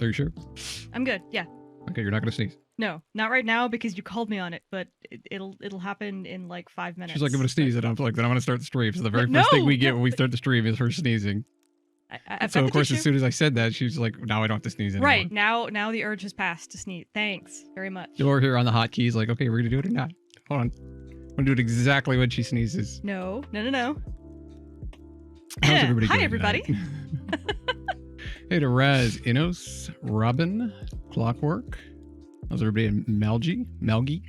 Are you sure? I'm good. Yeah. Okay, you're not gonna sneeze. No, not right now because you called me on it, but it'll happen in like 5 minutes. She's like, I'm gonna sneeze, and I'm like, then I'm gonna start the stream. So the very No, first thing we get no. when we start the stream is her sneezing. I've So got of the course, tissue. as soon as I said that, she's like, now I don't have to sneeze anymore. Right, now the urge has passed to sneeze. Thanks very much. You're here on the hotkeys, like, okay, we're gonna do it or not. Hold on. I'm gonna do it exactly when she sneezes. No. How's everybody Hi, doing everybody. tonight? Hey to Raz, Inos, Robin, Clockwork. How's everybody in Melgi? Melgi.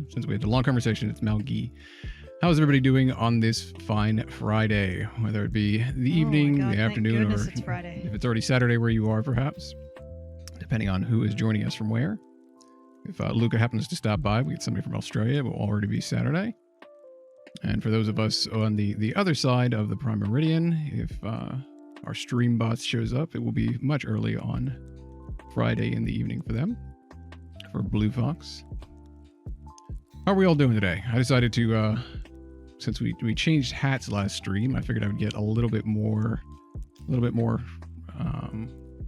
Since we had a long conversation, it's Melgi. How's everybody doing on this fine Friday? Whether it be the evening, my God, the afternoon, thank goodness or it's Friday. if it's already Saturday where you are, perhaps, depending on who is joining us from where. If Luca happens to stop by, we get somebody from Australia, it will already be Saturday. And for those of us on the other side of the Prime Meridian, if our stream boss shows up, it will be much early on Friday in the evening for them, for Blue Fox. How are we all doing today? I decided to, since we changed hats last stream, I figured I would get a little bit more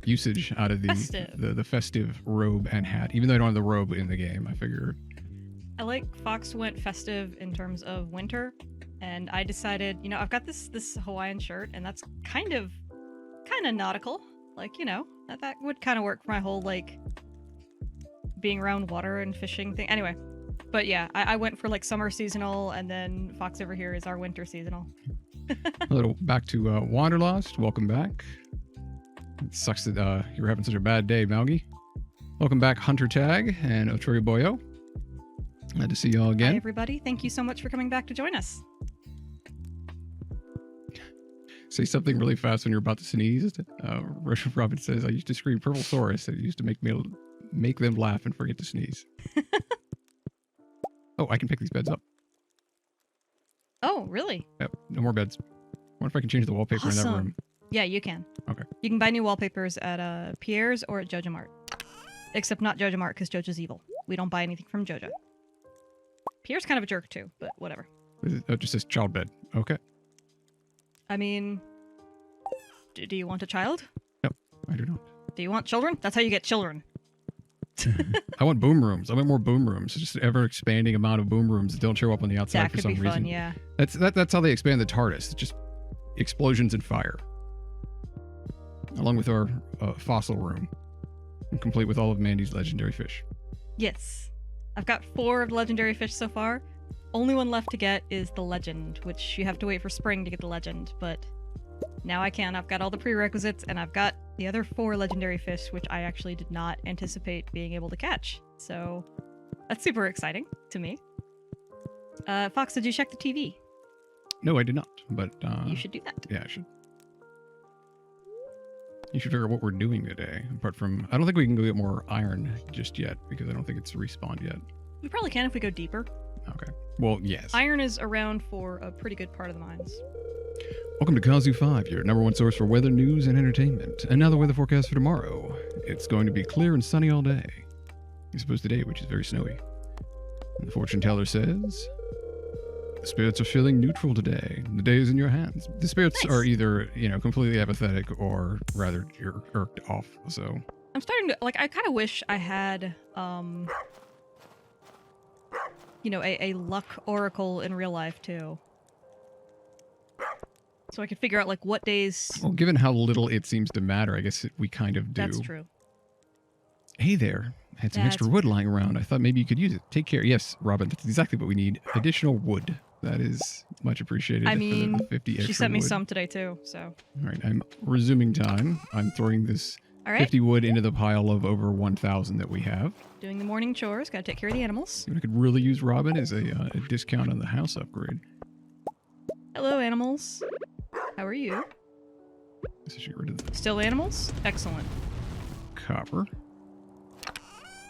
usage out of the festive robe and hat. Even though I don't have the robe in the game, I figure. I like Fox went festive in terms of winter, and I decided, I've got this Hawaiian shirt, and that's kind of nautical, like, that would kind of work for my whole like being around water and fishing thing. Anyway, but yeah, I went for like summer seasonal, and then Fox over here is our winter seasonal. A little back to Wanderlost. Welcome back. It sucks that you're having such a bad day, Malgi. Welcome back, Hunter Tag and Otori Boyo. Glad to see you all again. Hi, everybody. Thank you so much for coming back to join us. Say something really fast when you're about to sneeze. Russian Robin says, I used to scream Purple Saurus. It used to make them laugh and forget to sneeze. Oh, I can pick these beds up. Oh, really? Yep, no more beds. I wonder if I can change the wallpaper in that room. Yeah, you can. Okay. You can buy new wallpapers at Pierre's or at Joja Mart. Except not Joja Mart, because Joja's evil. We don't buy anything from Joja. Pierre's kind of a jerk too, but whatever. Oh, it just says child bed. Okay. I mean, do you want a child? No, I do not. Do you want children? That's how you get children. I want boom rooms. I want more boom rooms. Just ever expanding amount of boom rooms that don't show up on the outside for some reason. That could be fun, yeah. That's how they expand the TARDIS. It's just explosions and fire. Along with our fossil room. And complete with all of Mandy's legendary fish. Yes. I've got 4 of the legendary fish so far. Only one left to get is the legend, which you have to wait for spring to get the legend, but now I can. I've got all the prerequisites, and I've got the other 4 legendary fish, which I actually did not anticipate being able to catch. So that's super exciting to me. Fox, did you check the TV? No, I did not, but... you should do that. Yeah, I should. You should figure out what we're doing today. Apart from... I don't think we can go get more iron just yet, because I don't think it's respawned yet. We probably can if we go deeper. Okay. Well, yes. Iron is around for a pretty good part of the mines. Welcome to Kazu 5, your #1 source for weather, news, and entertainment. And now the weather forecast for tomorrow. It's going to be clear and sunny all day. As opposed to today, which is very snowy. And the fortune teller says... The spirits are feeling neutral today. The day is in your hands. The spirits are either, completely apathetic or rather you're irked off, so... I'm starting to... I kind of wish I had, a luck oracle in real life, too. So I could figure out, what days... Well, given how little it seems to matter, I guess we kind of do. That's true. Hey there. I had some extra wood lying around. I thought maybe you could use it. Take care. Yes, Robin, that's exactly what we need. Additional wood. That is much appreciated. I mean, for the 50 extra she sent me wood. some today, too, so... All right, I'm resuming time. I'm throwing this 50 wood into the pile of over 1,000 that we have. Doing the morning chores. Gotta take care of the animals. What I could really use, Robin, is a discount on the house upgrade. Hello, animals. How are you? Let's just get rid of the Still animals? Excellent. copper.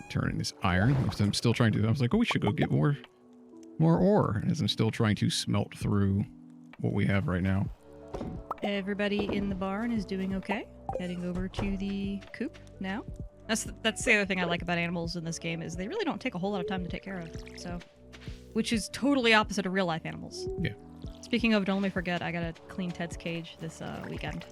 Turning this iron. I'm still trying to... I was like, oh, we should go get more ore. As I'm still trying to smelt through what we have right now. Everybody in the barn is doing okay. Heading over to the coop now. That's the other thing I like about animals in this game is they really don't take a whole lot of time to take care of. So, which is totally opposite of real life animals. Yeah. Speaking of, don't let me forget, I gotta clean Ted's cage this weekend.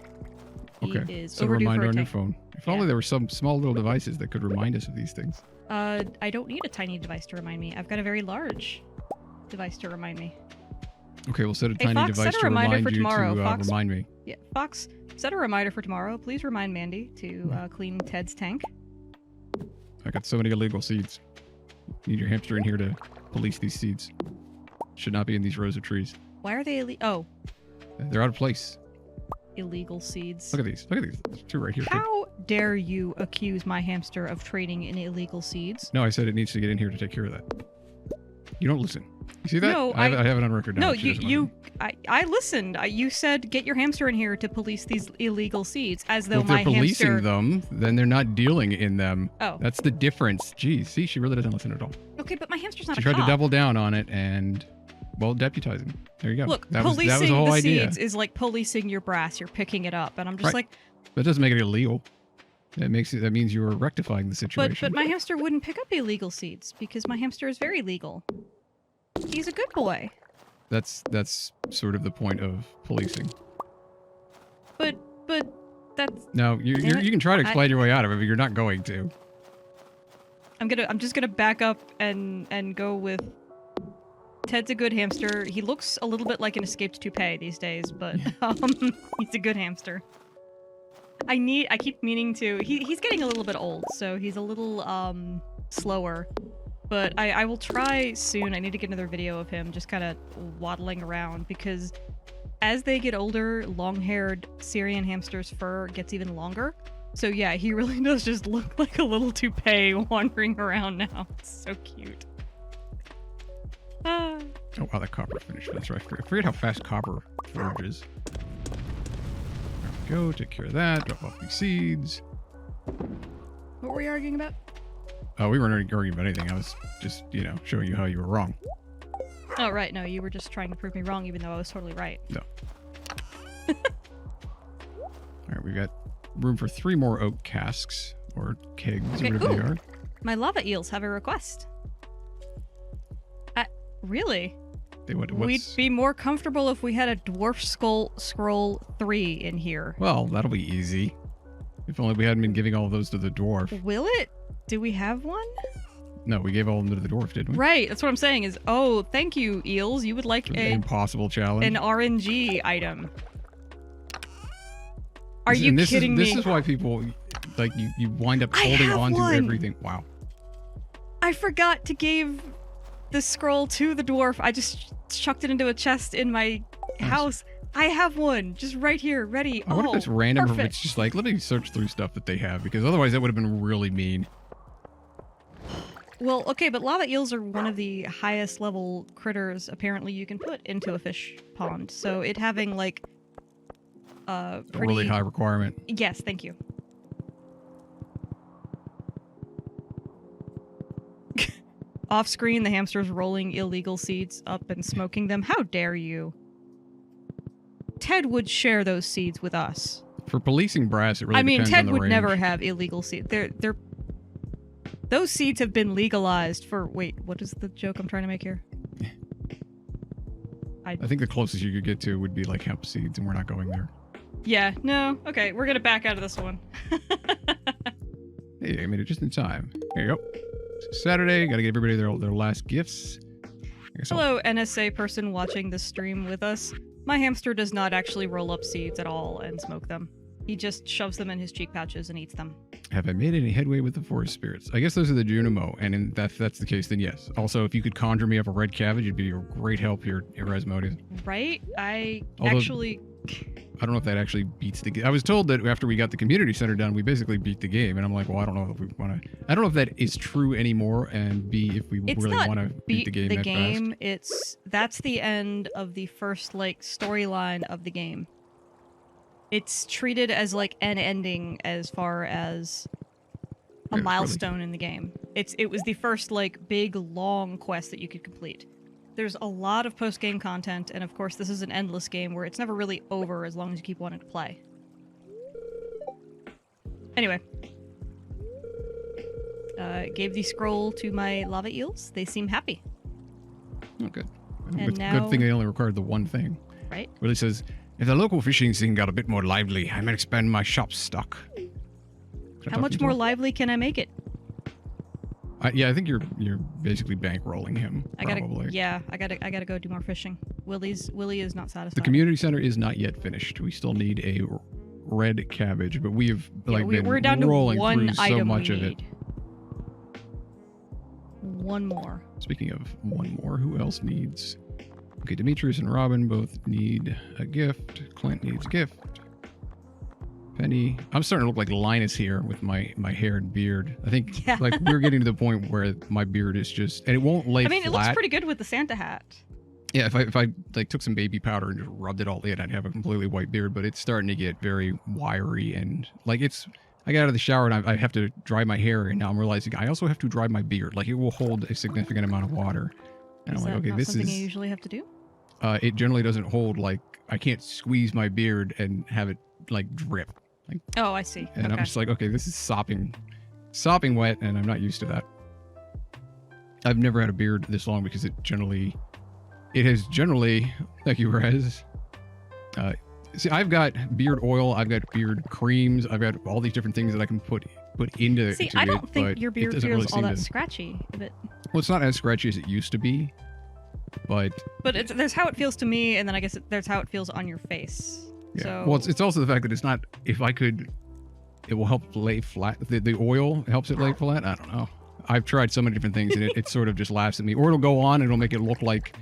He Okay. is Set a overdue reminder for a on your tank. phone. If only there were some small little devices that could remind us of these things. I don't need a tiny device to remind me. I've got a very large device to remind me. Okay, we'll set a Hey, tiny Fox, device set a to reminder remind for you tomorrow, to Fox. remind me. Yeah, Fox, set a reminder for tomorrow. Please remind Mandy to clean Ted's tank. I got so many illegal seeds. Need your hamster in here to police these seeds. Should not be in these rows of trees. Why are they They're out of place. illegal seeds? Look at these. Look at these. There's two right here. Too. How dare you accuse my hamster of trading in illegal seeds? No, I said it needs to get in here to take care of that. You don't listen. You see that? No, I have it on record now. No, She doesn't listen. I listened. You said get your hamster in here to police these illegal seeds, as though If my they're policing hamster. them, then they're not dealing in them. Oh, That's the difference. Geez, see, she really doesn't listen at all. okay, but my hamster's not She a tried cop. to double down on it and, well, deputize him. There you go. Look, that was policing the whole the idea. seeds is like policing your brass. You're picking it up, and I'm just Right. like, That doesn't make it illegal. That means you are rectifying the situation. but my hamster wouldn't pick up illegal seeds because my hamster is very legal. He's a good boy. That's sort of the point of policing. But that's Now you can try to explain your way out of it, but you're not going to. I'm just gonna back up and go with Ted's a good hamster. He looks a little bit like an escaped toupee these days, but he's a good hamster. I keep meaning to. He's getting a little bit old, so he's a little slower. But I will try soon. I need to get another video of him just kind of waddling around because as they get older, long-haired Syrian hamsters' fur gets even longer. So yeah, he really does just look like a little toupee wandering around now. It's so cute. Ah. Oh wow, that copper finished. That's right. I forget how fast copper forges. There we go. Take care of that. Drop off these seeds. What were we arguing about? Oh, we weren't arguing about anything. I was just, showing you how you were wrong. Oh, right. No, you were just trying to prove me wrong, even though I was totally right. No. All right, we got room for 3 more oak casks or kegs, Okay, whatever they ooh. are. My lava eels have a request. Really? We'd be more comfortable if we had a dwarf scroll 3 in here. Well, that'll be easy. If only we hadn't been giving all of those to the dwarf. Will it? Do we have one? No, we gave all of them to the dwarf, didn't we? Right, that's what I'm saying is, oh, thank you, eels. You would like An impossible challenge. an RNG item. Are you kidding me? This is why people, you wind up holding on to everything. Wow. I forgot to give the scroll to the dwarf. I just chucked it into a chest in my house. I have one just right here, ready. I wonder if it's random or if perfect. it's just like, let me search through stuff that they have, because otherwise that would have been really mean. Well, okay, but lava eels are one of the highest level critters apparently you can put into a fish pond. So it having like A pretty really high requirement. Yes, thank you. Off screen, the hamster's rolling illegal seeds up and smoking them. How dare you? Ted would share those seeds with us. For policing brass, it really depends Ted on the would range. never have illegal seeds. Those seeds have been legalized for. Wait, what is the joke I'm trying to make here? I think the closest you could get to would be like hemp seeds, and we're not going there. Yeah, no. Okay, we're gonna back out of this one. Hey, I made it just in time. Here you go. It's Saturday, gotta give everybody their last gifts. Hello, NSA person watching this stream with us. My hamster does not actually roll up seeds at all and smoke them. He just shoves them in his cheek pouches and eats them. Have I made any headway with the forest spirits? I guess those are the Junimo, and if that's the case, then yes. Also, if you could conjure me up a red cabbage, it'd be a great help here at Resmodius. Right? I don't know if that actually beats the game. I was told that after we got the community center done, we basically beat the game, and I'm like, well, I don't know if we want to. I don't know if that is true anymore, and B, if we really want to beat the game that fast. That's the end of the first storyline of the game. It's treated as an ending as far as a milestone in the game. It was the first big long quest that you could complete. There's a lot of post-game content, and of course this is an endless game where it's never really over as long as you keep wanting to play. Anyway. Gave the scroll to my lava eels. They seem happy. Oh, good. And Good thing they only required the one thing. Right? It really says, If the local fishing scene got a bit more lively, I might expand my shop stock. How much more lively can I make it? Yeah, I think you're basically bankrolling him. Probably. I gotta go do more fishing. Willie is not satisfied. The community center is not yet finished. We still need a red cabbage, but we've we're down been to rolling one through so item much we of it. need. One more. Speaking of one more, who else needs? Okay, Demetrius and Robin both need a gift. Clint needs a gift. Penny, I'm starting to look like Linus here with my hair and beard. I think like we're getting to the point where my beard is just, and it won't lay flat. It looks pretty good with the Santa hat. Yeah, if I like took some baby powder and just rubbed it all in, I'd have a completely white beard. But it's starting to get very wiry and like it's. I got out of the shower and I have to dry my hair, and now I'm realizing I also have to dry my beard. Like it will hold a significant amount of water. And I'm like, okay, this something is. you usually have to do. It generally doesn't hold. Like I can't squeeze my beard and have it like drip. Like, oh, I see. And okay. I'm just like, okay, this is sopping wet, and I'm not used to that. I've never had a beard this long because it has generally, thank you, Rez. See, I've got beard oil, I've got beard creams, I've got all these different things that I can put into it. See, I don't think your beard feels all that scratchy. But... Well, it's not as scratchy as it used to be, but there's how it feels to me, and then I guess there's how it feels on your face. Yeah. So... Well, it's also the fact that it's not. If I could, it will help lay flat. The oil helps it lay flat. I don't know. I've tried so many different things, and it sort of just laughs at me. Or it'll go on, and it'll make it look like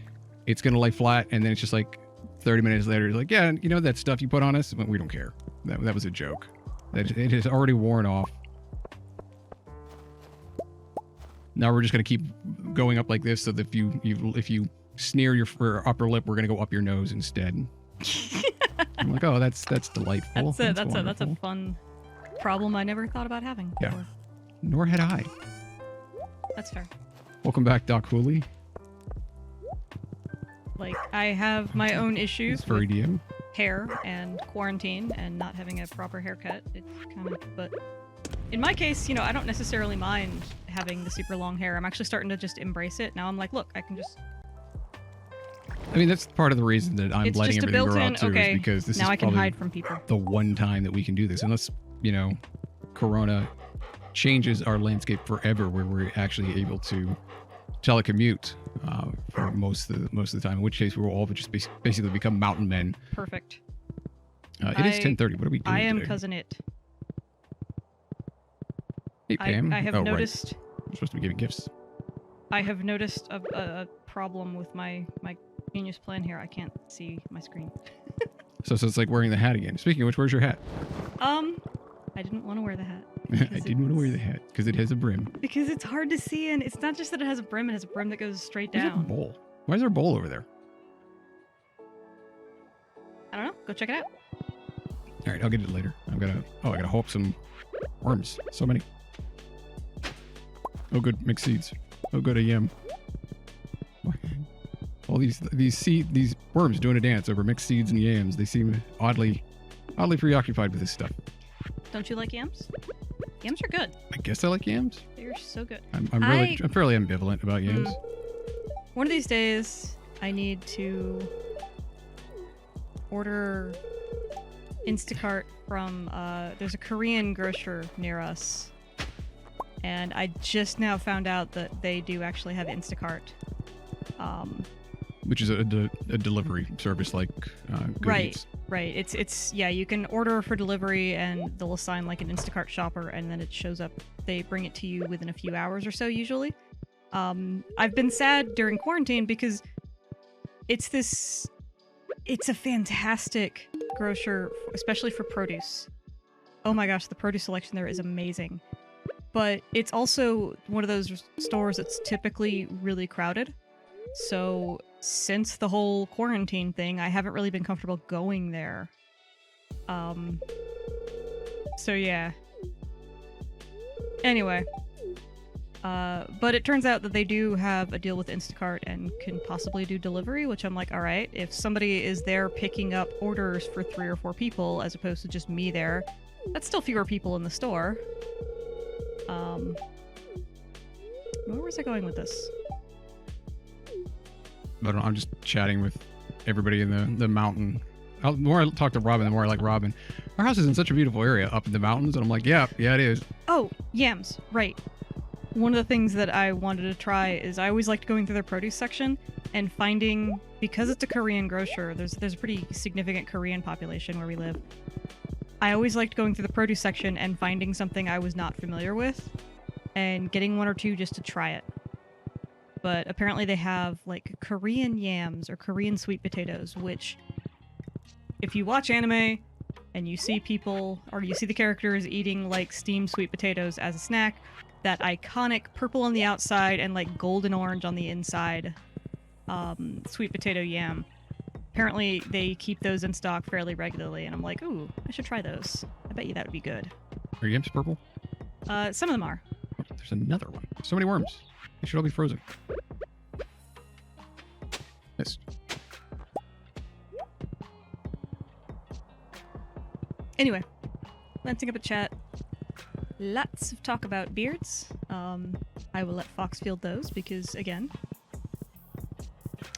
it's gonna lay flat, and then it's just like 30 minutes later, it's like, yeah, you know that stuff you put on us? But we don't care. That was a joke. It has already worn off. Now we're just gonna keep going up like this, so that if you sneer your upper lip, we're gonna go up your nose instead. I'm like, oh, that's delightful. That's a fun problem I never thought about having before. Yeah. Nor had I. That's fair. Welcome back, Doc Hooley. Like, I have my own issues with DM. hair and quarantine and not having a proper haircut. It's kind of, but in my case, I don't necessarily mind having the super long hair. I'm actually starting to just embrace it. Now I'm like, look, I can just... I mean, that's part of the reason that I'm letting everything grow out too, is because this is now I can probably hide from people. The one time that we can do this, unless Corona changes our landscape forever, where we're actually able to telecommute for most of the time. In which case, we will all just basically become mountain men. Perfect. It is 10:30. What are we doing? I am today? Cousin It. Hey Pam. I have noticed. Right. I'm supposed to be giving gifts. I have noticed a problem with my genius plan here. I can't see my screen. So it's like wearing the hat again. Speaking of which, where's your hat? I didn't want to wear the hat. I didn't want to wear the hat because it has a brim. Because it's hard to see, and it's not just that it has a brim, it has a brim that goes straight down. Where's a bowl? Why is there a bowl over there? I don't know. Go check it out. All right, I'll get it later. I gotta hope some worms. So many. Oh, good, mixed seeds. Oh, good, a yam. All these worms doing a dance over mixed seeds and yams. They seem oddly preoccupied with this stuff. Don't you like yams? Yams are good. I guess I like yams. They're so good. I'm fairly ambivalent about yams. One of these days, I need to order Instacart from there's a Korean grocer near us, and I just now found out that they do actually have Instacart. Which is a delivery service like Good Right. It's you can order for delivery and they'll assign like an Instacart shopper and then it shows up. They bring it to you within a few hours or so usually. I've been sad during quarantine because it's a fantastic grocer, especially for produce. Oh my gosh, the produce selection there is amazing. But it's also one of those stores that's typically really crowded. So since the whole quarantine thing, I haven't really been comfortable going there. So yeah. Anyway. But it turns out that they do have a deal with Instacart and can possibly do delivery, which I'm like, alright, if somebody is there picking up orders for 3 or 4 people as opposed to just me there, that's still fewer people in the store. Where was I going with this? I don't know, I'm just chatting with everybody in the mountain The more I talk to Robin, the more I like Robin. Our house is in such a beautiful area up in the mountains, and I'm like, yeah, it is. Oh, yams, right. One of the things that I wanted to try is I always liked going through their produce section and finding, because it's a Korean grocer, there's a pretty significant Korean population where we live. I always liked going through the produce section and finding something I was not familiar with and getting one or two just to try it. But apparently they have like Korean yams or Korean sweet potatoes, which if you watch anime and you see people or you see the characters eating like steamed sweet potatoes as a snack, that iconic purple on the outside and like golden orange on the inside sweet potato yam. Apparently they keep those in stock fairly regularly, and I'm like, ooh, I should try those. I bet you that would be good. Are yams purple? Some of them are. Oh, there's another one. So many worms. They should all be frozen. Missed. Anyway, glancing up at chat. Lots of talk about beards. I will let Fox field those because, again,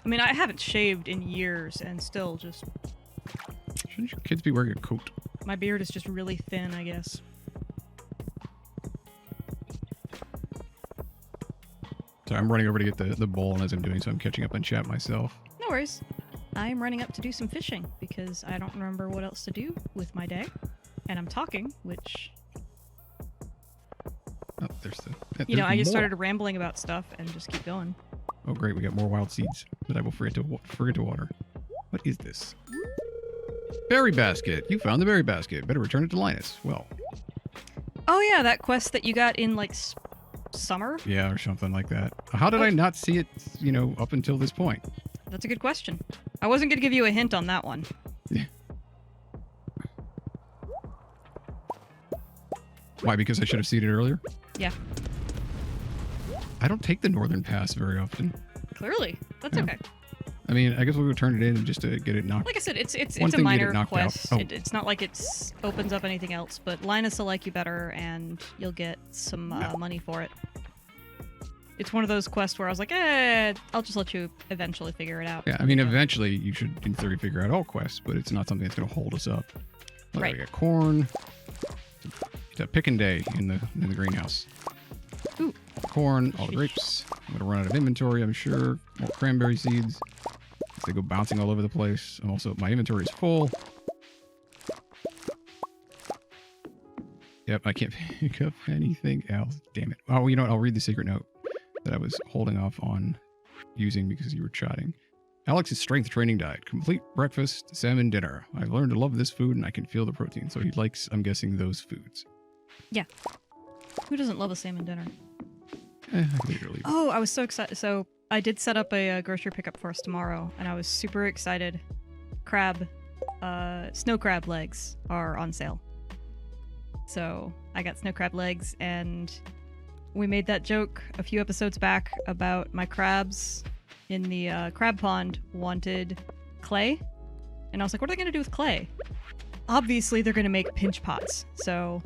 I mean, I haven't shaved in years and still just... Shouldn't your kids be wearing a coat? My beard is just really thin, I guess. So I'm running over to get the bowl, and as I'm doing so, I'm catching up on chat myself. No worries. I'm running up to do some fishing because I don't remember what else to do with my day. And I'm talking, which... Oh, there's I just started rambling about stuff and just keep going. Oh, great. We got more wild seeds that I will forget to water. What is this? Berry basket. You found the berry basket. Better return it to Linus. Well. Oh, yeah. That quest that you got in, like, summer? Yeah, or something like that. How did I not see it, up until this point? That's a good question. I wasn't going to give you a hint on that one. Yeah. Why? Because I should have seen it earlier? Yeah. I don't take the Northern Pass very often. Clearly. That's okay. I mean, I guess we'll return it in just to get it knocked. Like I said, it's One a thing to get it minor knocked quest. out. Oh. It's not like it opens up anything else, but Linus will like you better, and you'll get some money for it. It's one of those quests where I was like, I'll just let you eventually figure it out. Yeah, I mean, eventually you should, in theory, figure out all quests, but it's not something that's going to hold us up. Well, Right. We got corn. It's a picking day in the greenhouse. Ooh. Corn, all the grapes. I'm going to run out of inventory, I'm sure. More cranberry seeds. They go bouncing all over the place. My inventory is full. Yep, I can't pick up anything else. Damn it. Oh, you know what? I'll read the secret note that I was holding off on using because you were chatting. Alex's strength training diet. Complete breakfast, salmon dinner. I've learned to love this food and I can feel the protein. So he likes, I'm guessing, those foods. Yeah. Who doesn't love a salmon dinner? I can literally. Oh, I was so excited. So I did set up a grocery pickup for us tomorrow, and I was super excited. Snow crab legs are on sale. So I got snow crab legs, and we made that joke a few episodes back about my crabs in the crab pond wanted clay. And I was like, what are they going to do with clay? Obviously, they're going to make pinch pots. So...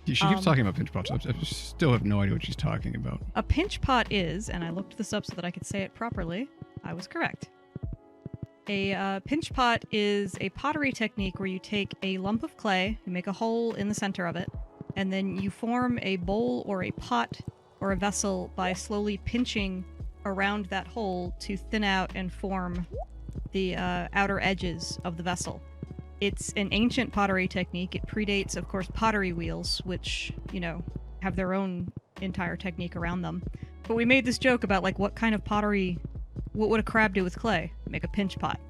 She keeps talking about pinch pots. I still have no idea what she's talking about. A pinch pot is, and I looked this up so that I could say it properly. I was correct. A pinch pot is a pottery technique where you take a lump of clay, you make a hole in the center of it, and then you form a bowl or a pot or a vessel by slowly pinching around that hole to thin out and form the outer edges of the vessel. It's an ancient pottery technique. It predates, of course, pottery wheels, which, have their own entire technique around them. But we made this joke about, like, what kind of pottery, what would a crab do with clay? Make a pinch pot.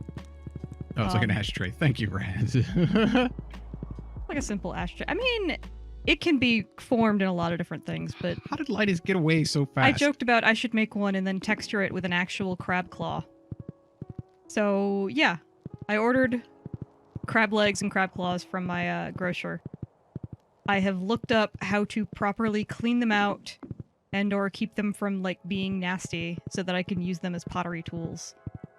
Oh, it's like an ashtray. Thank you, Raz. Like a simple ashtray. I mean, it can be formed in a lot of different things, but... How did Lightus get away so fast? I joked about I should make one and then texture it with an actual crab claw. So, yeah. I ordered crab legs and crab claws from my grocer. I have looked up how to properly clean them out and or keep them from being nasty so that I can use them as pottery tools.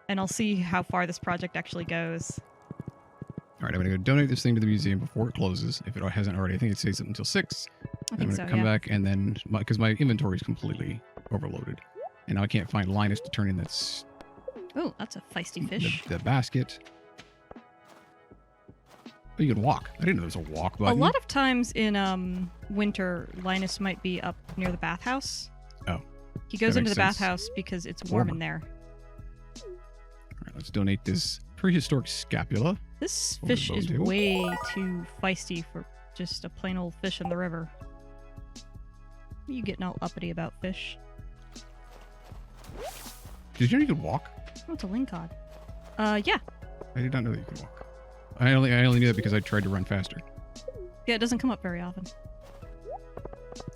And I'll see how far this project actually goes. All right, I'm going to go donate this thing to the museum before it closes, if it hasn't already. I think it stays up until 6. I think I'm going to come back and then, because my inventory is completely overloaded. And now I can't find Linus to turn in Oh, that's a feisty fish. The basket. Oh, you can walk. I didn't know there was a walk button. A lot of times in winter, Linus might be up near the bathhouse. Oh. He goes into the sense. bathhouse because it's warm in there. All right, let's donate this prehistoric scapula. This Over the fish bone is table. way too feisty for just a plain old fish in the river. What are you getting all uppity about, fish? Did you know you could walk? Oh, it's a lingcod. Yeah. I did not know that you could walk. I only knew that because I tried to run faster. Yeah, it doesn't come up very often.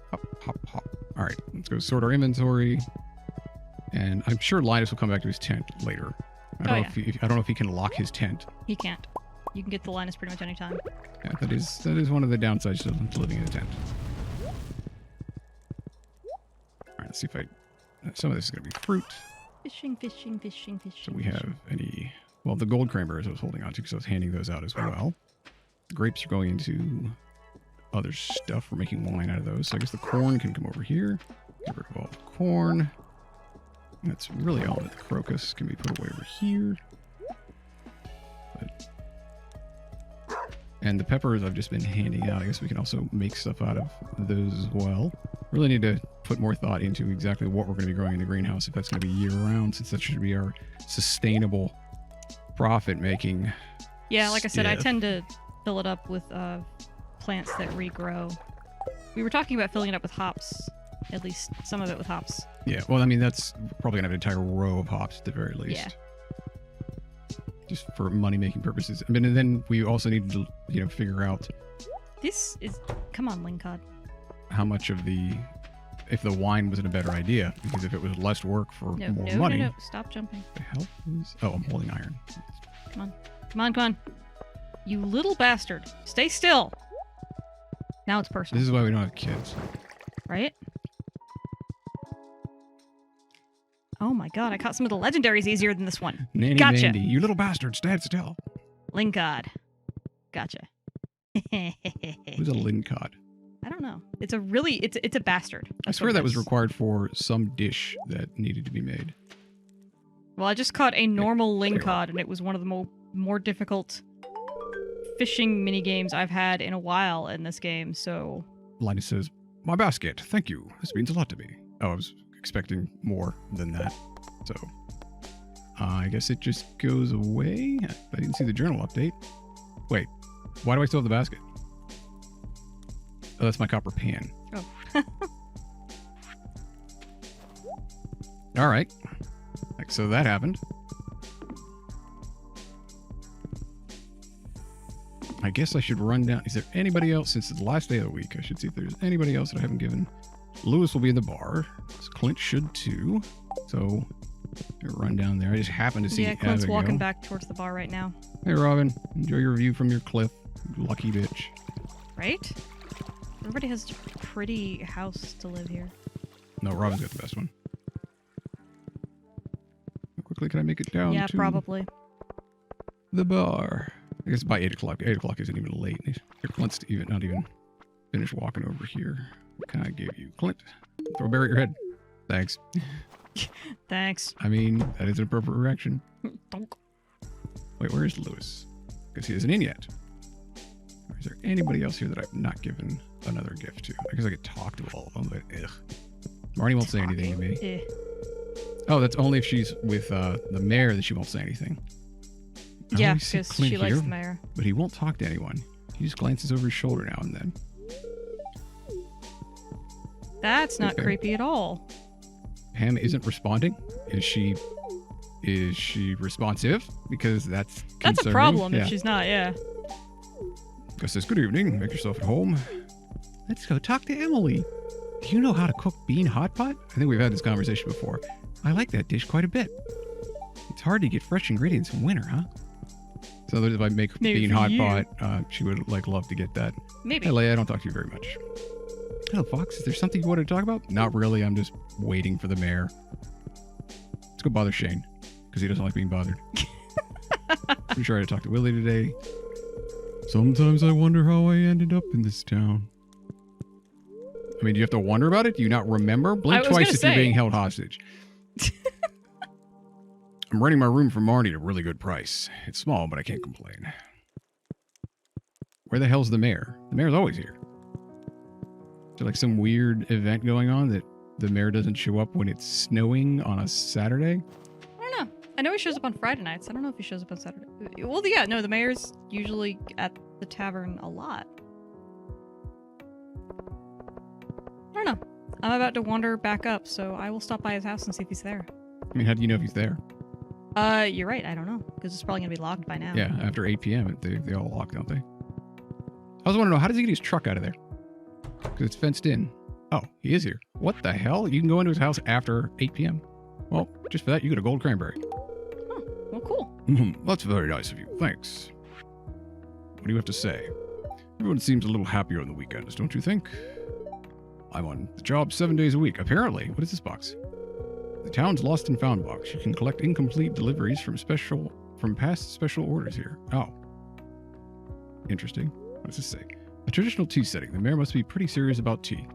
Hop, hop, hop. All right, let's go sort our inventory. And I'm sure Linus will come back to his tent later. I don't know if he can lock his tent. He can't. You can get to Linus pretty much anytime. Yeah, that is one of the downsides to living in a tent. All right, let's see if some of this is going to be fruit. Fishing, fishing, fishing, fishing. So we have any... Well, the gold cranberries I was holding on to because I was handing those out as well. The grapes are going into other stuff. We're making wine out of those. So I guess the corn can come over here. Get rid of all the corn. That's really all that the crocus can be put away over here. And the peppers I've just been handing out. I guess we can also make stuff out of those as well. Really need to put more thought into exactly what we're going to be growing in the greenhouse, if that's going to be year-round, since that should be our sustainable profit-making. Yeah, like I said, I stuff. tend to fill it up with plants that regrow. We were talking about filling it up with hops, at least some of it with hops. Yeah, well, I mean, that's probably going to have an entire row of hops at the very least. Yeah. Just for money-making purposes. I mean, and then we also need to, figure out This is... Come on, lingcod. how much of if the wine wasn't a better idea, because if it was less work for No, more no, money. no, no. Stop jumping. The hell is... Oh, I'm holding iron. Come on. Come on, come on. You little bastard. Stay still. Now it's personal. This is why we don't have kids. Right? Oh my god, I caught some of the legendaries easier than this one. Nanny Gotcha. Mandy, you little bastard, stand still. Lingcod. Gotcha. Who's a lincod? I don't know. It's a bastard. I That's swear what that it was is. required for some dish that needed to be made. Well, I just caught a normal lingcod, and it was one of the more difficult fishing mini games I've had in a while in this game, so... Linus says, "My basket, thank you. This means a lot to me." Oh, I was expecting more than that. So, I guess it just goes away. I didn't see the journal update. Wait, why do I still have the basket? Oh, that's my copper pan. Oh. All right. So that happened. I guess I should run down. Is there anybody else? Since it's the last day of the week, I should see if there's anybody else that I haven't given. Lewis will be in the bar. Clint should too. So run down there. I just happened to see Clint's Abigail. walking back towards the bar right now. Hey, Robin. Enjoy your view from your cliff. Lucky bitch. Right? Everybody has a pretty house to live here. No, Robin's got the best one. How quickly can I make it down Yeah, to probably. the bar? I guess by 8 o'clock. 8 o'clock isn't even late. Clint's not even finished walking over here. What can I give you? Clint, throw a berry at your head. Thanks. Thanks. I mean, that is an appropriate reaction. Donk. Wait, where is Lewis? Because he isn't in yet. Or is there anybody else here that I've not given another gift to? I guess I could talk to all of them, but ugh. Marnie won't say anything to me. Eh. Oh, that's only if she's with the mayor that she won't say anything. I Yeah, only see because Clint she likes here, the mayor. but he won't talk to anyone. He just glances over his shoulder now and then. That's not Okay. creepy at all. Pam isn't responding. Is she responsive? Because that's That's a concerning. problem Yeah. if she's not, yeah. Gus says, "Good evening. Make yourself at home. Let's go talk to Emily. Do you know how to cook bean hot pot?" I think we've had this conversation before. I like that dish quite a bit. It's hard to get fresh ingredients in winter, huh? So if I make Maybe bean for hot you. pot, she would love to get that. Maybe. Hey, Leia, I don't talk to you very much. Hello, Fox. Is there something you want to talk about? Not really. I'm just waiting for the mayor. Let's go bother Shane, because he doesn't like being bothered. Pretty sure I had to talk to Willie today. Sometimes I wonder how I ended up in this town. I mean, do you have to wonder about it? Do you not remember? Blink was twice gonna if you're say. being held hostage. I'm renting my room from Marty at a really good price. It's small, but I can't complain. Where the hell's the mayor? The mayor's always here. Is there like some weird event going on that the mayor doesn't show up when it's snowing on a Saturday? I don't know. I know he shows up on Friday nights. I don't know if he shows up on Saturday. Well, yeah, no, the mayor's usually at the tavern a lot. I don't know. I'm about to wander back up, so I will stop by his house and see if he's there. I mean, how do you know if he's there? You're right. I don't know, because it's probably going to be locked by now. Yeah, after 8 p.m. They all lock, don't they? I was wondering, how does he get his truck out of there? Because it's fenced in. Oh, he is here. What the hell? You can go into his house after 8 p.m. Well, just for that, you get a gold cranberry. Oh, well, cool. That's very nice of you. Thanks. What do you have to say? Everyone seems a little happier on the weekends, don't you think? I'm on the job 7 days a week. Apparently. What is this box? The town's lost and found box. You can collect incomplete deliveries from past special orders here. Oh. Interesting. What does this say? A traditional tea setting. The mayor must be pretty serious about tea.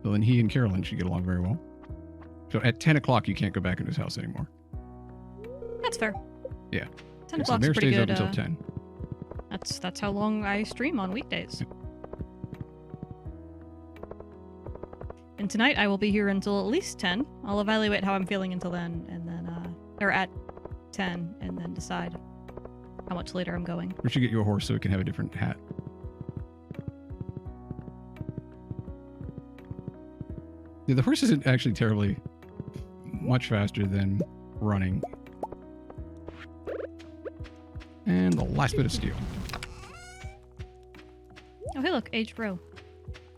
Well, then he and Carolyn should get along very well. So at 10 o'clock, you can't go back into his house anymore. That's fair. Yeah. 10 So o'clock's the mayor pretty stays good. up until 10. That's how long I stream on weekdays. And tonight I will be here until at least 10. I'll evaluate how I'm feeling until then, and then, or at 10, and then decide how much later I'm going. We should get you a horse so we can have a different hat. Yeah, the horse isn't actually terribly much faster than running. And the last bit of steel. Oh, hey, look, aged row.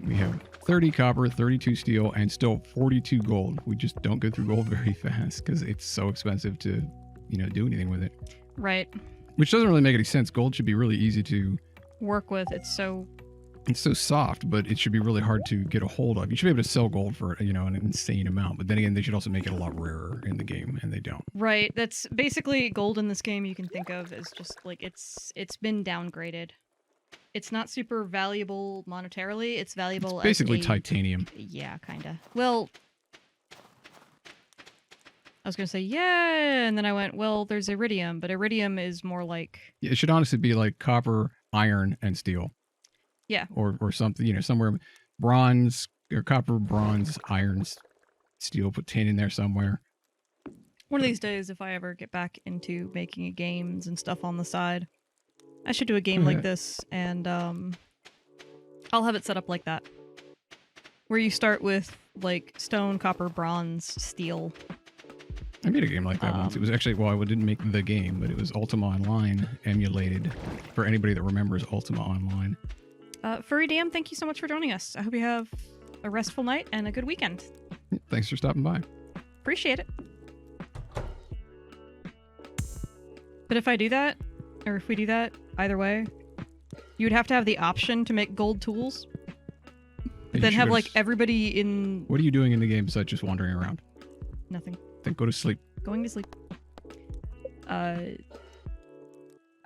We have 30 copper, 32 steel, and still 42 gold. We just don't go through gold very fast because it's so expensive to, do anything with it. Right. Which doesn't really make any sense. Gold should be really easy to work with. It's so soft, but it should be really hard to get a hold of. You should be able to sell gold for, an insane amount. But then again, they should also make it a lot rarer in the game, and they don't. Right. That's basically gold in this game you can think of as just like it's been downgraded. It's not super valuable monetarily. It's valuable it's basically as titanium. Yeah, kind of. Well, I was going to say, yeah, and then I went, well, there's iridium, but iridium is more like... Yeah, it should honestly be like copper, iron, and steel. Yeah. Or something, somewhere bronze, or copper, bronze, iron, steel, put tin in there somewhere. One of these days, if I ever get back into making games and stuff on the side, I should do a game like this, and I'll have it set up like that. Where you start with, like, stone, copper, bronze, steel. I made a game like that once. It was actually, well, I didn't make the game, but it was Ultima Online emulated for anybody that remembers Ultima Online. Furry DM, thank you so much for joining us. I hope you have a restful night and a good weekend. Thanks for stopping by. Appreciate it. But if I do that, or if we do that, either way, you would have to have the option to make gold tools. But then have, like, everybody in... What are you doing in the game besides just wandering around? Nothing. Then go to sleep. Going to sleep.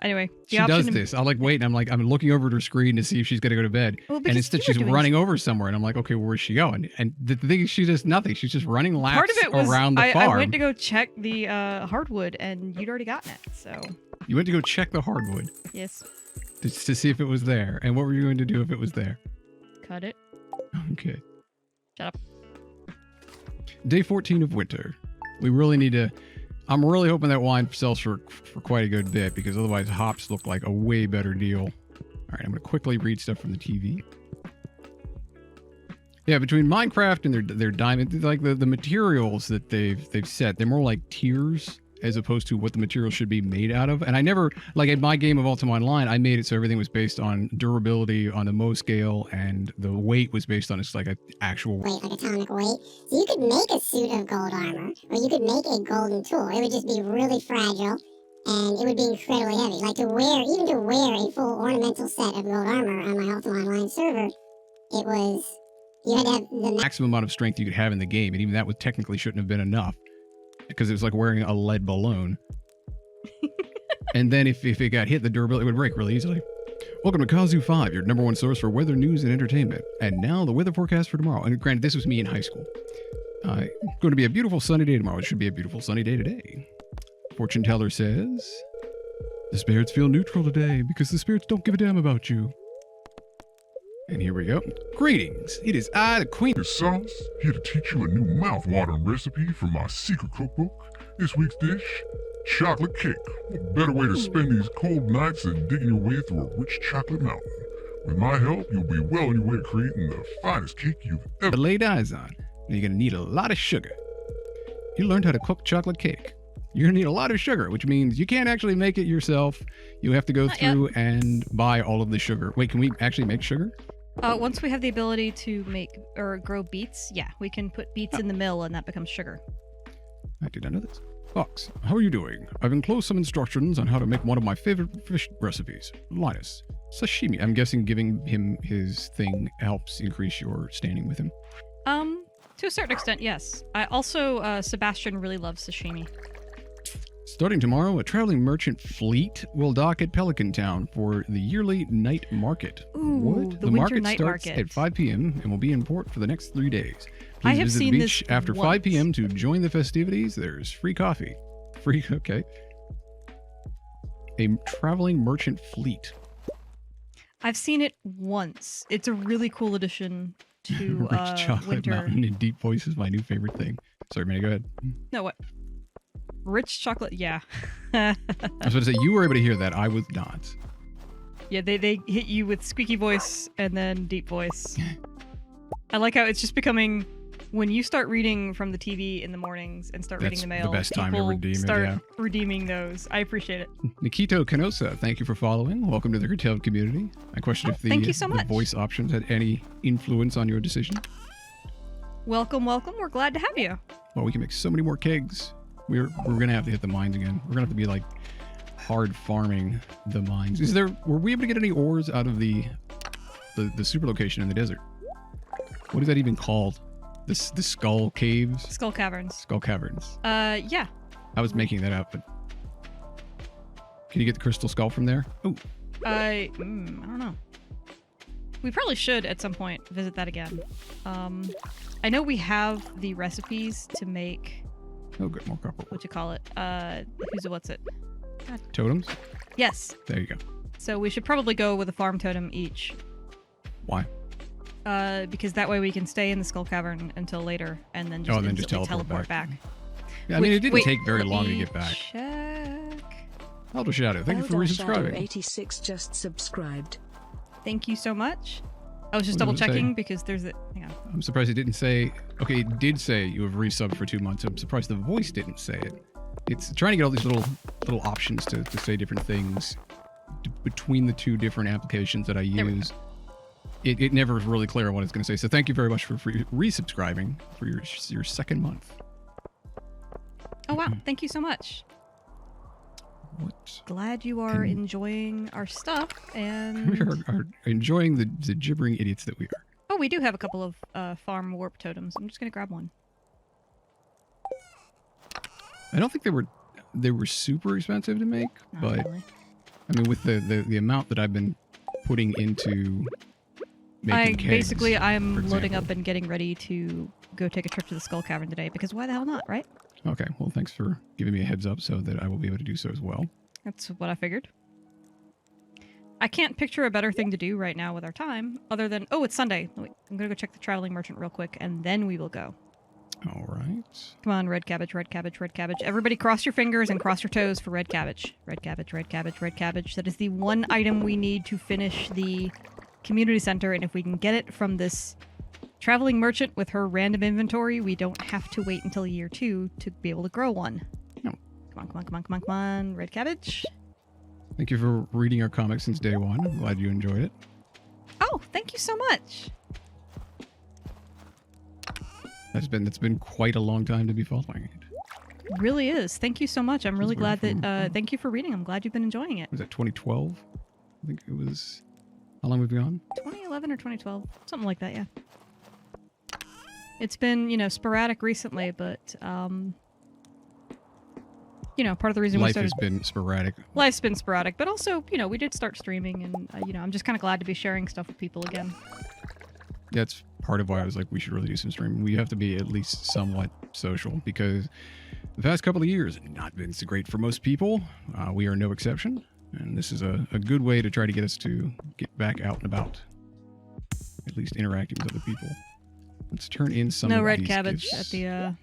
Anyway, she does this. I'll wait, and I'm looking over at her screen to see if she's gonna go to bed, and instead she's running over somewhere, and I'm like, okay, where's she going? And the thing is, she does nothing. She's just running laps part of it was, around the farm. I went to go check the hardwood, and you'd already gotten it. So you went to go check the hardwood. Yes. To see if it was there, and what were you going to do if it was there? Cut it. Okay. Shut up. Day 14 of winter. We really need to... I'm really hoping that wine sells for quite a good bit, because otherwise hops look like a way better deal. All right, I'm going to quickly read stuff from the TV. Yeah, between Minecraft and their diamond, like the materials that they've set, they're more like tiers as opposed to what the material should be made out of. And I never, like in my game of Ultima Online, I made it so everything was based on durability on the Mo scale, and the weight was based on it's like an actual weight, like atomic weight. So you could make a suit of gold armor, or you could make a golden tool. It would just be really fragile, and it would be incredibly heavy. Like even to wear a full ornamental set of gold armor on my Ultima Online server, you had to have the maximum amount of strength you could have in the game, and even that technically shouldn't have been enough, because it was like wearing a lead balloon. And then if it got hit, the durability would break really easily. Welcome to Kazoo 5, your #1 source for weather news and entertainment. And now the weather forecast for tomorrow. And granted, this was me in high school. Going to be a beautiful sunny day tomorrow. It should be a beautiful sunny day today. Fortune teller says, the spirits feel neutral today because the spirits don't give a damn about you. And here we go. Greetings. It is I, the Queen. It's Sauce, here to teach you a new mouth-watering recipe from my secret cookbook. This week's dish, chocolate cake. What better way to spend these cold nights than digging your way through a rich chocolate mountain? With my help, you'll be well on your way to creating the finest cake you've ever laid eyes on. And you're going to need a lot of sugar. You learned how to cook chocolate cake. You're going to need a lot of sugar, which means you can't actually make it yourself. You have to go through and buy all of the sugar. Wait, can we actually make sugar? Once we have the ability to make or grow beets, yeah, we can put beets in the mill and that becomes sugar. I did not know this. Fox, how are you doing? I've enclosed some instructions on how to make one of my favorite fish recipes, Linus. Sashimi. I'm guessing giving him his thing helps increase your standing with him. To a certain extent, yes. I also, Sebastian really loves sashimi. Starting tomorrow, a traveling merchant fleet will dock at Pelican Town for the yearly night market. Ooh, what? The market night starts market. at 5 p.m. and will be in port for the next 3 days. Please I have visit seen the beach this after once. 5 p.m. to join the festivities. There's free coffee. Okay. A traveling merchant fleet. I've seen it once. It's a really cool addition to Rich chocolate winter. mountain in deep voice is my new favorite thing. Sorry, Mandy, go ahead. No, what? Rich chocolate, yeah. I was going to say, you were able to hear that. I was not. Yeah, they hit you with squeaky voice and then deep voice. I like how it's just becoming, when you start reading from the TV in the mornings and start reading the mail, the best time to people redeem it, start yeah. redeeming those. I appreciate it. Nikito Canosa, thank you for following. Welcome to the Curtailed community. I question if thank you so the much. voice options had any influence on your decision. Welcome, welcome. We're glad to have you. Well, we can make so many more kegs. We're gonna have to hit the mines again. We're gonna have to be like hard farming the mines. Were we able to get any ores out of the super location in the desert? What is that even called? The skull caves? Skull Caverns. Skull caverns. Yeah. I was making that up, but can you get the crystal skull from there? Oh, I don't know. We probably should at some point visit that again. I know we have the recipes to make, oh, good, more copper. what you call it? What's it? God. Totems? Yes. There you go. So we should probably go with a farm totem each. Why? Because that way we can stay in the Skull Cavern until later and then just, instantly teleport back. Yeah, I mean, it didn't Wait, take very let long to me get back. Check. Elder Shadow, thank you for resubscribing. 86 just subscribed. Thank you so much. I was just What double does it say? checking because there's a... Hang on. I'm surprised it didn't say... Okay, it did say you have resubbed for 2 months. I'm surprised the voice didn't say it. It's trying to get all these little options to say different things between the two different applications that I There we use. It never is really clear what it's going to say. So thank you very much for resubscribing for your second month. Oh, wow. Thank you so much. What? Glad you are enjoying our stuff and... We are enjoying the gibbering idiots that we are. Oh, we do have a couple of farm warp totems. I'm just going to grab one. I don't think they were super expensive to make, Not but really. I mean, with the amount that I've been putting into making kegs, I'm for loading example. up and getting ready to go take a trip to the Skull Cavern today because why the hell not, right? Okay, well, thanks for giving me a heads up so that I will be able to do so as well. That's what I figured. I can't picture a better thing to do right now with our time other than... Oh, it's Sunday. Wait, I'm going to go check the traveling merchant real quick and then we will go. All right. Come on, red cabbage, red cabbage, red cabbage. Everybody cross your fingers and cross your toes for red cabbage. Red cabbage, red cabbage, red cabbage. That is the one item we need to finish the community center, and if we can get it from this traveling merchant with her random inventory, we don't have to wait until year 2 to be able to grow one. No. Come on, come on, come on, come on, come on. Red cabbage. Thank you for reading our comics since day one. I'm glad you enjoyed it. Oh, thank you so much. It's been quite a long time to be following it. Really is. Thank you so much. I'm really glad that, thank you for reading. I'm glad you've been enjoying it. Was that 2012? I think it was. How long we've been gone? 2011 or 2012. Something like that, yeah. It's been, sporadic recently, but, part of the reason we Life started... has been sporadic. Life's been sporadic, but also, we did start streaming, and, I'm just kind of glad to be sharing stuff with people again. That's part of why I was like, we should really do some streaming. We have to be at least somewhat social because the past couple of years have not been so great for most people. We are no exception. And this is a good way to try to get us to get back out and about. at least interacting with other people. Let's turn in some No of red these cabbage gifts. at the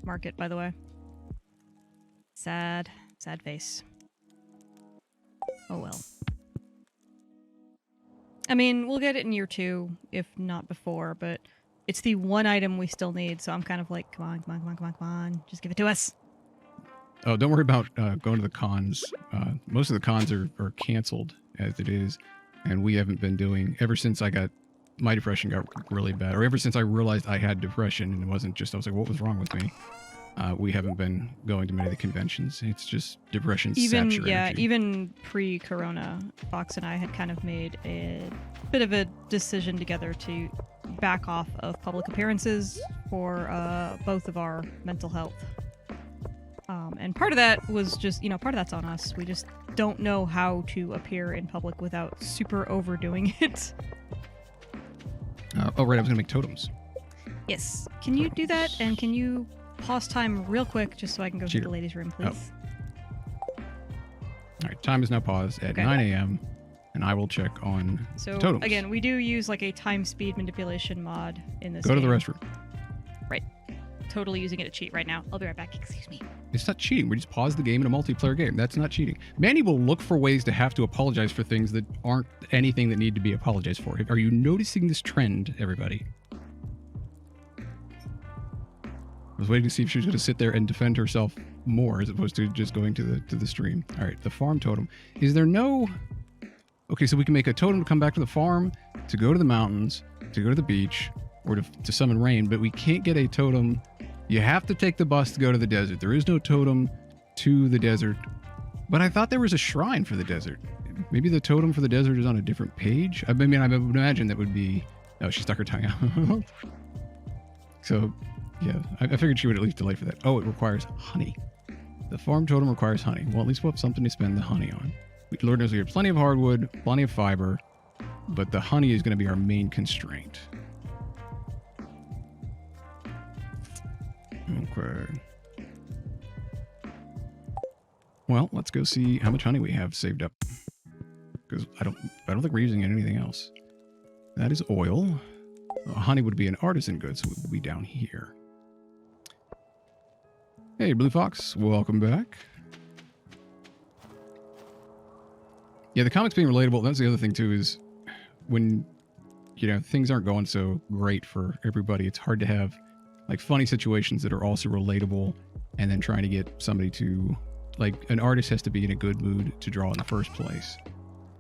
market, by the way. Sad face. Oh well. I mean, we'll get it in year 2, if not before, but it's the one item we still need, so I'm kind of like, come on, just give it to us. Oh, don't worry about going to the cons. Most of the cons are canceled as it is, and we haven't been doing, ever since my depression got really bad, or ever since I realized I had depression, and it wasn't just, I was like, what was wrong with me? We haven't been going to many of the conventions. It's just depression saps your energy. Even pre-corona, Fox and I had kind of made a bit of a decision together to back off of public appearances for both of our mental health. And part of that was just, part of that's on us. We just don't know how to appear in public without super overdoing it. Oh, right, I was going to make totems. Yes. Can you do that? And can you pause time real quick just so I can go to Cheater. the ladies' room, please? All right, time is now paused at 9 a.m., and I will check on So, totems. again, we do use like a time speed manipulation mod in this Go to the game. restroom. Right. Totally using it to cheat right now. I'll be right back. Excuse me. It's not cheating. We just pause the game in a multiplayer game. That's not cheating. Mandy will look for ways to have to apologize for things that aren't anything that need to be apologized for. Are you noticing this trend, everybody? I was waiting to see if she was going to sit there and defend herself more as opposed to just going to the stream. All right, the farm totem. Is there no... Okay, so we can make a totem to come back to the farm, to go to the mountains, to go to the beach, or to summon rain, but we can't get a totem. You have to take the bus to go to the desert. There is no totem to the desert. But I thought there was a shrine for the desert. Maybe the totem for the desert is on a different page? I mean, I would imagine that would be... Oh, she stuck her tongue out. So, yeah, I figured she would at least delay for that. Oh, it requires honey. The farm totem requires honey. Well, at least we'll have something to spend the honey on. Lord knows we have plenty of hardwood, plenty of fiber, but the honey is going to be our main constraint. Okay. Well, let's go see how much honey we have saved up. Because I don't think we're using anything else. That is oil. Honey would be an artisan good, so it would be down here. Hey, Blue Fox, welcome back. Yeah, the comics being relatable, that's the other thing too, is when, things aren't going so great for everybody, it's hard to have, like, funny situations that are also relatable, and then trying to get somebody to, like, an artist has to be in a good mood to draw in the first place.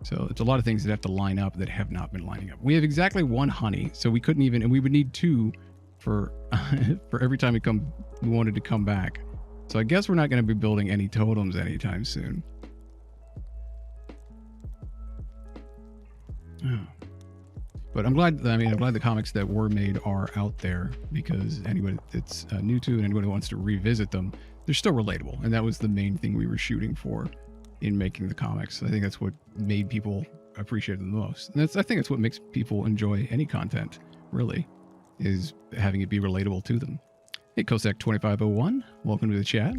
So it's a lot of things that have to line up that have not been lining up. We have exactly 1 honey, so we couldn't even, and we would need 2 for for every time we wanted to come back. So I guess we're not going to be building any totems anytime soon. But I'm glad the comics that were made are out there, because anybody that's new to and anybody who wants to revisit them, they're still relatable. And that was the main thing we were shooting for in making the comics. I think that's what made people appreciate them the most. And I think that's what makes people enjoy any content, really, is having it be relatable to them. Hey, Cossack2501, welcome to the chat.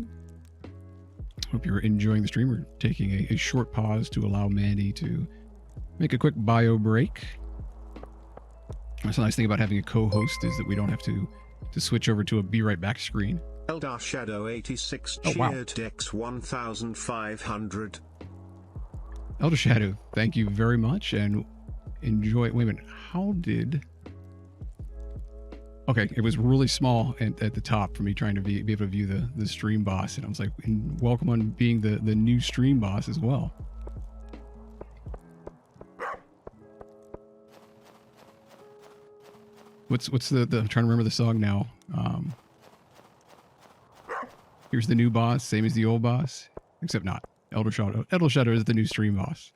Hope you're enjoying the stream. We're taking a short pause to allow Mandy to make a quick bio break. That's the nice thing about having a co-host, is that we don't have to switch over to a be right back screen. Eldar Shadow 86 Oh, wow. cheered Dex 1500. Elder Shadow, thank you very much, and enjoy. Wait a minute, how did... Okay, it was really small at the top for me trying to be able to view the stream boss, and I was like, welcome on being the new stream boss as well. What's the I'm trying to remember the song now. Here's the new boss, same as the old boss, except not. Elder Shadow is the new stream boss.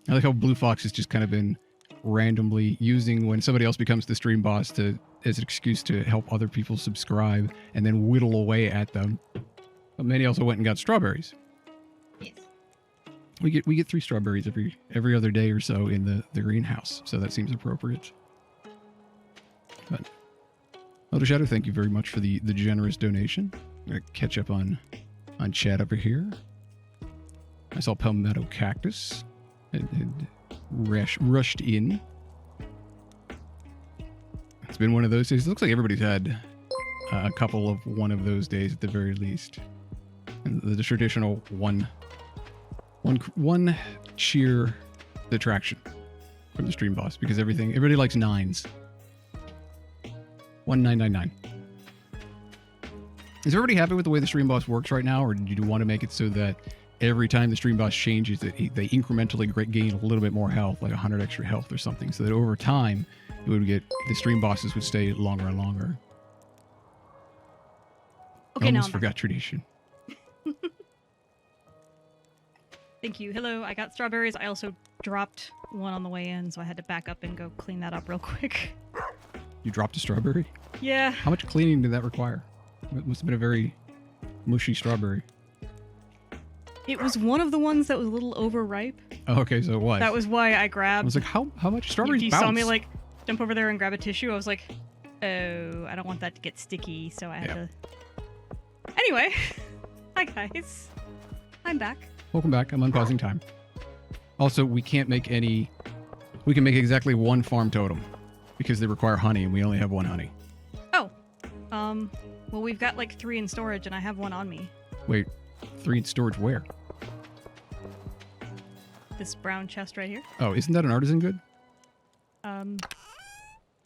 I like how Blue Fox has just kind of been randomly using when somebody else becomes the stream boss as an excuse to help other people subscribe and then whittle away at them. But Mandy also went and got strawberries. Yes. We get 3 strawberries every other day or so in the greenhouse, so that seems appropriate. But Elder Shadow, thank you very much for the generous donation. I'm gonna catch up on chat over here. I saw Palmetto Cactus. And rushed in. It's been one of those days. It looks like everybody's had a couple of one of those days at the very least. And the traditional one cheer detraction from the stream boss because everybody likes 9s. 1999. Is everybody happy with the way the stream boss works right now, or do you want to make it so that every time the stream boss changes, they incrementally gain a little bit more health, like 100 extra health or something, so that over time the stream bosses would stay longer and longer? Okay, I now almost I'm forgot tradition. Thank you. Hello, I got strawberries. I also dropped one on the way in, so I had to back up and go clean that up real quick. You dropped a strawberry? Yeah. How much cleaning did that require? It must have been a very mushy strawberry. It was one of the ones that was a little overripe. Oh, okay, so it was. That was why I grabbed. I was like, how much strawberries You bounce? saw me like jump over there and grab a tissue. I was like, oh, I don't want that to get sticky, so I had to. Anyway, hi guys, I'm back. Welcome back. I'm unpausing time. Also, we can't make any. We can make exactly one farm totem because they require honey, and we only have one honey. Oh, well, we've got like 3 in storage, and I have 1 on me. Wait, 3 in storage where? This brown chest right here. Oh, isn't that an artisan good? I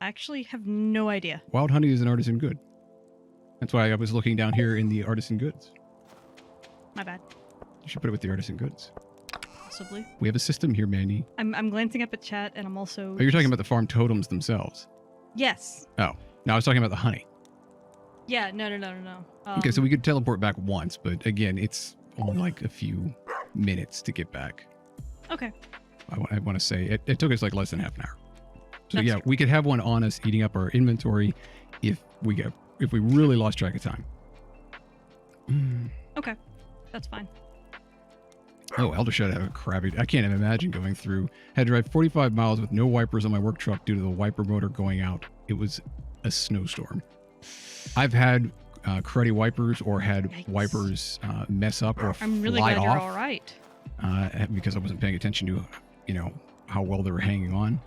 actually have no idea. Wild honey is an artisan good. That's why I was looking down here in the artisan goods. My bad. You should put it with the artisan goods. Possibly. We have a system here, Mandy. I'm glancing up at chat, and I'm also. Oh, you're talking about the farm totems themselves. Yes. Oh, no, I was talking about the honey. Yeah. No. Okay, so we could teleport back once, but again, it's only like a few minutes to get back. Okay. I want to say it took us like less than half an hour. So That's yeah, true. we could have one on us eating up our inventory if we really lost track of time. Okay. That's fine. Oh, Elder Shadow have a crappy. I can't even imagine going through. Had to drive 45 miles with no wipers on my work truck due to the wiper motor going out. It was a snowstorm. I've had cruddy wipers or had Yikes. wipers mess up or I'm really fly glad off you're all right. because I wasn't paying attention to, how well they were hanging on.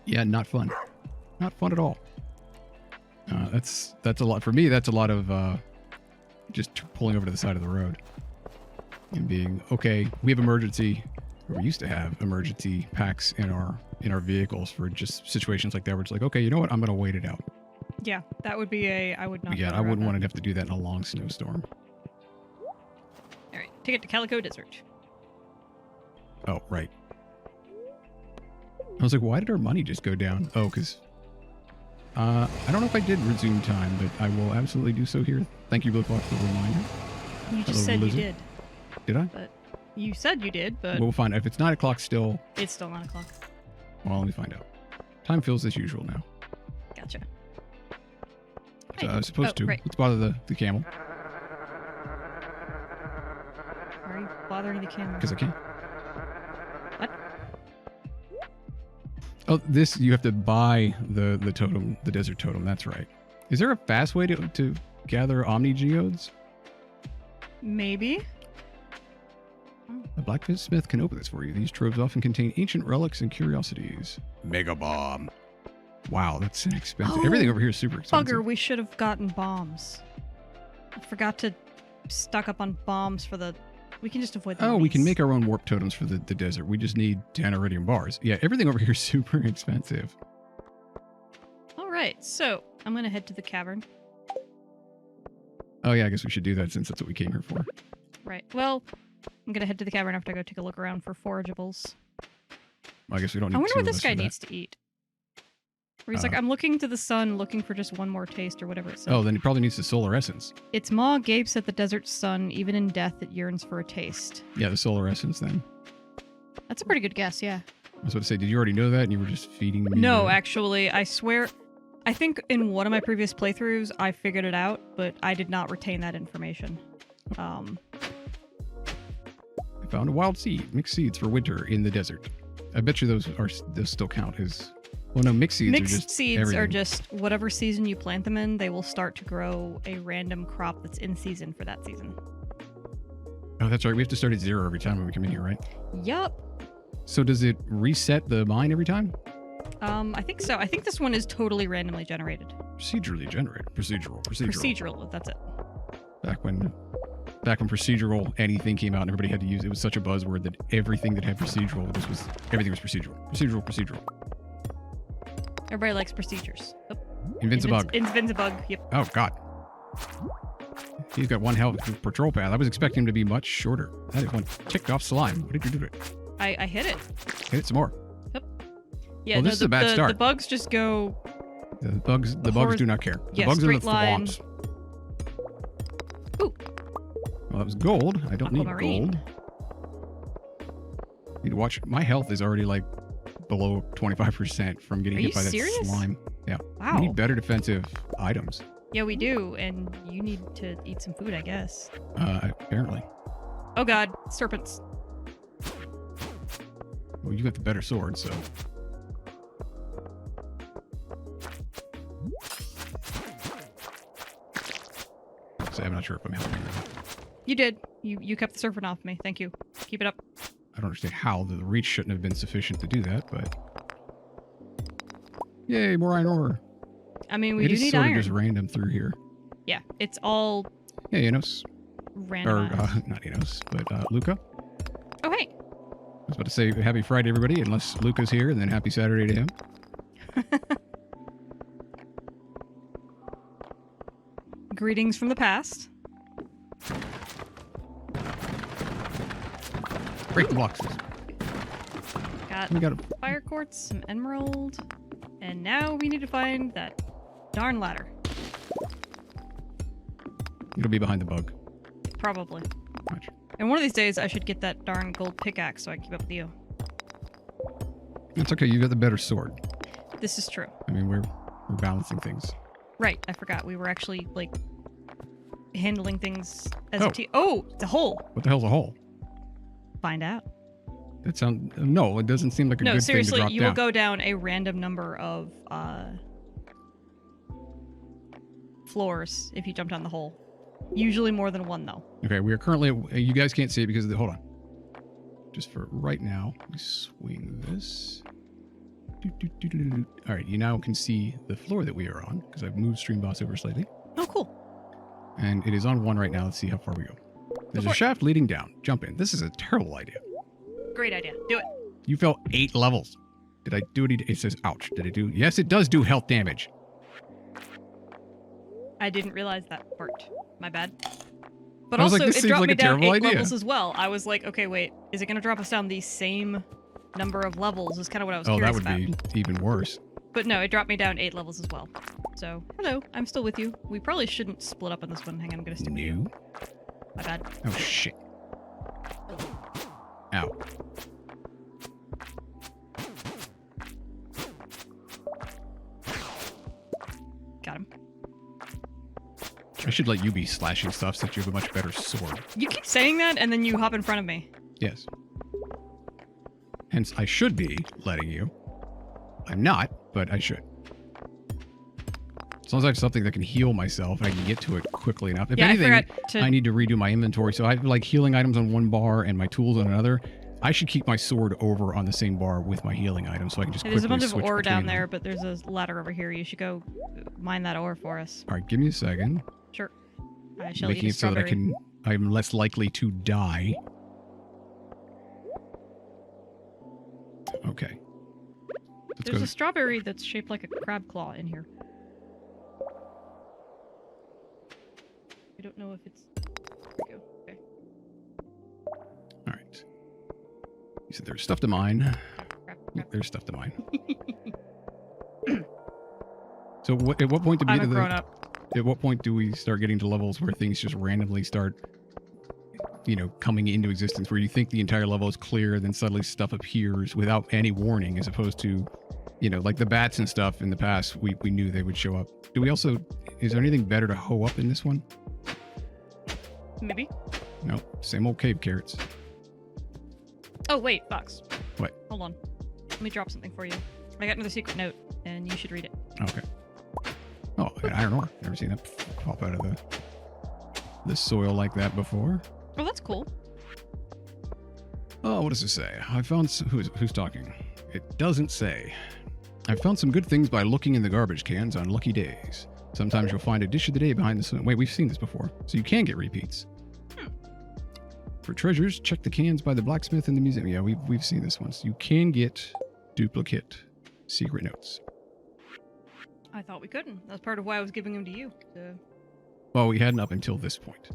Yeah, not fun. Not fun at all. That's a lot for me. That's a lot of just pulling over to the side of the road and being okay. We have emergency. Or we used to have emergency packs in our vehicles for just situations like that. Where it's like, okay, you know what? I'm gonna wait it out. Yeah, that would be I would not. Yeah, bother I wouldn't about want that. to have to do that in a long snowstorm. All right, take it to Calico Desert. Oh, right. I was like, why did our money just go down? Oh, because I don't know if I did resume time, but I will absolutely do so here. Thank you, Blue Fox, for the reminder. You just Hello, said lizard. you did. Did I? But you said you did, but We'll find out. If it's 9 o'clock still, it's still 9 o'clock. well, let me find out. Time feels as usual now. Gotcha. So I was Oh, supposed to. right. Let's bother the camel, Why are you bothering the camera? because I can. What? Oh, this, you have to buy the totem, the desert totem. That's right. Is there a fast way to gather Omni Geodes? Maybe. A blacksmith can open this for you. These troves often contain ancient relics and curiosities. Mega bomb. Wow, that's expensive. Oh, Everything over here is super expensive. Bugger, we should have gotten bombs. I forgot to stock up on bombs for the. We can just avoid the Oh, we can mummies. make our own warp totems for the desert. We just need 10 iridium bars. Yeah, everything over here is super expensive. All right, so I'm gonna head to the cavern. Oh yeah, I guess we should do that since that's what we came here for. Right. Well, I'm gonna head to the cavern after I go take a look around for forageables. Well, I guess we don't need I wonder two what of this us guy for that. needs to eat. Where he's like, Uh, I'm looking to the sun, looking for just one more taste or whatever it says. Oh, then he probably needs the solar essence. Its maw gapes at the desert sun, even in death it yearns for a taste. Yeah, the solar essence then. That's a pretty good guess, yeah. I was about to say, did you already know that and you were just feeding me? No, the- actually, I swear. I think in one of my previous playthroughs, I figured it out, but I did not retain that information. I found a wild seed, mixed seeds for winter in the desert. I bet you those still count as. Well, no, mixed seeds are Mixed just seeds are everything. just whatever season you plant them in, they will start to grow a random crop that's in season for that season. Oh, that's right. We have to start at 0 every time when we come in here, right? Yup. So does it reset the mine every time? I think so. I think this one is totally randomly generated. Procedurally generated. Procedural. Procedural, that's it. Back when procedural anything came out and everybody had to use it was such a buzzword that everything that had procedural everything was procedural. Procedural. Everybody likes procedures. Oh, Invincibug. Invincibug, yep. Oh god. He's got one hell of a patrol path. I was expecting him to be much shorter. That is one ticked off slime. What did you do to it? I hit it. Hit it some more. Yep. Yeah, well, this is a bad start. The bugs just go. The bugs do not care. The Yeah, bugs are the straight line. thwomps. Ooh. Well, that was gold. I don't need Aquamarine. gold. Need to watch. My health is already like below 25% from getting Are hit you by that serious? slime. Yeah. Wow. We need better defensive items. Yeah, we do, and you need to eat some food, I guess. Apparently. Oh god, serpents. Well, you got the better sword, so. So I'm not sure if I'm helping or not. You did. You kept the serpent off me. Thank you. Keep it up. I don't understand how the reach shouldn't have been sufficient to do that, but. Yay, more iron ore. I mean, we It do is need sort iron. of just random through here. Yeah, it's all Yeah, Enos. randomized. Or, not Enos, but Luca. Oh, hey. I was about to say happy Friday, everybody, unless Luca's here, and then happy Saturday to him. Greetings from the past. Break the blocks. Got We got a fire quartz, some emerald, and now we need to find that darn ladder. It'll be behind the bug. Probably. Watch. And one of these days, I should get that darn gold pickaxe so I can keep up with you. It's okay. You got the better sword. This is true. I mean, we're balancing things. Right, I forgot. We were actually, like, handling things as Oh. a team. Oh, it's a hole. What the hell's a hole? Find out. That sounds no. It doesn't seem like a No, good seriously, thing to drop you down. will go down a random number of floors if you jump down the hole. Usually more than one, though. Okay, we are currently. You guys can't see it because of the. Hold on. Just for right now, we swing this. All right, you now can see the floor that we are on because I've moved Stream Boss over slightly, Oh, cool. and it is on 1 right now. Let's see how far we go. There's a for it. shaft leading down. Jump in. This is a terrible idea. Great idea. Do it. You fell 8 levels. Did I do it? It says ouch. Did it do? Yes, it does do health damage. I didn't realize that part. My bad. But I was also, like, this it seems dropped like me a down terrible 8 idea. levels as well. I was like, okay, wait. Is it going to drop us down the same number of levels? Is kind of what I was Oh, that curious would about. be even worse. But no, it dropped me down 8 levels as well. So, hello. I'm still with you. We probably shouldn't split up on this one. Hang on, I'm going to stick with you. No. My bad. Oh shit. Ow. Got him. I should let you be slashing stuff since you have a much better sword. You keep saying that, and then you hop in front of me. Yes. Hence, I should be letting you. I'm not, but I should. As long as I have something that can heal myself and I can get to it quickly enough. If Yeah, anything, I forgot to... I need to redo my inventory. So I have like healing items on one bar and my tools on another. I should keep my sword over on the same bar with my healing items so I can just Hey, quickly there's a bunch of switch ore down between there, them. but there's a ladder over here. You should go mine that ore for us. All right, give me a second. Sure. I shall Making eat a it so that strawberry. I'm less likely to die. Okay. Let's There's go. a strawberry that's shaped like a crab claw in here. I don't know if it's... There we go. Okay. All right. You said there's stuff to mine. Crap. There's stuff to mine. So at what point do we I'm get a to grown up. at what point do we start getting to levels where things just randomly start, coming into existence, where you think the entire level is clear, then suddenly stuff appears without any warning, as opposed to, like the bats and stuff in the past, we knew they would show up. Is there anything better to hoe up in this one? Maybe. No, same old cave carrots. Oh, wait, Fox. What? Hold on. Let me drop something for you. I got another secret note, and you should read it. Okay. Oh, I got iron ore. Never seen that pop out of the soil like that before. Oh, that's cool. Oh, what does it say? I found who's talking? It doesn't say. I found some good things by looking in the garbage cans on lucky days. Sometimes you'll find a dish of the day behind the sun. Wait, we've seen this before, so you can get repeats. For treasures, check the cans by the blacksmith in the museum. Yeah, we've seen this once. You can get duplicate secret notes. I thought we couldn't. That's part of why I was giving them to you. So... Well, we hadn't up until this point,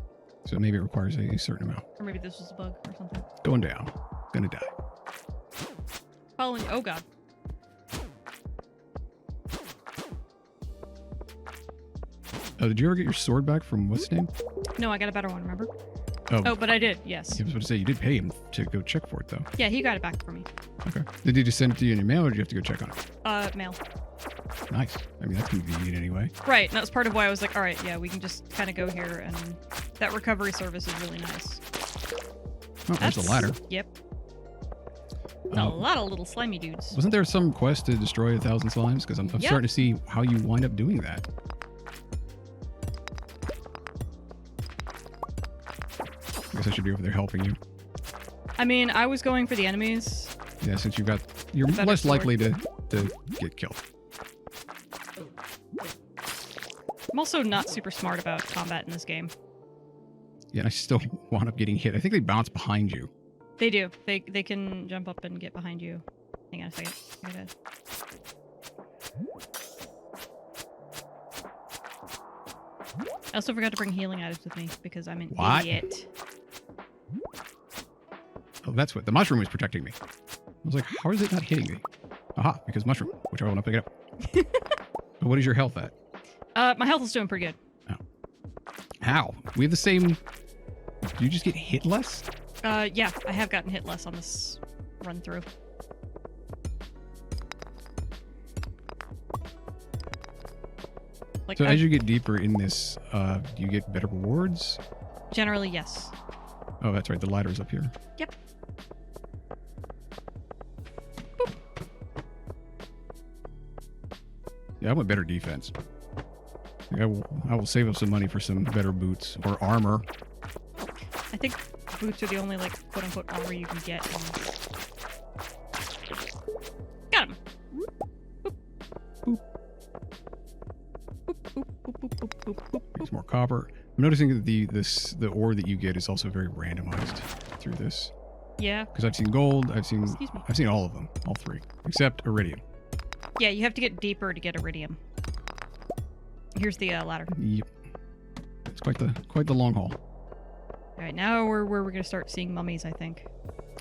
so maybe it requires a certain amount. Or maybe this was a bug or something. Going down. Gonna die. Following. Oh god. Oh, did you ever get your sword back from what's his name? No, I got a better one. Remember? Oh, Oh, but I did. Yes. I was about to say you did pay him to go check for it though. Yeah, he got it back for me. Okay. Did he just send it to you in your mail, or did you have to go check on it? Mail. Nice. I mean, that's convenient anyway. Right. And that's part of why I was like, all right, yeah, we can just kind of go here, and that recovery service is really nice. Oh, there's a ladder. Yep. A lot of little slimy dudes. Wasn't there some quest to destroy 1,000 slimes? Because I'm Yeah. starting to see how you wind up doing that. I guess I should be over there helping you. I mean, I was going for the enemies. Yeah, since you're Better less sword. likely to get killed. I'm also not super smart about combat in this game. Yeah, and I still wound up getting hit. I think they bounce behind you. They do. They can jump up and get behind you. Hang on a second. Here it is. I also forgot to bring healing items with me because I'm an What? idiot. Oh, that's what the mushroom was protecting me. I was like, how is it not hitting me? Aha, because mushroom, which I want to pick it up. But what is your health at? My health is doing pretty good. How? We have the same. Do you just get hit less? Yeah, I have gotten hit less on this run through. Like, So as you get deeper in this, do you get better rewards? generally, yes. Oh, that's right. The ladder's up here. Yep. Yeah, I want better defense. Like, I will save up some money for some better boots or armor. I think boots are the only, like, quote-unquote armor you can get. Got him. There's more copper. I'm noticing that the ore that you get is also very randomized through this. Yeah. Because I've seen gold, Excuse me. I've seen all of them, all three, except iridium. Yeah, you have to get deeper to get iridium. Here's the ladder. Yep. It's quite the long haul. All right, now we're gonna start seeing mummies, I think.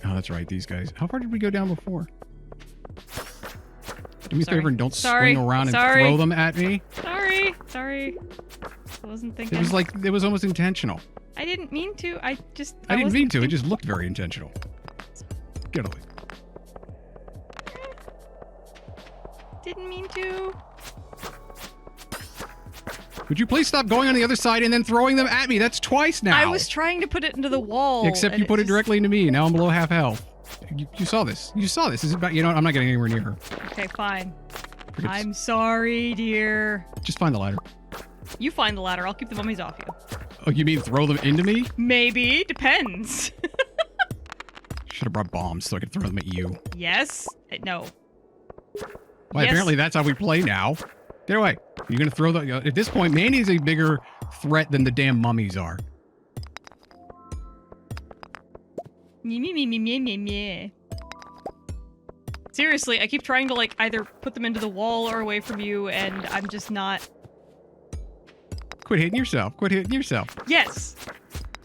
Oh, that's right. These guys. How far did we go down before? Do me a Sorry. favor and don't Sorry. swing around and Sorry. throw them at me. Sorry. I wasn't thinking. It was almost intentional. I didn't mean to. I I didn't mean to. It just looked very intentional. Get away. Didn't mean to. Would you please stop going on the other side and then throwing them at me? That's twice now. I was trying to put it into the wall. Except and you put it just- directly into me. Now I'm below half health. You saw this. You saw this. This is about. You know what? I'm not getting anywhere near her. Okay, fine. Forget this. I'm sorry, dear. Just find the ladder. You find the ladder. I'll keep the mummies off you. Oh, you mean throw them into me? Maybe. Depends. Should have brought bombs so I could throw them at you. Yes. No. Well, Yes. apparently that's how we play now. Get away. You're going to throw the... At this point, Mandy is a bigger threat than the damn mummies are. Me. Seriously, I keep trying to, like, either put them into the wall or away from you, and I'm just not... Quit hitting yourself. Quit hitting yourself. Yes!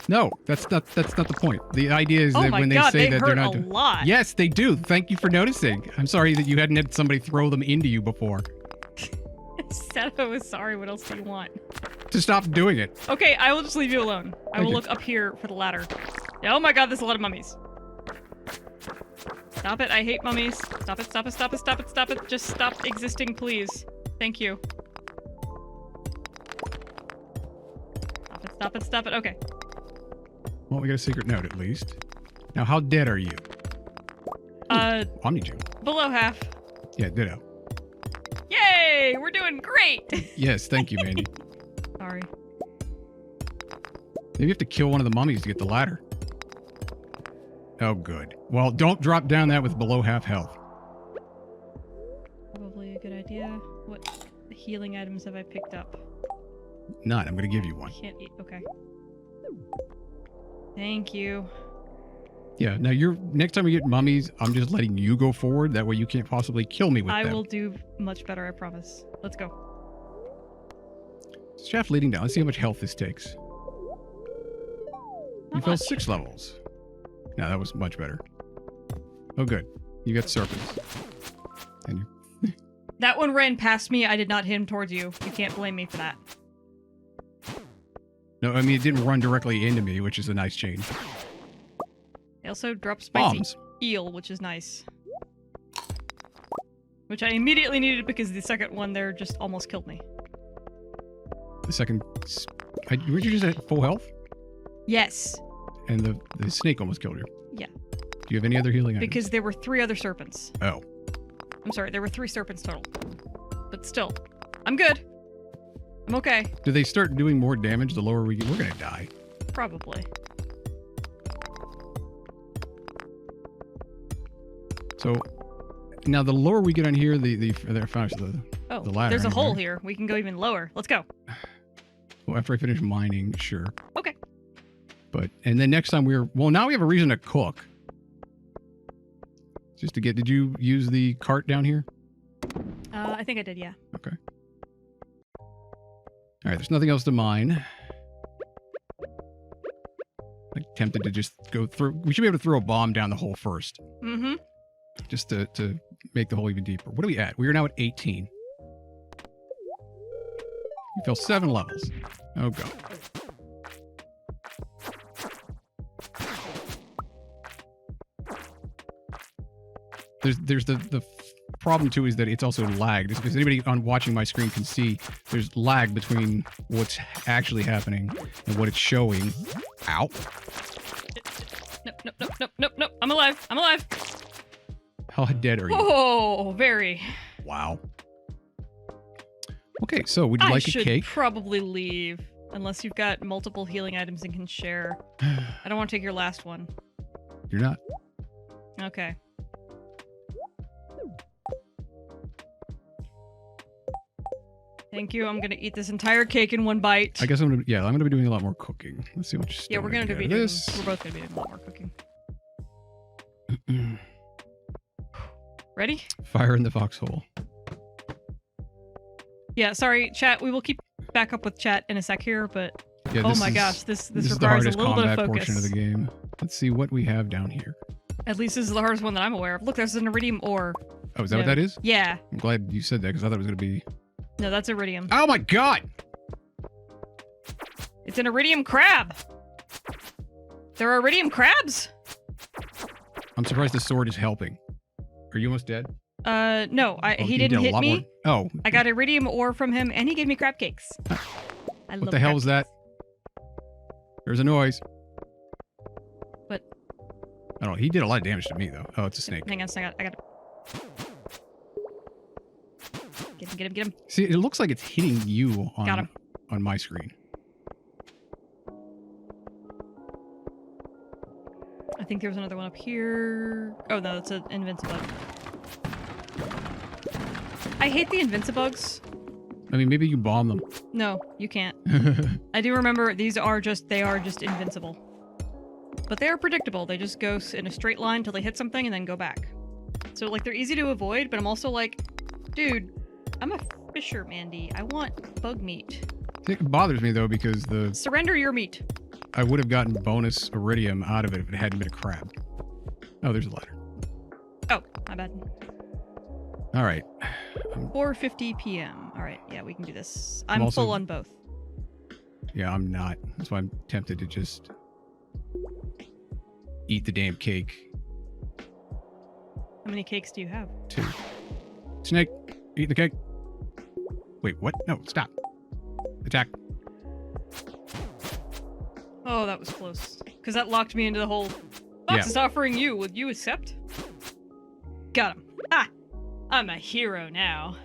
No, that's not the point. The idea is Oh that my when they god, say they that they're hurt not... a lot. Yes, they do. Thank you for noticing. I'm sorry that you hadn't had somebody throw them into you before. I said I was sorry. What else do you want? To stop doing it. Okay, I will just leave you alone. I will Okay. look up here for the ladder. Oh my god, there's a lot of mummies. Stop it, I hate mummies. Stop it, stop it, stop it, stop it, stop it. Just stop existing, please. Thank you. Stop it, stop it, stop it. Okay. Well, we got a secret note at least. Now, how dead are you? Omni-Jew. Below half. Yeah, ditto. Yay! We're doing great! Yes, thank you, Mandy. Sorry. Maybe you have to kill one of the mummies to get the ladder. Oh, good. Well, don't drop down that with below half health. Probably a good idea. What healing items have I picked up? None. I'm going to give you one. Can't eat. Okay. Thank you. Yeah. Now, next time we get mummies, I'm just letting you go forward. That way you can't possibly kill me with I them. will do much better, I promise. Let's go. Shaft leading down. Let's see how much health this takes. You Not fell much. 6 levels. No, that was much better. Oh, good. You got serpents. And you... That one ran past me. I did not hit him towards you. You can't blame me for that. No, I mean, it didn't run directly into me, which is a nice change. They also dropped spicy Bombs. eel, which is nice. Which I immediately needed because the second one there just almost killed me. The second... Weren't you just at full health? Yes. And the snake almost killed you. Yeah. Do you have any other healing items? Because there were 3 other serpents. Oh. I'm sorry, there were 3 serpents total. But still, I'm good. I'm okay. Do they start doing more damage the lower we get? We're gonna die. Probably. So, now the lower we get on here, the Oh, the ladder. there's a anyway. hole here. We can go even lower. Let's go. Well, after I finish mining, sure. Okay. And then next time now we have a reason to cook. Just to did you use the cart down here? I think I did, yeah. Okay. All right, there's nothing else to mine. I'm tempted to just go through. We should be able to throw a bomb down the hole first. Mm-hmm. Just to make the hole even deeper. What are we at? We are now at 18. You fell 7 levels. Oh, God. There's the problem, too, is that it's also lagged. If anybody on watching my screen can see, there's lag between what's actually happening and what it's showing. Ow. Nope. I'm alive. How dead are you? Oh, very. Wow. Okay, so would you like a cake? I should probably leave. Unless you've got multiple healing items and can share. I don't want to take your last one. You're not. Okay. Thank you. I'm going to eat this entire cake in one bite. I guess I'm gonna be doing a lot more cooking. Let's see what you Yeah, we're going to be doing. We're both going to be doing a lot more cooking. Ready? Fire in the foxhole. Yeah, sorry, chat. We will keep back up with chat in a sec here, but Yeah, oh my gosh, this is the requires a hardest little bit of combat focus. portion of the game. Let's see what we have down here. At least this is the hardest one that I'm aware of. Look, there's an iridium ore. Oh, is that No. what that is? Yeah. I'm glad you said that because I thought it was going to be... No, that's iridium. Oh my God! It's an iridium crab. There are iridium crabs? I'm surprised the sword is helping. Are you almost dead? No, Oh, he did didn't a hit lot me. more- Oh. I got iridium ore from him, and he gave me crab cakes. What the hell was that? There's a noise. What? I don't know. He did a lot of damage to me, though. Oh, it's a snake. Hang on, I got Get him. See, it looks like it's hitting you Got him. on my screen. I think there was another one up here. Oh, no, that's an invincibug. I hate the invincibugs. I mean, maybe you bomb them. No, you can't. I do remember they are just invincible. But they are predictable. They just go in a straight line till they hit something and then go back. So, like, they're easy to avoid, but I'm also like, dude, I'm a fisher, Mandy. I want bug meat. It bothers me, though, because Surrender your meat. I would have gotten bonus iridium out of it if it hadn't been a crab. Oh, there's a ladder. Oh, my bad. All right. 4:50 p.m. All right, yeah, we can do this. I'm I'm also- full on both. Yeah, I'm not. That's why I'm tempted to just eat the damn cake. How many cakes do you have? 2. Snake, eat the cake. Wait, what? No, stop. Attack. Oh, that was close. Because that locked me into the whole... Yeah. Fox is offering you. Would you accept? Got him. Ah! I'm a hero now.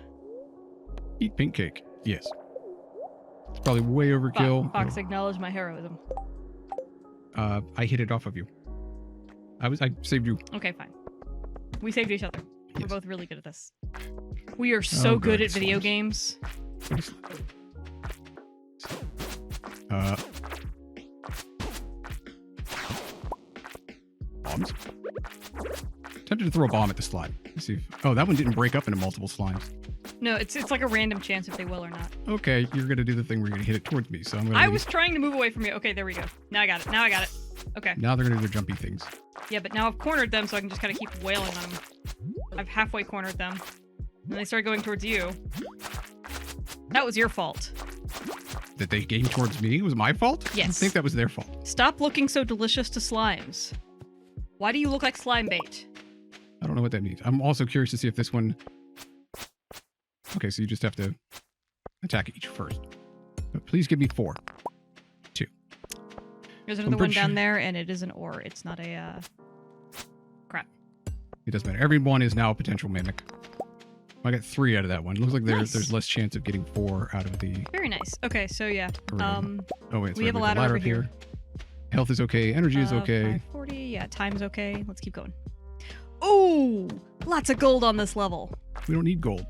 Eat pink cake. Yes. It's probably way overkill. Fox acknowledged my heroism. I hit it off of you. I saved you. Okay, fine. We saved each other. We're Yes. both really good at this. We are so Oh, good good. at video games. Bombs. Tempted to throw a bomb at the slime. Let's see. Oh, that one didn't break up into multiple slimes. No, it's like a random chance if they will or not. Okay, you're gonna do the thing where you're gonna hit it towards me. So I'm gonna. I was trying to move away from you. Okay, there we go. Now I got it. Now I got it. Okay. Now they're gonna do their jumpy things. Yeah, but now I've cornered them, so I can just kind of keep wailing on them. I've halfway cornered them. And they started going towards you. That was your fault. That they came towards me was my fault. I Yes. think that was their fault. Stop looking so delicious to slimes. Why do you look like slime bait? I don't know what that means. I'm also curious to see if this one. Okay, so you just have to attack each first. But please give me 4. 2. There's I'm another one pretty down sure- there, and it is an ore. It's not a, crap. It doesn't matter. Everyone is now a potential mimic. I got 3 out of that one. Looks like Nice. there's less chance of getting 4 out of the. Very nice. Okay, so yeah. Original. Oh wait, we have a the ladder over up here. Health is okay. Energy is okay. 540, yeah, time's okay. Let's keep going. Ooh, lots of gold on this level. We don't need gold.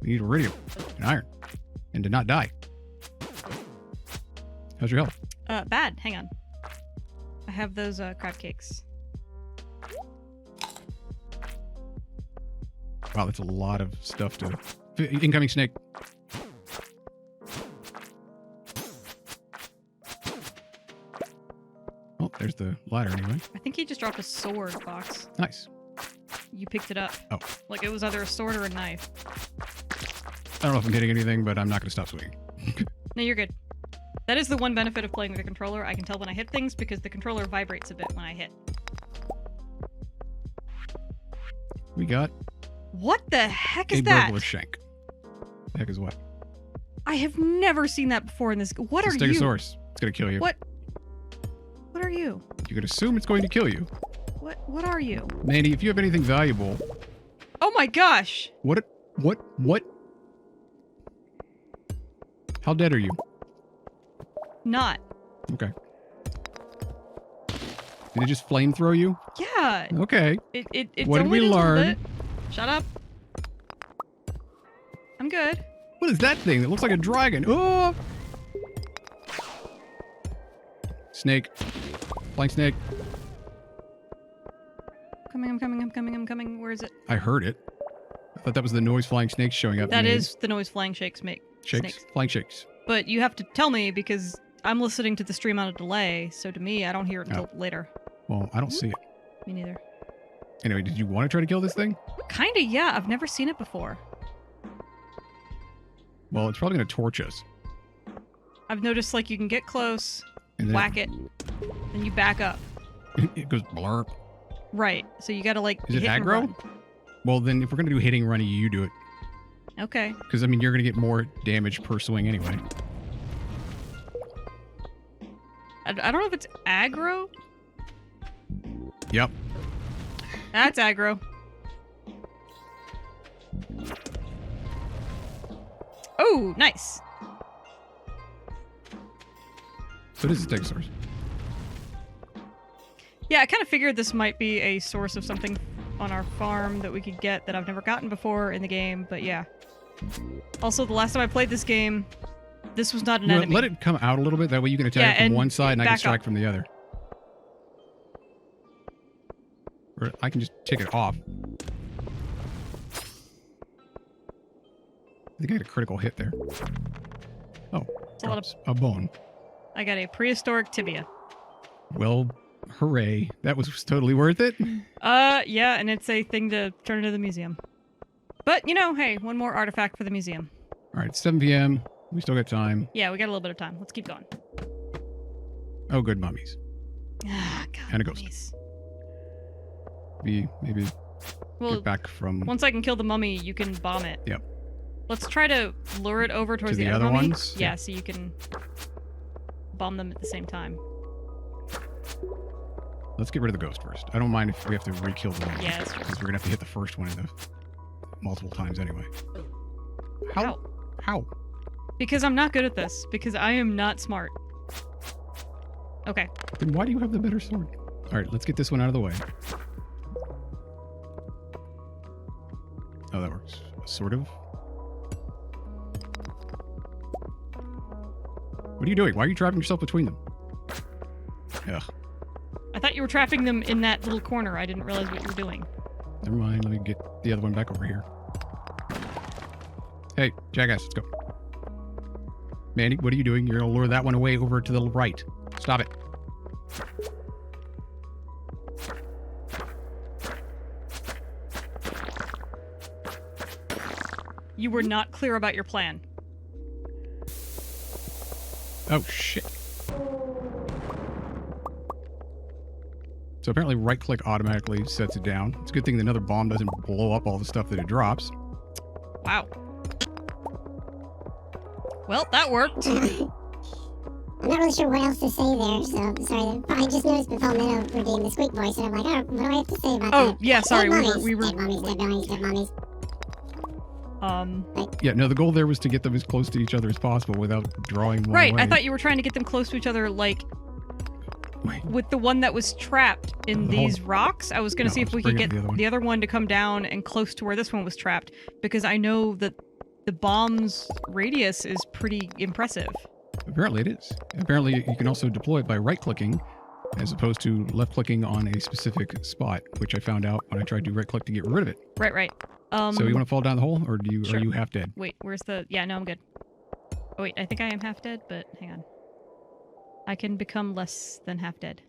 We need iridium and iron, and to not die. How's your health? Bad. Hang on. I have those crab cakes. Wow, that's a lot of stuff to. Incoming snake. Oh, there's the ladder anyway. I think he just dropped a sword box. Nice. You picked it up. Oh. Like it was either a sword or a knife. I don't know if I'm hitting anything, but I'm not going to stop swinging. No, you're good. That is the one benefit of playing with a controller. I can tell when I hit things because the controller vibrates a bit when I hit. We got What the heck is a that? burglar shank. The heck is what? I have never seen that before in this. What It's are a you? stegosaurus. It's going to kill you. What? What are you? You could assume it's going to kill you. What are you? Mandy, if you have anything valuable, Oh my gosh! what? How dead are you? Not. Okay. Did it just flamethrow you? Yeah. Okay. It's What did only we a little learn? bit. Shut up. I'm good. What is that thing? It looks like a dragon. Oh! Snake. Flying snake. I'm coming. Where is it? I heard it. I thought that was the noise flying snakes showing up. That Mandy. is the noise flying shakes make. Shakes? Snakes. Flying shakes. But you have to tell me because I'm listening to the stream on a delay, so to me, I don't hear it until later. Well, I don't see it. Me neither. Anyway, did you want to try to kill this thing? Kinda, yeah. I've never seen it before. Well, it's probably going to torch us. I've noticed, like, you can get close, And then whack it, then you back up. it goes blurp. Right. So you gotta, like, Is it hit and aggro? run. Well, then if we're going to do hitting runny, you do it. Okay. Because, I mean, you're going to get more damage per swing anyway. I don't know if it's aggro. Yep. That's aggro. Oh, nice. So it is a stegosaurus. Yeah, I kind of figured this might be a source of something on our farm that we could get that I've never gotten before in the game, but yeah. Also, the last time I played this game, this was not an You know, enemy. let it come out a little bit. That way you can attack Yeah, it from and one side and I can back strike up. from the other. Or I can just take it off. I think I had a critical hit there. Oh, a lot of- drops a bone. I got a prehistoric tibia. Well, hooray. That was totally worth it. Yeah, and it's a thing to turn into the museum. But, you know, hey, one more artifact for the museum. All right, it's 7 p.m. We still got time. Yeah, we got a little bit of time. Let's keep going. Oh, good mummies. Ah, God. And a ghost. mummies. Maybe Well, get back from once I can kill the mummy, you can bomb it. Yep. Let's try to lure it over towards the the other mummy. ones? Yeah, Yeah. so you can bomb them at the same time. Let's get rid of the ghost first. I don't mind if we have to re-kill the one. Yeah, that's true. Because we're going to have to hit the first one in the multiple times anyway. Ow. How? Because I'm not good at this. Because I am not smart. Okay. Then why do you have the better sword? All right, let's get this one out of the way. Oh, that works. Sort of. What are you doing? Why are you trapping yourself between them? Ugh. I thought you were trapping them in that little corner. I didn't realize what you were doing. Never mind. Let me get the other one back over here. Hey, jackass, let's go. Mandy, what are you doing? You're going to lure that one away over to the right. Stop it. You were not clear about your plan. Oh, shit. So apparently right-click automatically sets it down. It's a good thing that another bomb doesn't blow up all the stuff that it drops. Wow. Well, that worked. I'm not really sure what else to say there, so sorry. I just noticed before Minnow were doing the squeak voice, and I'm like, oh, what do I have to say about that? Oh, yeah, sorry. We were... Dead mummies, dead mummies, dead mummies. Yeah, no, the goal there was to get them as close to each other as possible without drawing one Right, away. I thought you were trying to get them close to each other, like, Wait. with the one that was trapped in these rocks. I was going to see if we could get the other one to come down and close to where this one was trapped, because I know that the bomb's radius is pretty impressive. Apparently it is. Apparently you can also deploy it by right-clicking as opposed to left-clicking on a specific spot, which I found out when I tried to right-click to get rid of it. Right. So you want to fall down the hole, or Sure. are you half dead? Wait, where's the... Yeah, no, I'm good. Oh, wait, I think I am half dead, but hang on. I can become less than half dead.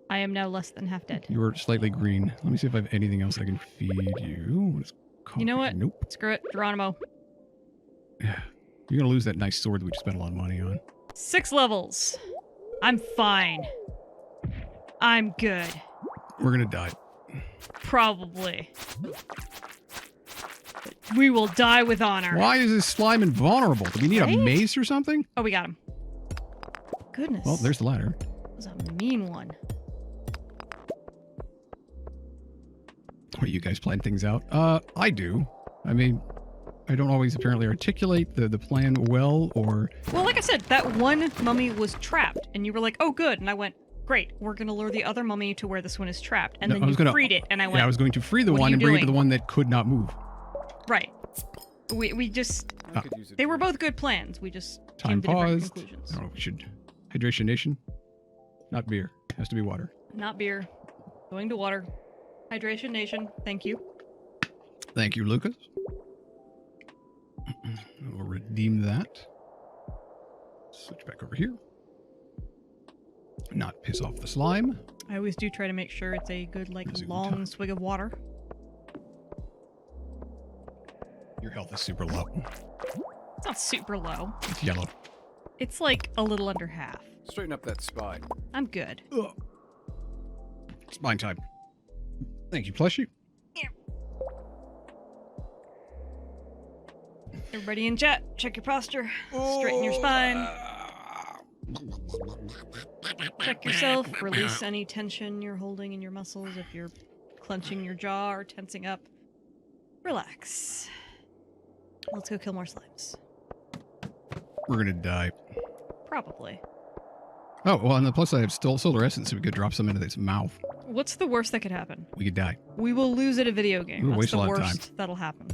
I am now less than half dead. You were slightly green. Let me see if I have anything else I can feed you. What is coffee? You know what? Nope. Screw it, Geronimo. Yeah. You're going to lose that nice sword that we just spent a lot of money on. 6 levels. I'm fine. I'm good. We're going to die. Probably. We will die with honor. Why is this slime invulnerable? Do we need a Right? mace or something? Oh, we got him. Goodness. Well, there's the ladder. That was a mean one. What, you guys plan things out? I do. I mean, I don't always apparently articulate the plan well, or... Well, like I said, that one mummy was trapped, and you were like, oh, good. And I went, great, we're going to lure the other mummy to where this one is trapped. And No, then I you was gonna- freed it, and I went, Yeah, I was going to free the "What are one you and bring it to doing?" the one that could not move. right. We just... They were both good plans. We just Time came to different paused. conclusions. I don't know, we should... Hydration Nation? Not beer. Has to be water. Not beer. Going to water. Hydration Nation. Thank you. Thank you, Lucas. We'll redeem that. Switch back over here. Not piss off the slime. I always do try to make sure it's a good, like, That's a good long time. swig of water. Your health is super low. It's not super low. It's yellow. It's like a little under half. Straighten up that spine. I'm good. Ugh. It's mine time. Thank you, plushie. Everybody in chat, check your posture. Straighten your spine. Check yourself. Release any tension you're holding in your muscles if you're clenching your jaw or tensing up. Relax. Let's go kill more slimes. We're gonna die. Probably. Oh, well, on the plus side, I have still solar essence, so we could drop some into its mouth. What's the worst that could happen? We could die. We will lose at a video game. We'll That's waste the a lot of worst that'll happen.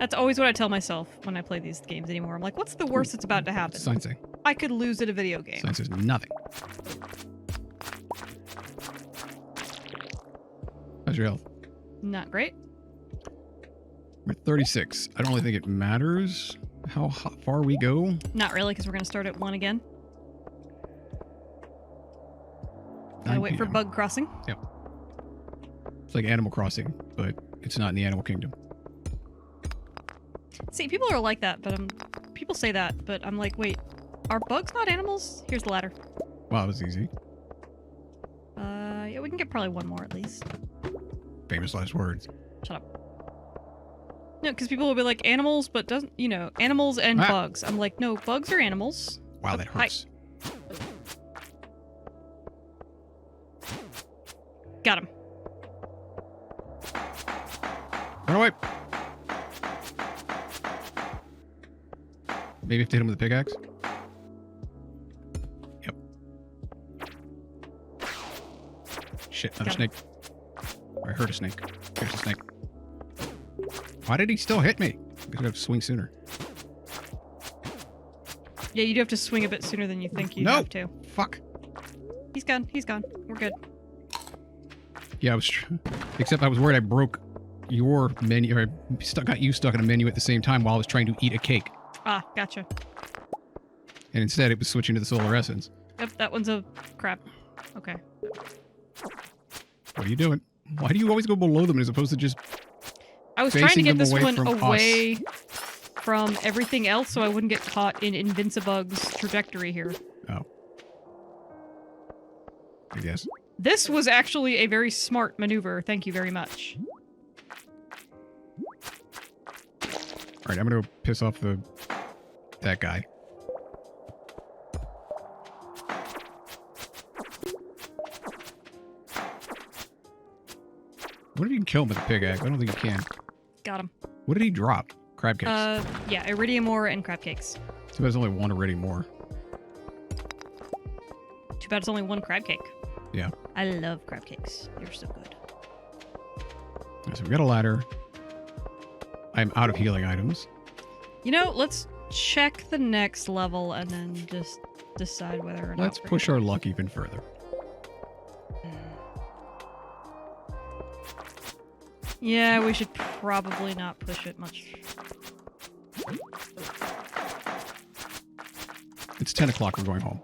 That's always what I tell myself when I play these games anymore. I'm like, what's the worst that's about to happen? Science say. I could lose at a video game. Science says nothing. How's your health? Not great. We're at 36. I don't really think it matters how far we go. Not really, because we're going to start at 1 again. Gotta 9 wait for PM. bug crossing. It's like Animal Crossing, but it's not in the animal kingdom. See, people are like that, but people say that, but I'm like, wait, are bugs not animals? Here's the ladder. Wow, that was easy. Yeah, we can get probably one more at least. Famous last words. Shut up. No, because people will be like, animals, but doesn't, animals and Ah. bugs. I'm like, no, bugs are animals. Wow, that Hi. hurts. Got him. Run away. Maybe if to hit him with a pickaxe. Shit, another Got snake. I heard a snake. There's a snake. Why did he still hit me? I could have swing sooner. Yeah, you do have to swing a bit sooner than you think you No! have to. Fuck. He's gone. He's gone. We're good. Yeah, I was... Except I was worried I broke your menu, or I got you stuck in a menu at the same time while I was trying to eat a cake. Ah, gotcha. And instead it was switching to the solar essence. Yep, that one's a crap. Okay. What are you doing? Why do you always go below them as opposed to just... I was trying to Facing get them this away one from us. away from everything else so I wouldn't get caught in Invincibug's trajectory here. Oh. I guess. This was actually a very smart maneuver. Thank you very much. Alright, I'm gonna piss off that guy. What if you can kill him with a pig egg? I don't think you can. Got him. What did he drop? Crab cakes. Yeah, iridium ore and crab cakes. Too bad there's only one already more. Too bad it's only one crab cake. Yeah. I love crab cakes. They're so good. Alright, so we got a ladder. I'm out of healing items. You know, let's check the next level and then just decide whether or not Let's we're push gonna- our luck even further. Yeah, we should probably not push it much. It's 10 o'clock. We're going home.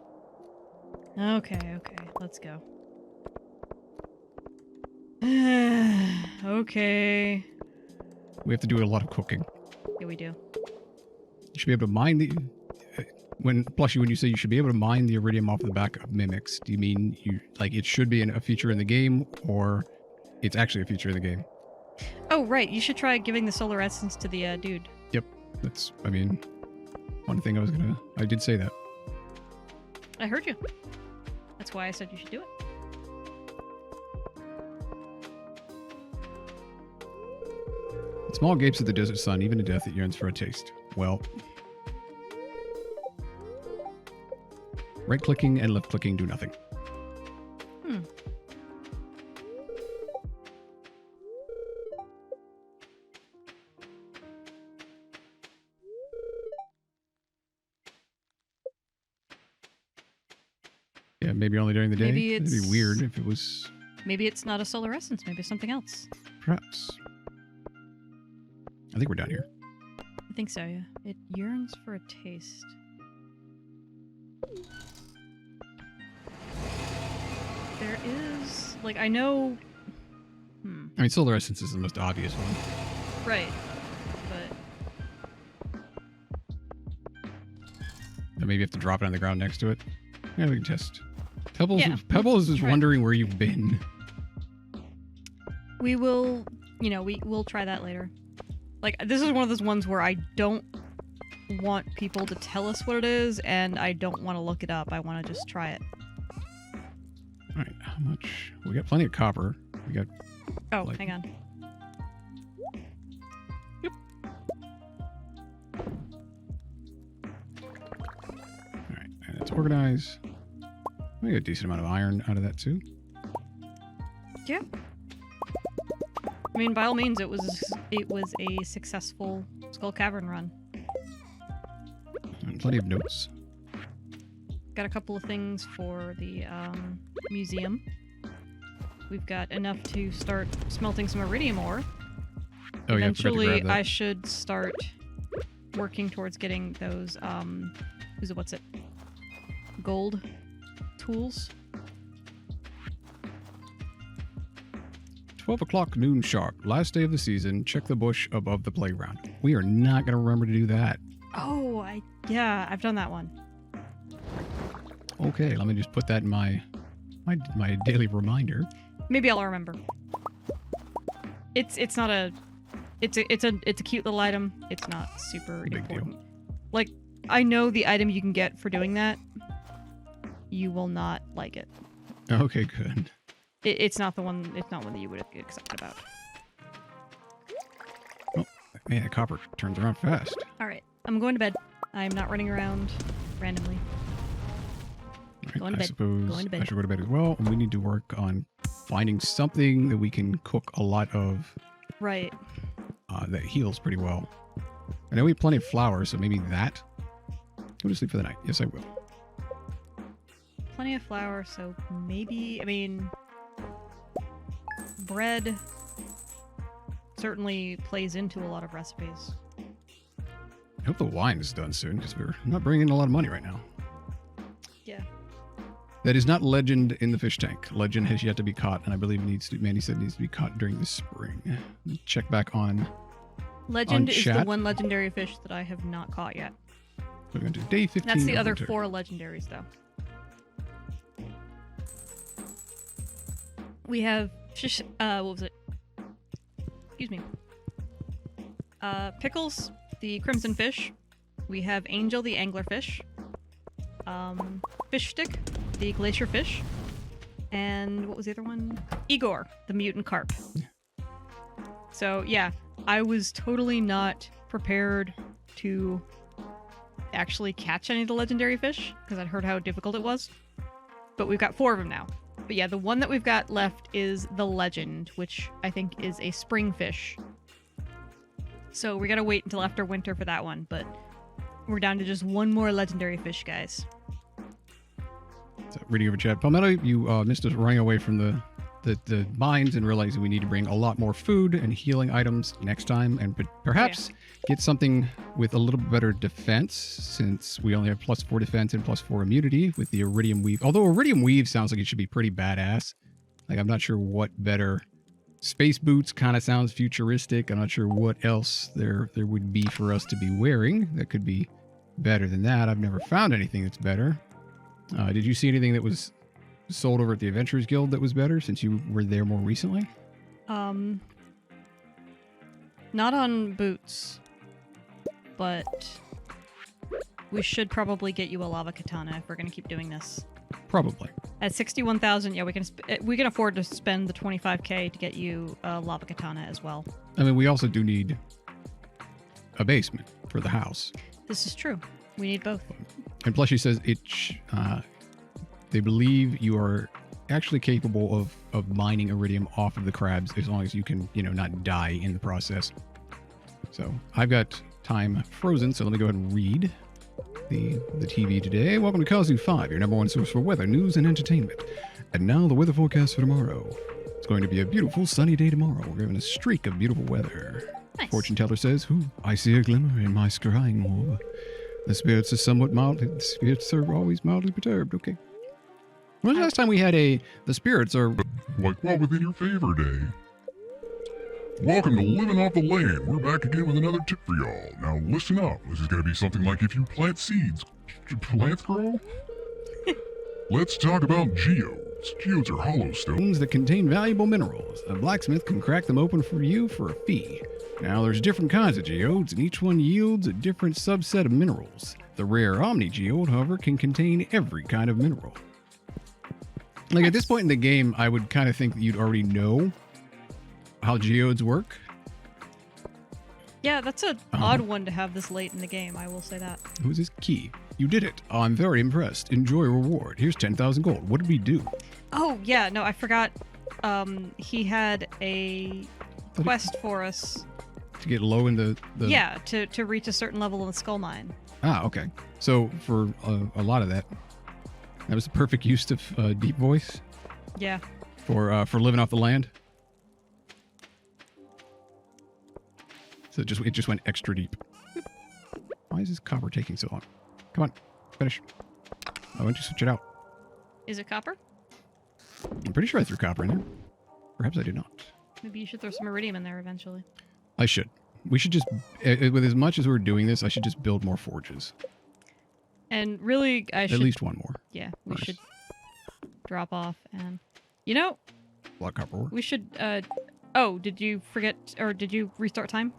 Okay, let's go. Okay. We have to do a lot of cooking. Yeah, we do. You should be able to mine the... When you say you should be able to mine the iridium off the back of mimics, do you mean it should be a feature in the game, or it's actually a feature in the game? Oh, right. You should try giving the solar essence to the dude. Yep. That's, one thing I did say that. I heard you. That's why I said you should do it. Small gapes of the desert sun, even to death it yearns for a taste. Well... Right-clicking and left-clicking do nothing. Yeah, maybe only during the day. Maybe It'd be it's- weird if it was... Maybe it's not a solar essence. Maybe it's something else. Perhaps. I think we're down here. I think so, yeah. It yearns for a taste. There is... I know... Solar essence is the most obvious one. Right. But... Then maybe you have to drop it on the ground next to it. Yeah, we can test. Pebbles, Yeah, Pebbles is try it. wondering where you've been. We will... we'll try that later. This is one of those ones where I don't want people to tell us what it is, and I don't want to look it up. I want to just try it. Alright, how much? We got plenty of copper. We got... Oh, hang on. Yep. Alright, and it's organized. We got a decent amount of iron out of that too. Yeah. By all means, it was a successful Skull Cavern run. And plenty of notes. Got a couple of things for the museum. We've got enough to start smelting some iridium ore. Oh yeah, I forgot to Eventually, grab that. I should start working towards getting those, gold tools. 12 o'clock noon sharp. Last day of the season. Check the bush above the playground. We are not going to remember to do that. Oh, yeah, I've done that one. Okay, let me just put that in my daily reminder. Maybe I'll remember. It's not a... It's a cute little item. It's not super Big deal. important. I know the item you can get for doing that. You will not like it. Okay, good. It's not the one. It's not one that you would get excited about. Oh, man, the copper turns around fast. All right, I'm going to bed. I'm not running around randomly. Right, Going to I bed. suppose Going to bed. I should go to bed as well. And we need to work on finding something that we can cook a lot of Right. that heals pretty well. I know we have plenty of flour, so maybe that. Go to sleep for the night. Yes, I will. Plenty of flour, so maybe, I mean, bread certainly plays into a lot of recipes. I hope the wine is done soon because we're not bringing in a lot of money right now. Yeah. That is not legend in the fish tank. Legend has yet to be caught, and I believe Mandy said needs to be caught during the spring. Let me check back on. Legend is the chat. one legendary fish that I have not caught yet. So we're going to do day 15. That's the of other winter. 4 legendaries, though. We have what was it? Excuse me. Pickles, the crimson fish. We have Angel, the anglerfish. Fish stick, the glacier fish. And what was the other one? Igor, the mutant carp. So yeah, I was totally not prepared to actually catch any of the legendary fish because I'd heard how difficult it was. But we've got 4 of them now. But yeah, the one that we've got left is the legend, which I think is a spring fish. So we gotta wait until after winter for that one, but we're down to just 1 more legendary fish, guys. So reading over chat. Palmetto, you missed us running away from the mines and realizing we need to bring a lot more food and healing items next time, and perhaps get something with a little bit better defense, since we only have +4 defense and +4 immunity with the Iridium Weave. Although Iridium Weave sounds like it should be pretty badass. Like, I'm not sure what better. Space boots kind of sounds futuristic. I'm not sure what else there would be for us to be wearing that could be better than that. I've never found anything that's better. Did you see anything that was sold over at the Adventurers Guild that was better since you were there more recently? Not on boots, but we should probably get you a lava katana if we're gonna keep doing this. Probably. At 61,000, yeah, we can afford to spend the 25k to get you a lava katana as well. I mean, we also do need a basement for the house. This is true. We need both. And plus, she says they believe you are actually capable of mining iridium off of the crabs as long as you can, not die in the process. So I've got time frozen, so let me go ahead and read the TV today. Welcome to Kazu 5, your #1 source for weather, news, and entertainment. And now the weather forecast for tomorrow. It's going to be a beautiful sunny day tomorrow. We're having a streak of beautiful weather. Nice. Fortune teller says, I see a glimmer in my scrying orb. The spirits are always mildly perturbed. Okay. When was the last time we had the spirits are... Like well within your favor day. Welcome to Living Off the Land. We're back again with another tip for y'all. Now listen up. This is going to be something like if you plant seeds, plants grow? Let's talk about geodes. Geodes are hollow stones that contain valuable minerals. A blacksmith can crack them open for you for a fee. Now, there's different kinds of geodes, and each one yields a different subset of minerals. The rare Omni Geode, however, can contain every kind of mineral. Like, at this point in the game, I would kind of think that you'd already know how geodes work. Yeah, that's an odd one to have this late in the game, I will say that. Who's this key? You did it. I'm very impressed. Enjoy reward. Here's 10,000 gold. What did we do? Oh, yeah, no, I forgot. He had a quest for us. To get low in the... Yeah, to reach a certain level in the skull mine. Ah, okay. So, for a lot of that was the perfect use of deep voice? Yeah. For living off the land? So it just went extra deep. Why is this copper taking so long? Come on, finish. Why don't you switch it out? Is it copper? I'm pretty sure I threw copper in there. Perhaps I did not. Maybe you should throw some iridium in there eventually. I should. We should just, with as much as we're doing this, I should just build more forges. And really, At least one more. Yeah, we Nice. should drop off and... Block copper ore. we should... Oh, did you forget, or did you restart time?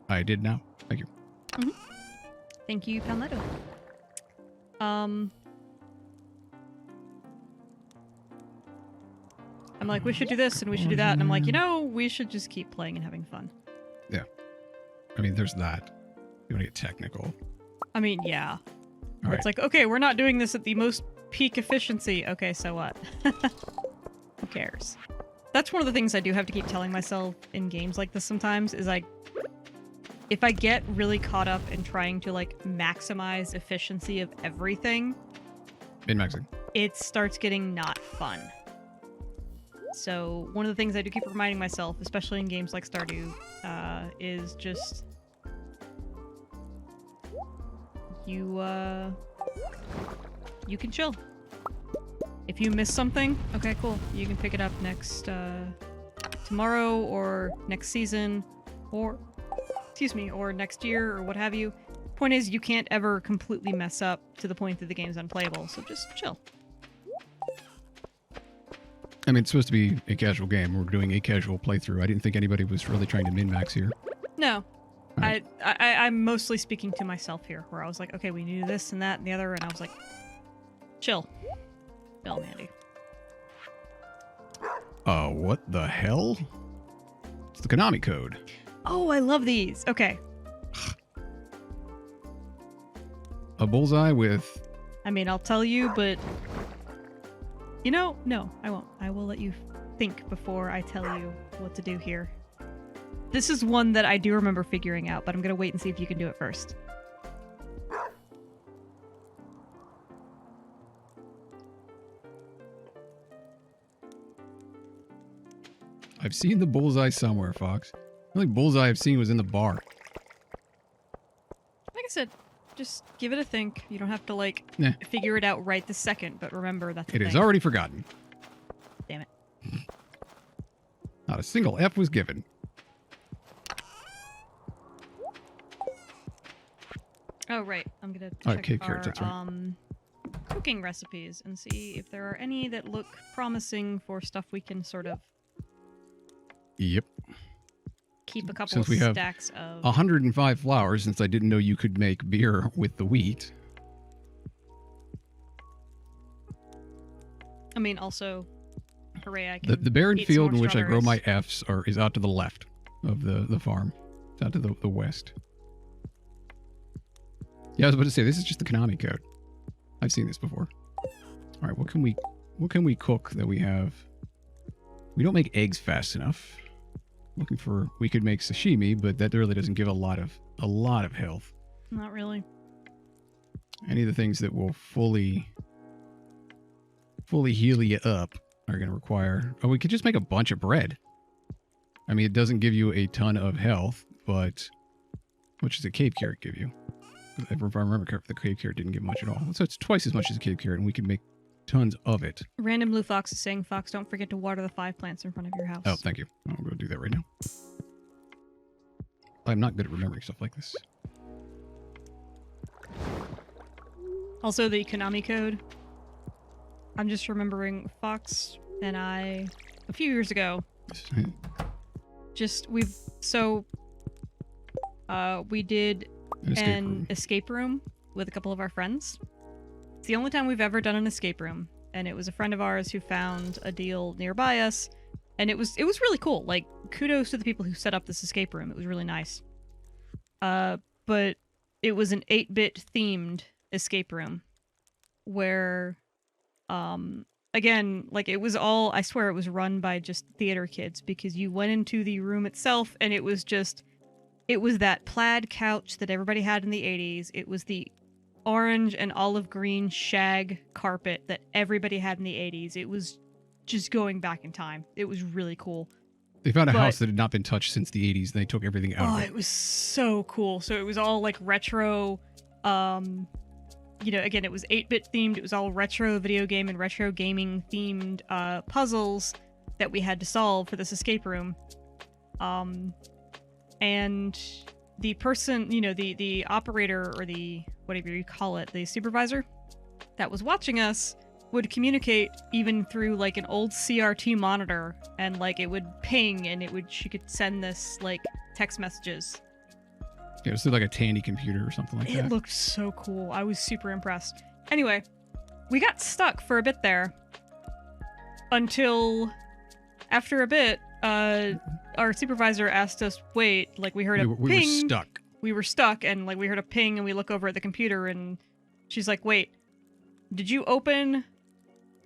I did now. Thank you. Thank you, Palmetto. I'm like, we should do this and we should do that, and I'm like, we should just keep playing and having fun. Yeah. I mean, there's that. You want to get technical. I mean, yeah. All right. It's like, okay, we're not doing this at the most peak efficiency. Okay, so what? Who cares? That's one of the things I do have to keep telling myself in games like this sometimes, is like, if I get really caught up in trying to like maximize efficiency of everything, Min-maxing. it starts getting not fun. So one of the things I do keep reminding myself, especially in games like Stardew, is just you can chill. If you miss something, okay, cool. You can pick it up next tomorrow or next season, or or next year or what have you. Point is, you can't ever completely mess up to the point that the game's unplayable. So just chill. I mean, it's supposed to be a casual game. We're doing a casual playthrough. I didn't think anybody was really trying to min-max here. No. Right. I'm mostly speaking to myself here, where I was like, okay, we need this and that and the other, and I was like, chill. Chill, Mandy. What the hell? It's the Konami code. Oh, I love these. Okay. A bullseye with... I mean, I'll tell you, but... You know, no, I won't. I will let you think before I tell you what to do here. This is one that I do remember figuring out, but I'm going to wait and see if you can do it first. I've seen the bullseye somewhere, Fox. The only bullseye I've seen was in the bar. Like I said, just give it a think. You don't have to, like, Nah. figure it out right this second, but remember that's the It thing. is already forgotten. Damn it. Not a single F was given. Oh, right. I'm going to Oh, check cave our carrots, that's right. cooking recipes and see if there are any that look promising for stuff we can sort of Yep. keep a couple Since of we have stacks of. 105 flours, since I didn't know you could make beer with the wheat. I mean, also, hooray, I can The barren eat some field more in which I grow my strawberries. Fs is out to the left of the farm. It's out to the west. Yeah, I was about to say, this is just the Konami code. I've seen this before. All right, what can we cook that we have? We don't make eggs fast enough. Looking for, we could make sashimi, but that really doesn't give a lot of health. Not really. Any of the things that will fully heal you up are going to require... Oh, we could just make a bunch of bread. I mean, it doesn't give you a ton of health, but... What does a cave carrot give you? If I remember correctly, the cave carrot didn't give much at all. So it's twice as much as a cave carrot, and we can make tons of it. Random Blue Fox is saying, Fox, don't forget to water the 5 plants in front of your house. Oh, thank you. I'll go do that right now. I'm not good at remembering stuff like this. Also, the Konami code. I'm just remembering Fox and I, a few years ago, we did an escape room with a couple of our friends. It's the only time we've ever done an escape room, and it was a friend of ours who found a deal nearby us, and it was really cool. Like, kudos to the people who set up this escape room. It was really nice. But it was an 8-bit themed escape room where, again, like, it was all, I swear it was run by just theater kids, because you went into the room itself and it was that plaid couch that everybody had in the 80s. It was the orange and olive green shag carpet that everybody had in the 80s. It was just going back in time. It was really cool. They found a house that had not been touched since the 80s, and they took everything out of it. Oh, it was so cool. So it was all like retro, again, it was 8-bit themed. It was all retro video game and retro gaming themed puzzles that we had to solve for this escape room. And the person, the operator, or the whatever you call it, the supervisor that was watching us would communicate even through like an old CRT monitor, and like it would ping, and she could send this like text messages. Yeah, it was like a Tandy computer or something like that. It looked so cool. I was super impressed. Anyway, we got stuck for a bit there until after a bit, our supervisor asked us, wait, like we heard a ping. We were stuck. We were stuck, and like we heard a ping, and we look over at the computer, and She's like, wait, did you open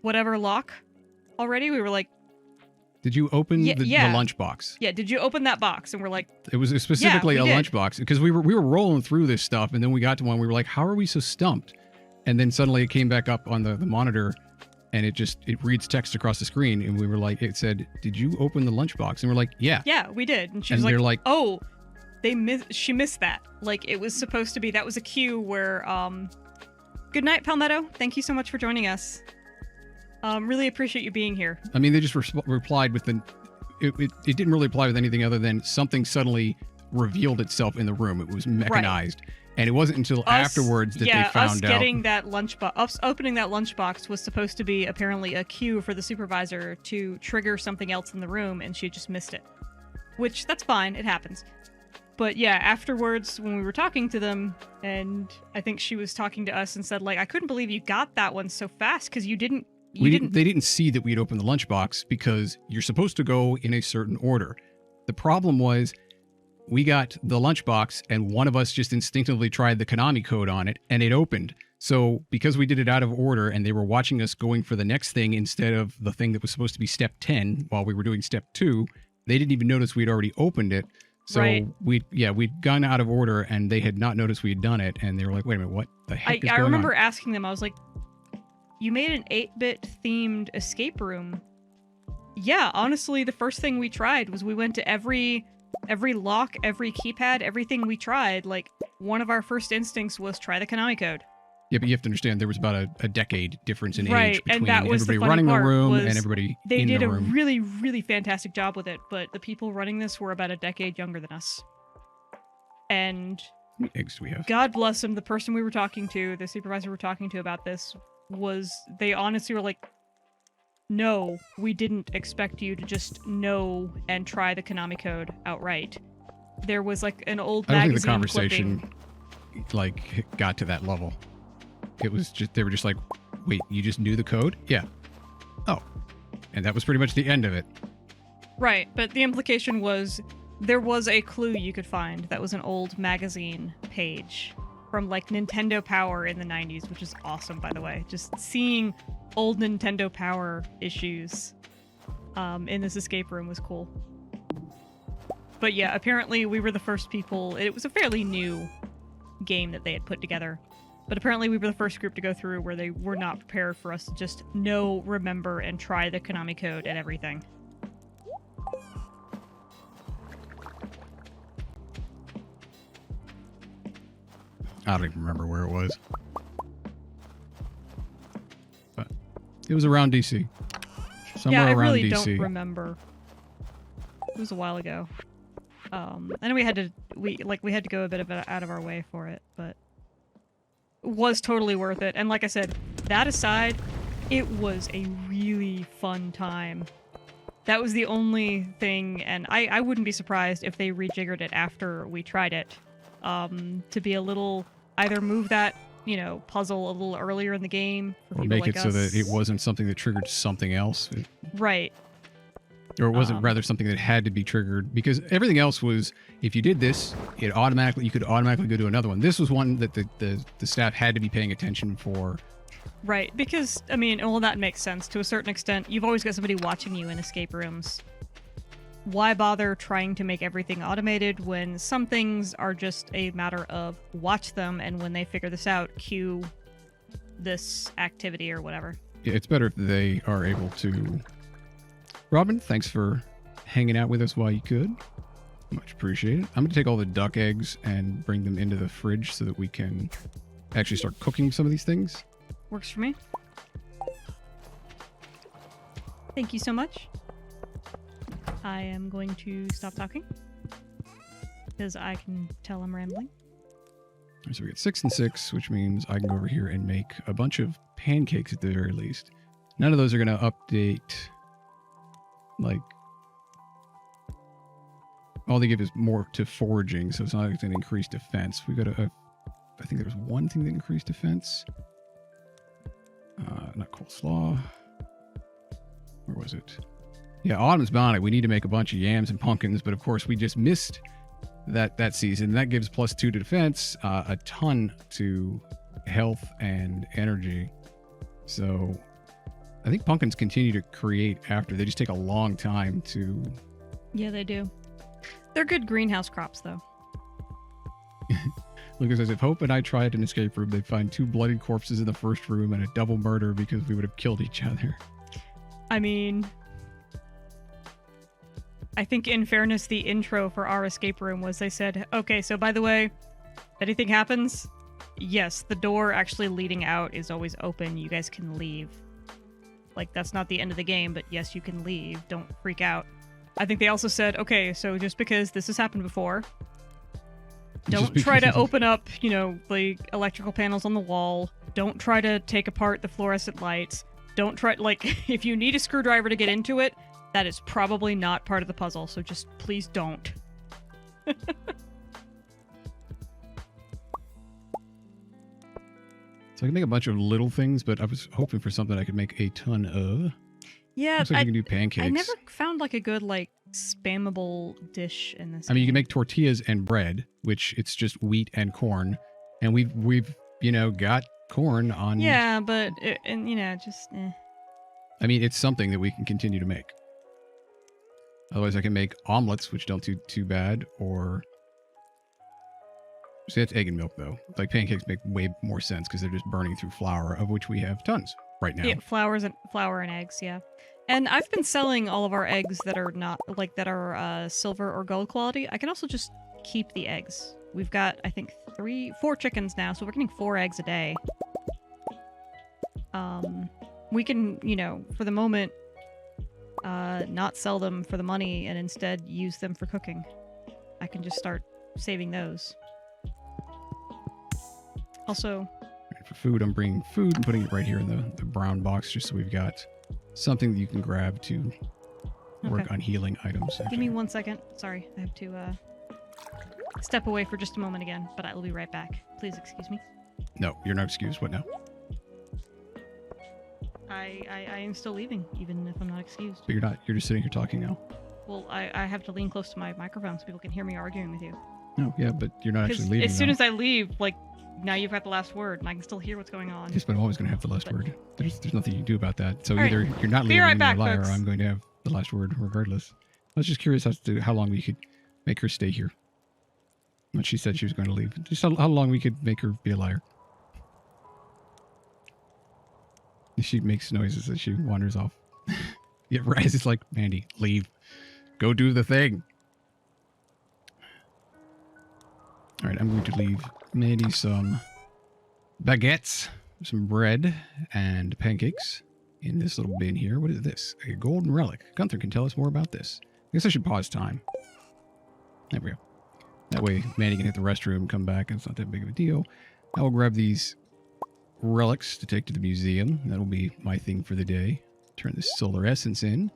whatever lock already? We were like, Did you open Yeah, the yeah. lunchbox? yeah, did you open that box? And we're like, It was specifically Yeah, a we did. lunchbox because we were rolling through this stuff, and then we got to one. We were like, "How are we so stumped?" And then suddenly it came back up on the monitor, and it reads text across the screen, and we were like, it said, "Did you open the lunchbox?" And we're like, "Yeah." yeah, we did. And she And was they're like, like- oh, she missed that. Like, it was supposed to be, that was a cue where, good night, Palmetto. Thank you so much for joining us. Really appreciate you being here. I mean, they just replied with it didn't really apply with anything other than something suddenly revealed itself in the room. It was mechanized. And it wasn't until afterwards that they found us out. getting that lunchbox, us opening that lunchbox was supposed to be apparently a cue for the supervisor to trigger something else in the room, and she just missed it. Which, that's fine, it happens. But yeah, afterwards, when we were talking to them, and I think she was talking to us and said, like, I couldn't believe you got that one so fast, because you didn't. They didn't see that we'd opened the lunchbox because you're supposed to go in a certain order. The problem was we got the lunchbox and one of us just instinctively tried the Konami code on it and it opened. So because we did it out of order and they were watching us going for the next thing instead of the thing that was supposed to be step 10 while we were doing step 2, they didn't even notice we'd already opened it. So Right. we'd gone out of order and they had not noticed we had done it. And they were like, wait a minute, what the heck is I going remember on? asking them, I was like, you made an 8-bit themed escape room. Yeah, honestly, the first thing we tried was we went to every lock, every keypad, everything we tried. Like, one of our first instincts was try the Konami code. Yeah, but you have to understand there was about a decade difference in Right, age and between that was the everybody funny running the part, room was and everybody They in did the a room. really, really fantastic job with it, but the people running this were about a decade younger than us. And How many eggs do we have? God bless him, the person we were talking to, the supervisor we were talking to about this, they honestly were like, no, we didn't expect you to just know and try the Konami code outright. There was like an old I don't magazine think the conversation clipping. like got to that level. It was just they were just like, wait, you just knew the code? Yeah. Oh. And that was pretty much the end of it. Right, but the implication was there was a clue you could find that was an old magazine page from like Nintendo Power in the 90s, which is awesome, by the way. Just seeing old Nintendo Power issues in this escape room was cool. But yeah, apparently we were the first people. It was a fairly new game that they had put together. But apparently we were the first group to go through where they were not prepared for us to just know, remember, and try the Konami code and everything. I don't even remember where it was. But it was around DC. Somewhere Yeah, I around really DC. don't remember. It was a while ago. And we had to go a bit out of our way for it, but it was totally worth it. And like I said, that aside, it was a really fun time. That was the only thing, and I wouldn't be surprised if they rejiggered it after we tried it. To be a little, either move that, puzzle a little earlier in the game for Or people make like it so that us. it wasn't something that triggered something else. Right. Or it wasn't rather something that had to be triggered, because everything else was, if you did this, you could automatically go to another one. This was one that the staff had to be paying attention for. Right, because, well, that makes sense to a certain extent. You've always got somebody watching you in escape rooms. Why bother trying to make everything automated when some things are just a matter of watch them, and when they figure this out, cue this activity or whatever. Yeah, it's better if they are able to. Robin, thanks for hanging out with us while you could. Much appreciated. I'm going to take all the duck eggs and bring them into the fridge so that we can actually start cooking some of these things. Works for me. Thank you so much. I am going to stop talking, because I can tell I'm rambling. So we get 6 and 6, which means I can go over here and make a bunch of pancakes at the very least. None of those are going to update. Like, all they give is more to foraging, so it's not like an increased defense. We got I think there was one thing that increased defense. Not coleslaw. Where was it? Yeah, Autumn's Bounty. We need to make a bunch of yams and pumpkins, but of course we just missed that season. That gives +2 to defense, a ton to health and energy. So I think pumpkins continue to create after. They just take a long time to... Yeah, they do. They're good greenhouse crops, though. Lucas says, if Hope and I tried an escape room, they'd find 2 bloodied corpses in the first room and a double murder because we would have killed each other. I mean, I think in fairness, the intro for our escape room was they said, okay, so by the way, if anything happens, yes, the door actually leading out is always open. You guys can leave. Like, that's not the end of the game, but yes, you can leave. Don't freak out. I think they also said, okay, so just because this has happened before, don't try to open up, you know, the electrical panels on the wall. Don't try to take apart the fluorescent lights. Don't try, like, if you need a screwdriver to get into it, that is probably not part of the puzzle, so just please don't. So I can make a bunch of little things, but I was hoping for something I could make a ton of. Yeah, Looks like you can do pancakes. I never found, like, a good, like, spammable dish in this I mean, you can game. make tortillas and bread, which it's just wheat and corn. And we've you know, got corn on... Yeah, but, and you know, just, I mean, it's something that we can continue to make. Otherwise, I can make omelets, which don't do too bad, or... See, that's egg and milk, though. Like, pancakes make way more sense because they're just burning through flour, of which we have tons right now. Yeah, flour and eggs, yeah. And I've been selling all of our eggs that are not, like, that are silver or gold quality. I can also just keep the eggs. We've got, I think, 4 chickens now, so we're getting 4 eggs a day. We can, you know, for the moment, not sell them for the money and instead use them for cooking. I can just start saving those. Also... For food, I'm bringing food and putting it right here in the brown box, just so we've got something that you can grab to work on healing items. Give me 1 second. Sorry, I have to step away for just a moment again, but I will be right back. Please excuse me. No, you're not excused. What now? I am still leaving, even if I'm not excused. But you're not. You're just sitting here talking now. Well, I have to lean close to my microphone so people can hear me arguing with you. No, yeah, but you're not actually leaving. As soon as I leave, like, now you've got the last word, and I can still hear what's going on. Yes, but I'm always going to have the last word. There's nothing you can do about that. So All either right. you're not Be leaving right and back, you're a liar, folks. or I'm going to have the last word regardless. I was just curious as to how long we could make her stay here. When she said she was going to leave. Just how long we could make her be a liar. She makes noises as she wanders off. Yeah, Raz is like, Mandy, leave. Go do the thing. All right, I'm going to leave Mandy some baguettes, some bread, and pancakes in this little bin here. What is this? A golden relic. Gunther can tell us more about this. I guess I should pause time. There we go. That way Mandy can hit the restroom and come back, and it's not that big of a deal. I will grab these relics to take to the museum. That'll be my thing for the day. Turn this solar essence in.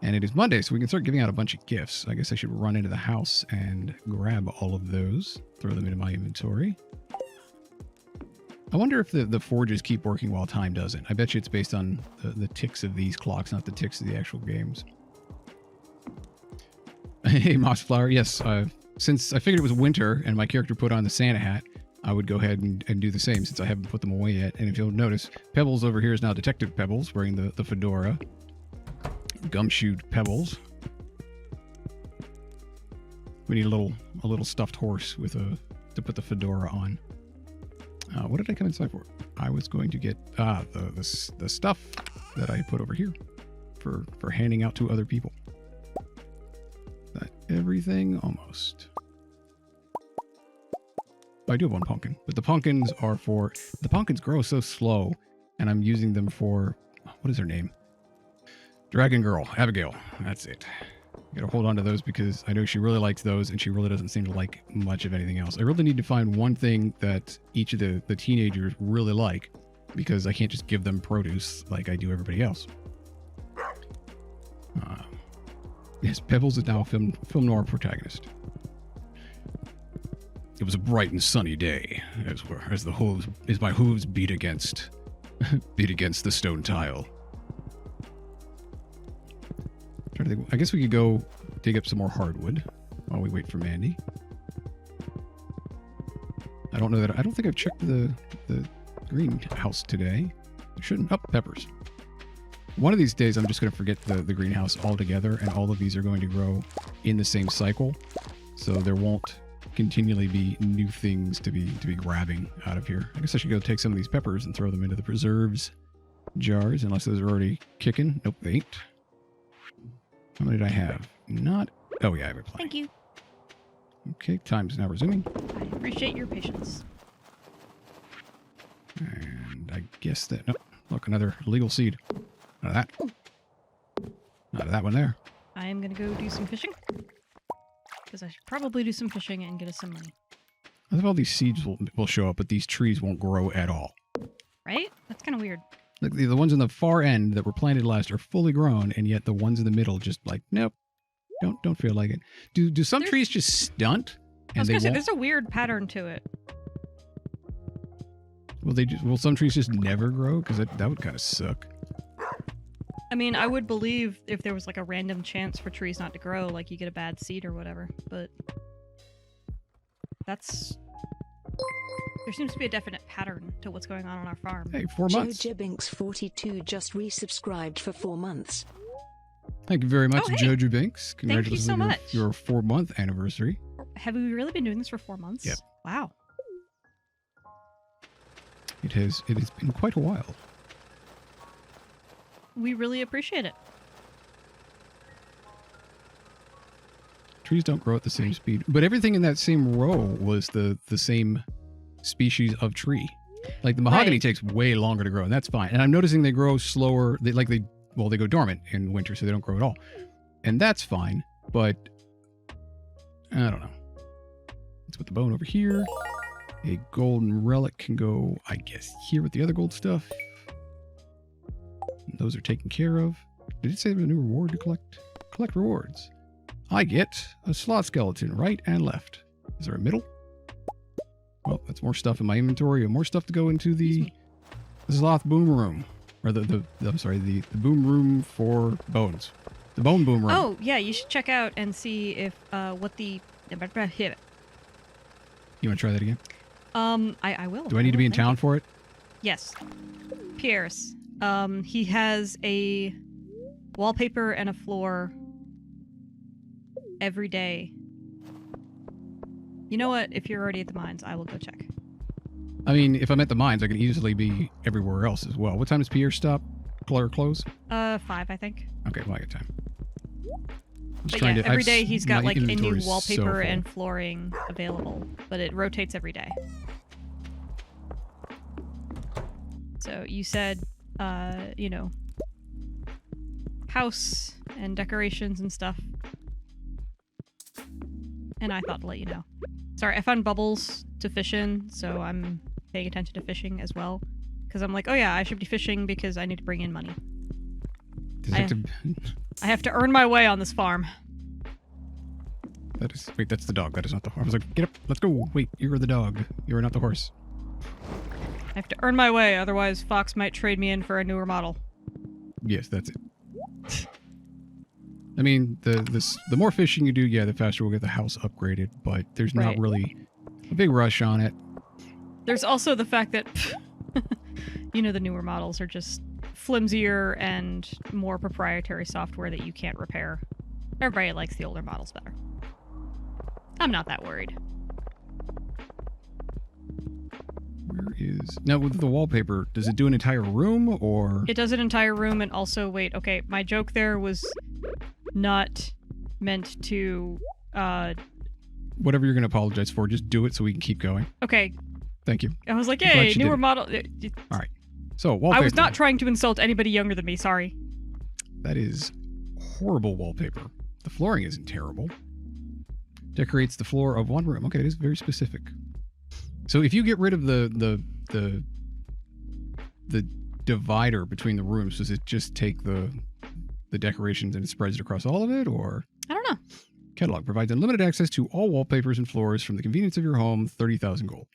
And it is Monday, so we can start giving out a bunch of gifts. I guess I should run into the house and grab all of those. Throw them into my inventory. I wonder if the forges keep working while time doesn't. I bet you it's based on the ticks of these clocks, not the ticks of the actual games. Hey, Mossflower. Yes, since I figured it was winter and my character put on the Santa hat, I would go ahead and do the same since I haven't put them away yet. And if you'll notice, Pebbles over here is now Detective Pebbles, wearing the fedora. Gumshoe Pebbles. We need a little stuffed horse with to put the fedora on. What did I come inside for? I was going to get the stuff that I put over here for handing out to other people. That everything almost. I do have 1 pumpkin, but the pumpkins grow so slow, and I'm using them for, what is her name? Dragon Girl, Abigail. That's it. Gotta hold on to those because I know she really likes those and she really doesn't seem to like much of anything else. I really need to find one thing that each of the teenagers really like because I can't just give them produce like I do everybody else. Yes, Pebbles is now a film noir protagonist. It was a bright and sunny day as my hooves beat against the stone tile. I guess we could go dig up some more hardwood while we wait for Mandy. I I don't know that. I don't think I've checked the greenhouse today. I shouldn't. Oh, peppers. One of these days, I'm just going to forget the greenhouse altogether, and all of these are going to grow in the same cycle, so there won't continually be new things to be grabbing out of here. I guess I should go take some of these peppers and throw them into the preserves jars, unless those are already kicking. Nope, they ain't. How many did I have? Not. Oh yeah, I have a plan. Thank you. Okay, time's now resuming. I appreciate your patience. And I guess that... No, look, another illegal seed. Not of that. Not of that one there. I am going to go do some fishing. Because I should probably do some fishing and get us some money. I think all these seeds will show up, but these trees won't grow at all. Right? That's kind of weird. Look, the ones on the far end that were planted last are fully grown, and yet the ones in the middle just like, nope, don't feel like it. Do some trees just stunt? I was going to say, there's a weird pattern to it. Will some trees just never grow? Because that would kind of suck. I mean, I would believe if there was like a random chance for trees not to grow, like you get a bad seed or whatever, but that's... There seems to be a definite pattern to what's going on our farm. Hey, 4 months. JoJoBinks42 just resubscribed for 4 months. Thank you very much, Oh, hey. Jojo Binks. Congratulations so on much. your 4-month anniversary. Have we really been doing this for 4 months? Yep. Wow. It has been quite a while. We really appreciate it. Trees don't grow at the same speed, but everything in that same row was the same species of tree. Like the mahogany Right. takes way longer to grow, and that's fine. And I'm noticing they grow slower. They go dormant in winter, so they don't grow at all, and that's fine. But I don't know. Let's put the bone over here. A golden relic can go, I guess, here with the other gold stuff. Those are taken care of. Did it say there was a new reward to collect? Collect rewards. I get a sloth skeleton right and left. Is there a middle? Well, that's more stuff in my inventory and more stuff to go into the sloth boom room. Or the boom room for bones. The bone boom room. Oh, yeah, you should check out and see if, what the... You want to try that again? I will. Do I need to be in town for it? Yes. Pierce. He has a wallpaper and a floor every day. You know what? If you're already at the mines, I will go check. I mean, if I'm at the mines, I can easily be everywhere else as well. What time does Pierre stop? Close? 5, I think. Okay, well, I got time. But yeah, every day he's got like a new inventory's so wallpaper full. and flooring available, but it rotates every day. So you said, house and decorations and stuff. And I thought to let you know. Sorry, I found bubbles to fish in, so I'm paying attention to fishing as well. Because I'm like, oh yeah, I should be fishing because I need to bring in money. I have to earn my way on this farm. Wait, that's the dog. That is not the horse. I was like, get up, let's go. Wait, you're the dog. You're not the horse. I have to earn my way, otherwise Fox might trade me in for a newer model. Yes, that's it. I mean, the more fishing you do, yeah, the faster we'll get the house upgraded, but there's not Right. really a big rush on it. There's also the fact that, the newer models are just flimsier and more proprietary software that you can't repair. Everybody likes the older models better. I'm not that worried. Where is... Now, with the wallpaper, does it do an entire room, or... It does an entire room, and also, wait, okay, my joke there was not meant to, Whatever you're going to apologize for, just do it so we can keep going. Okay, Thank you. I was like, I'm glad yay, you newer did. model. All right. So, wallpaper. I was not trying to insult anybody younger than me, sorry. That is horrible wallpaper. The flooring isn't terrible. Decorates the floor of one room. Okay, it is very specific. So if you get rid of the divider between the rooms, does it just take the decorations and it spreads it across all of it, or? I don't know. Catalog provides unlimited access to all wallpapers and floors from the convenience of your home. 30,000 gold.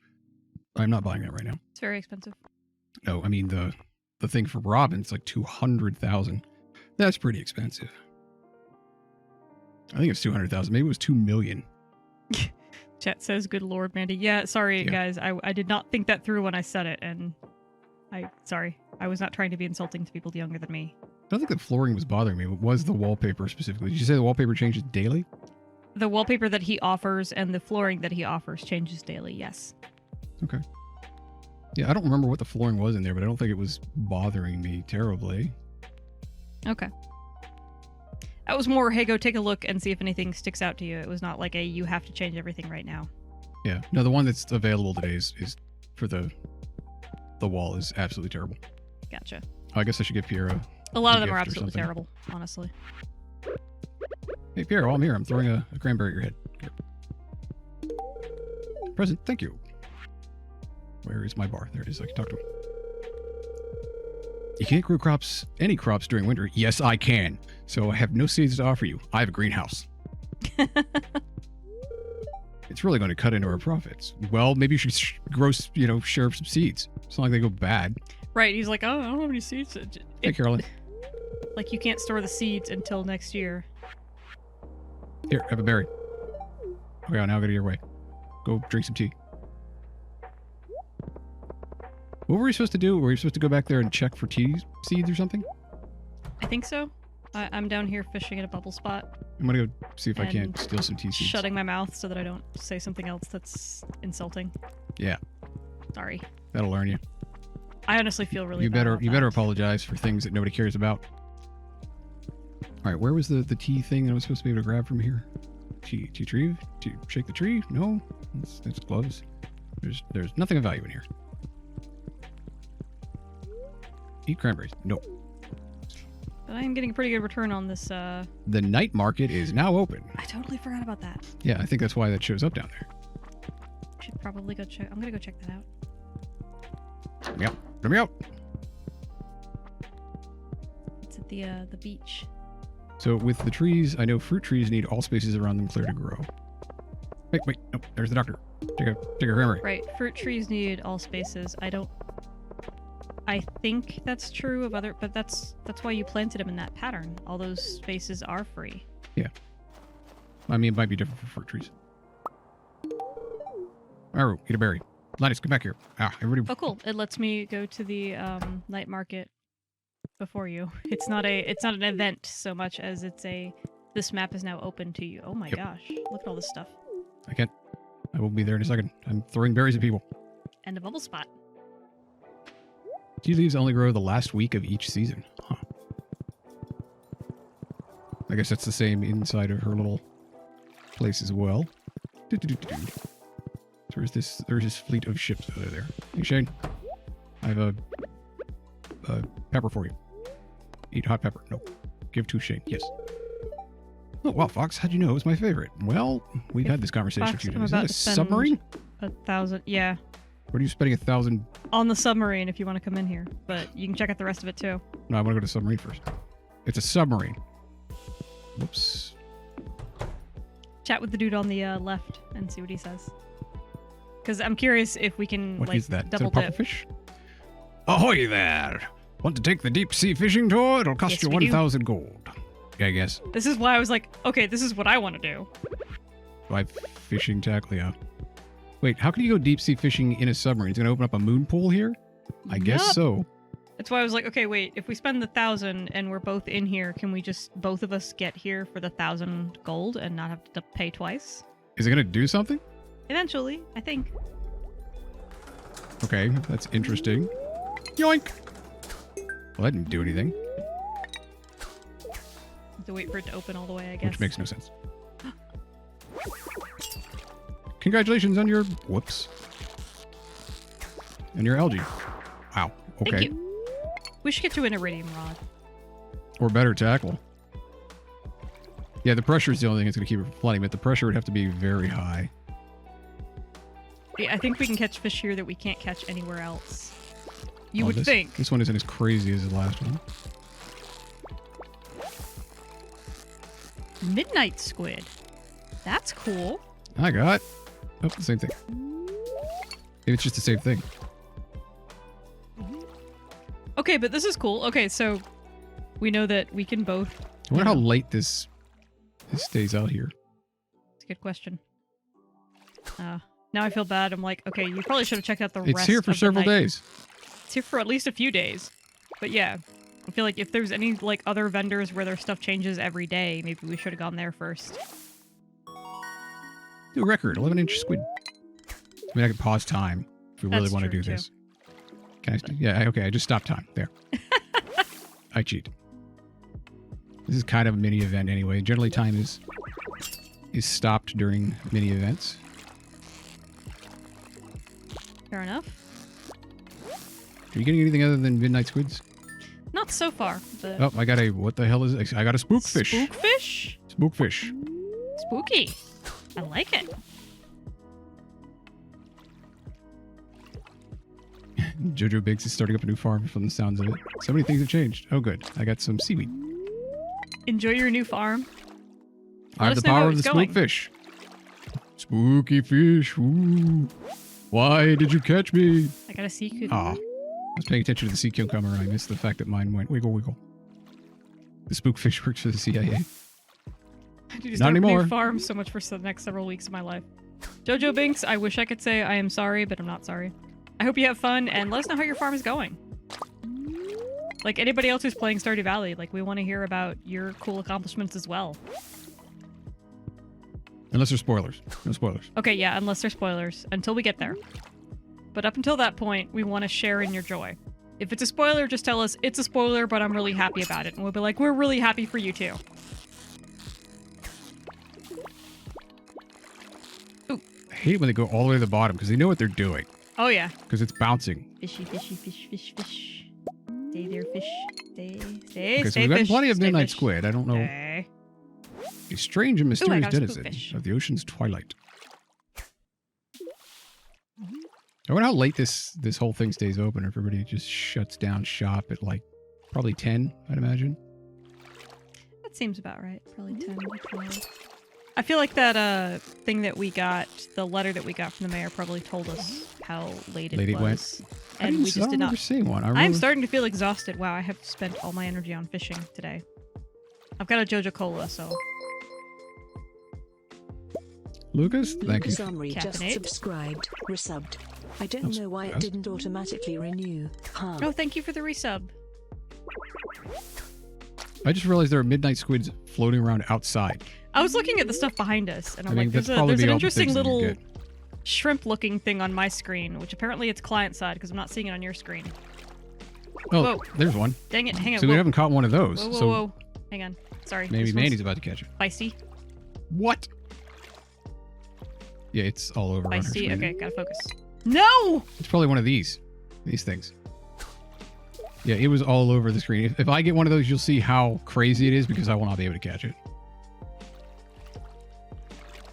I'm not buying that right now. It's very expensive. No, I mean the thing for Robin's like 200,000. That's pretty expensive. I think it's 200,000. Maybe it was 2 million. Chat says, "Good Lord, Mandy." Yeah, sorry, Yeah. guys. I did not think that through when I said it, and sorry. I was not trying to be insulting to people younger than me. I don't think the flooring was bothering me. It was the wallpaper specifically. Did you say the wallpaper changes daily? The wallpaper that he offers and the flooring that he offers changes daily. Yes. Okay. Yeah, I don't remember what the flooring was in there, but I don't think it was bothering me terribly. Okay. That was more, hey, go take a look and see if anything sticks out to you. It was not like a, you have to change everything right now. Yeah. No, the one that's available today is for the wall is absolutely terrible. Gotcha. Oh, I guess I should give Pierre A lot of them gift are or absolutely something. terrible, honestly. Hey, Pierre, while I'm here, I'm throwing a cranberry at your head. Here. Present, thank you. Where is my bar? There it is. I can talk to him. You can't grow any crops during winter. Yes, I can. So I have no seeds to offer you. I have a greenhouse. It's really going to cut into our profits. Well, maybe you should share some seeds. It's not like they go bad. Right, he's like, oh, I don't have any seeds. Hey, Carolyn. Like, you can't store the seeds until next year. Here, have a berry. Okay, now go to your way. Go drink some tea. What were we supposed to do? Were we supposed to go back there and check for tea seeds or something? I think so. I'm down here fishing at a bubble spot. I'm going to go see if I can't And steal some tea seeds. Shutting my mouth so that I don't say something else that's insulting. Yeah, Sorry. that'll learn you. I honestly feel really You bad better about you that. better apologize for things that nobody cares about. All right, where was the tea thing that I was supposed to be able to grab from here? Tea tree? Shake the tree? No, it's gloves. There's nothing of value in here. Eat cranberries? No. But I am getting a pretty good return on this. The night market is now open. I totally forgot about that. Yeah, I think that's why that shows up down there. Should probably go check. I'm gonna go check that out. Let me out. It's at the beach. So with the trees, I know fruit trees need all spaces around them clear to grow. Wait, no, there's the doctor. Take a cranberry. Right, fruit trees need all spaces. I think that's true of other, but that's why you planted them in that pattern. All those spaces are free. Yeah. I mean, it might be different for fruit trees. Aru, eat a berry. Linus, come back here. Everybody. Oh, cool! It lets me go to the night market before you. It's not an event so much as it's a. This map is now open to you. Oh my gosh! Look at all this stuff. I will be there in a second. I'm throwing berries at people. And a bubble spot. Tea leaves only grow the last week of each season. Huh. I guess that's the same inside of her little place as well. So there's this fleet of ships over there. Hey, Shane. I have a pepper for you. Eat hot pepper. No. Give to Shane. Yes. Oh, wow, Fox. How'd you know it was my favorite? Well, we've had this conversation Fox, a few I'm times. Is about that a to spend submarine? 1,000. Yeah. What are you spending 1,000? On the submarine if you want to come in here. But you can check out the rest of it too. No, I want to go to the submarine first. It's a submarine. Whoops. Chat with the dude on the left and see what he says. Because I'm curious if we can What is that? Is that a double dip. pufferfish? Ahoy there! Want to take the deep sea fishing tour? It'll cost Yes, you we do. 1,000 gold. Yeah, I guess. This is why I was like, okay, this is what I want to do. By fishing tackle, yeah. Wait, how can you go deep sea fishing in a submarine? It's going to open up a moon pool here? I guess Yup. so. That's why I was like, okay, wait, if we spend the 1,000 and we're both in here, can we just both of us get here for the 1,000 gold and not have to pay twice? Is it going to do something? Eventually, I think. Okay, that's interesting. Yoink! Well, that didn't do anything, Have to wait for it to open all the way, I guess. which makes no sense. Congratulations on your... Whoops. And your algae. Wow. Okay. Thank you. We should get to an iridium rod. Or better tackle. Yeah, the pressure is the only thing that's going to keep it from flooding, but the pressure would have to be very high. Yeah, I think we can catch fish here that we can't catch anywhere else. You Oh, would this, think. This one isn't as crazy as the last one. Midnight squid. That's cool. I got... Oh, the same thing. Maybe it's just the same thing. Okay, but this is cool. Okay, so we know that we can both... I wonder how late this stays out here. It's a good question. Now I feel bad. I'm like, okay, you probably should have checked out the It's rest here for of the several night. days. It's here for at least a few days. But yeah, I feel like if there's any like other vendors where their stuff changes every day, maybe we should have gone there first. New record, 11-inch squid. I mean, I could pause time if we really That's want to true, do too. this. Can I? Yeah, okay, I just stopped time. There. I cheat. This is kind of a mini event anyway. Generally, time is stopped during mini events. Fair enough. Are you getting anything other than midnight squids? Not so far. But Oh, I got a, what the hell is it? I got a spookfish. Spookfish? Spookfish. Spooky. I like it. Jojo Biggs is starting up a new farm from the sounds of it. So many things have changed. Oh, good. I got some seaweed. Enjoy your new farm. I have us the know how power of it's the going. spookfish. Spooky fish. Ooh. Why did you catch me? I got a sea cucumber. Aw. I was paying attention to the sea cucumber and I missed the fact that mine went wiggle wiggle. The spookfish works for the CIA. Dude, Not anymore. New farm so much for the next several weeks of my life. Jojo Binks, I wish I could say I am sorry, but I'm not sorry. I hope you have fun and let us know how your farm is going. Like anybody else who's playing Stardew Valley, like we want to hear about your cool accomplishments as well. Unless there's spoilers. No spoilers. Okay, yeah, unless there's spoilers, until we get there. But up until that point, we want to share in your joy. If it's a spoiler, just tell us it's a spoiler, but I'm really happy about it. And we'll be like, we're really happy for you too. I hate it when they go all the way to the bottom because they know what they're doing. Oh yeah. Because it's bouncing. Fishy, fishy, fish, fish, fish. Stay there, fish. Stay, stay, Okay, so stay, we've got fish. plenty of Stay, midnight fish. squid. I don't know. Stay. A strange and mysterious got a denizen spookfish. of the ocean's twilight. I wonder how late this whole thing stays open. Or if everybody just shuts down shop at like probably 10, I'd imagine. That seems about right. Probably 10 to 12. I feel like that thing that we got, the letter that we got from the mayor probably told us how late it Late it was. I And we just don't did remember not. seeing one. I'm starting to feel exhausted. Wow, I have spent all my energy on fishing today. I've got a Jojo Cola, so... Lucas, thank you. Summary just Caffeinate. subscribed, resubbed. I don't That's- know why it that's- didn't automatically renew. Huh. Oh, thank you for the resub. I just realized there are midnight squids floating around outside. I was looking at the stuff behind us, and I'm I mean, like, that's there's probably an the interesting things that you little get. shrimp-looking thing on my screen, which apparently it's client-side because I'm not seeing it on your screen. Oh, Whoa. there's one. Dang it, hang on. So we whoa. haven't caught one of those. Whoa, whoa, so whoa. Hang on. Sorry. maybe this one's Mandy's about to catch it. Feisty. What? Yeah, it's all over on her Feisty. screen. Okay, gotta focus. No! It's probably one of these things. Yeah, it was all over the screen. If I get one of those, you'll see how crazy it is because I will not be able to catch it.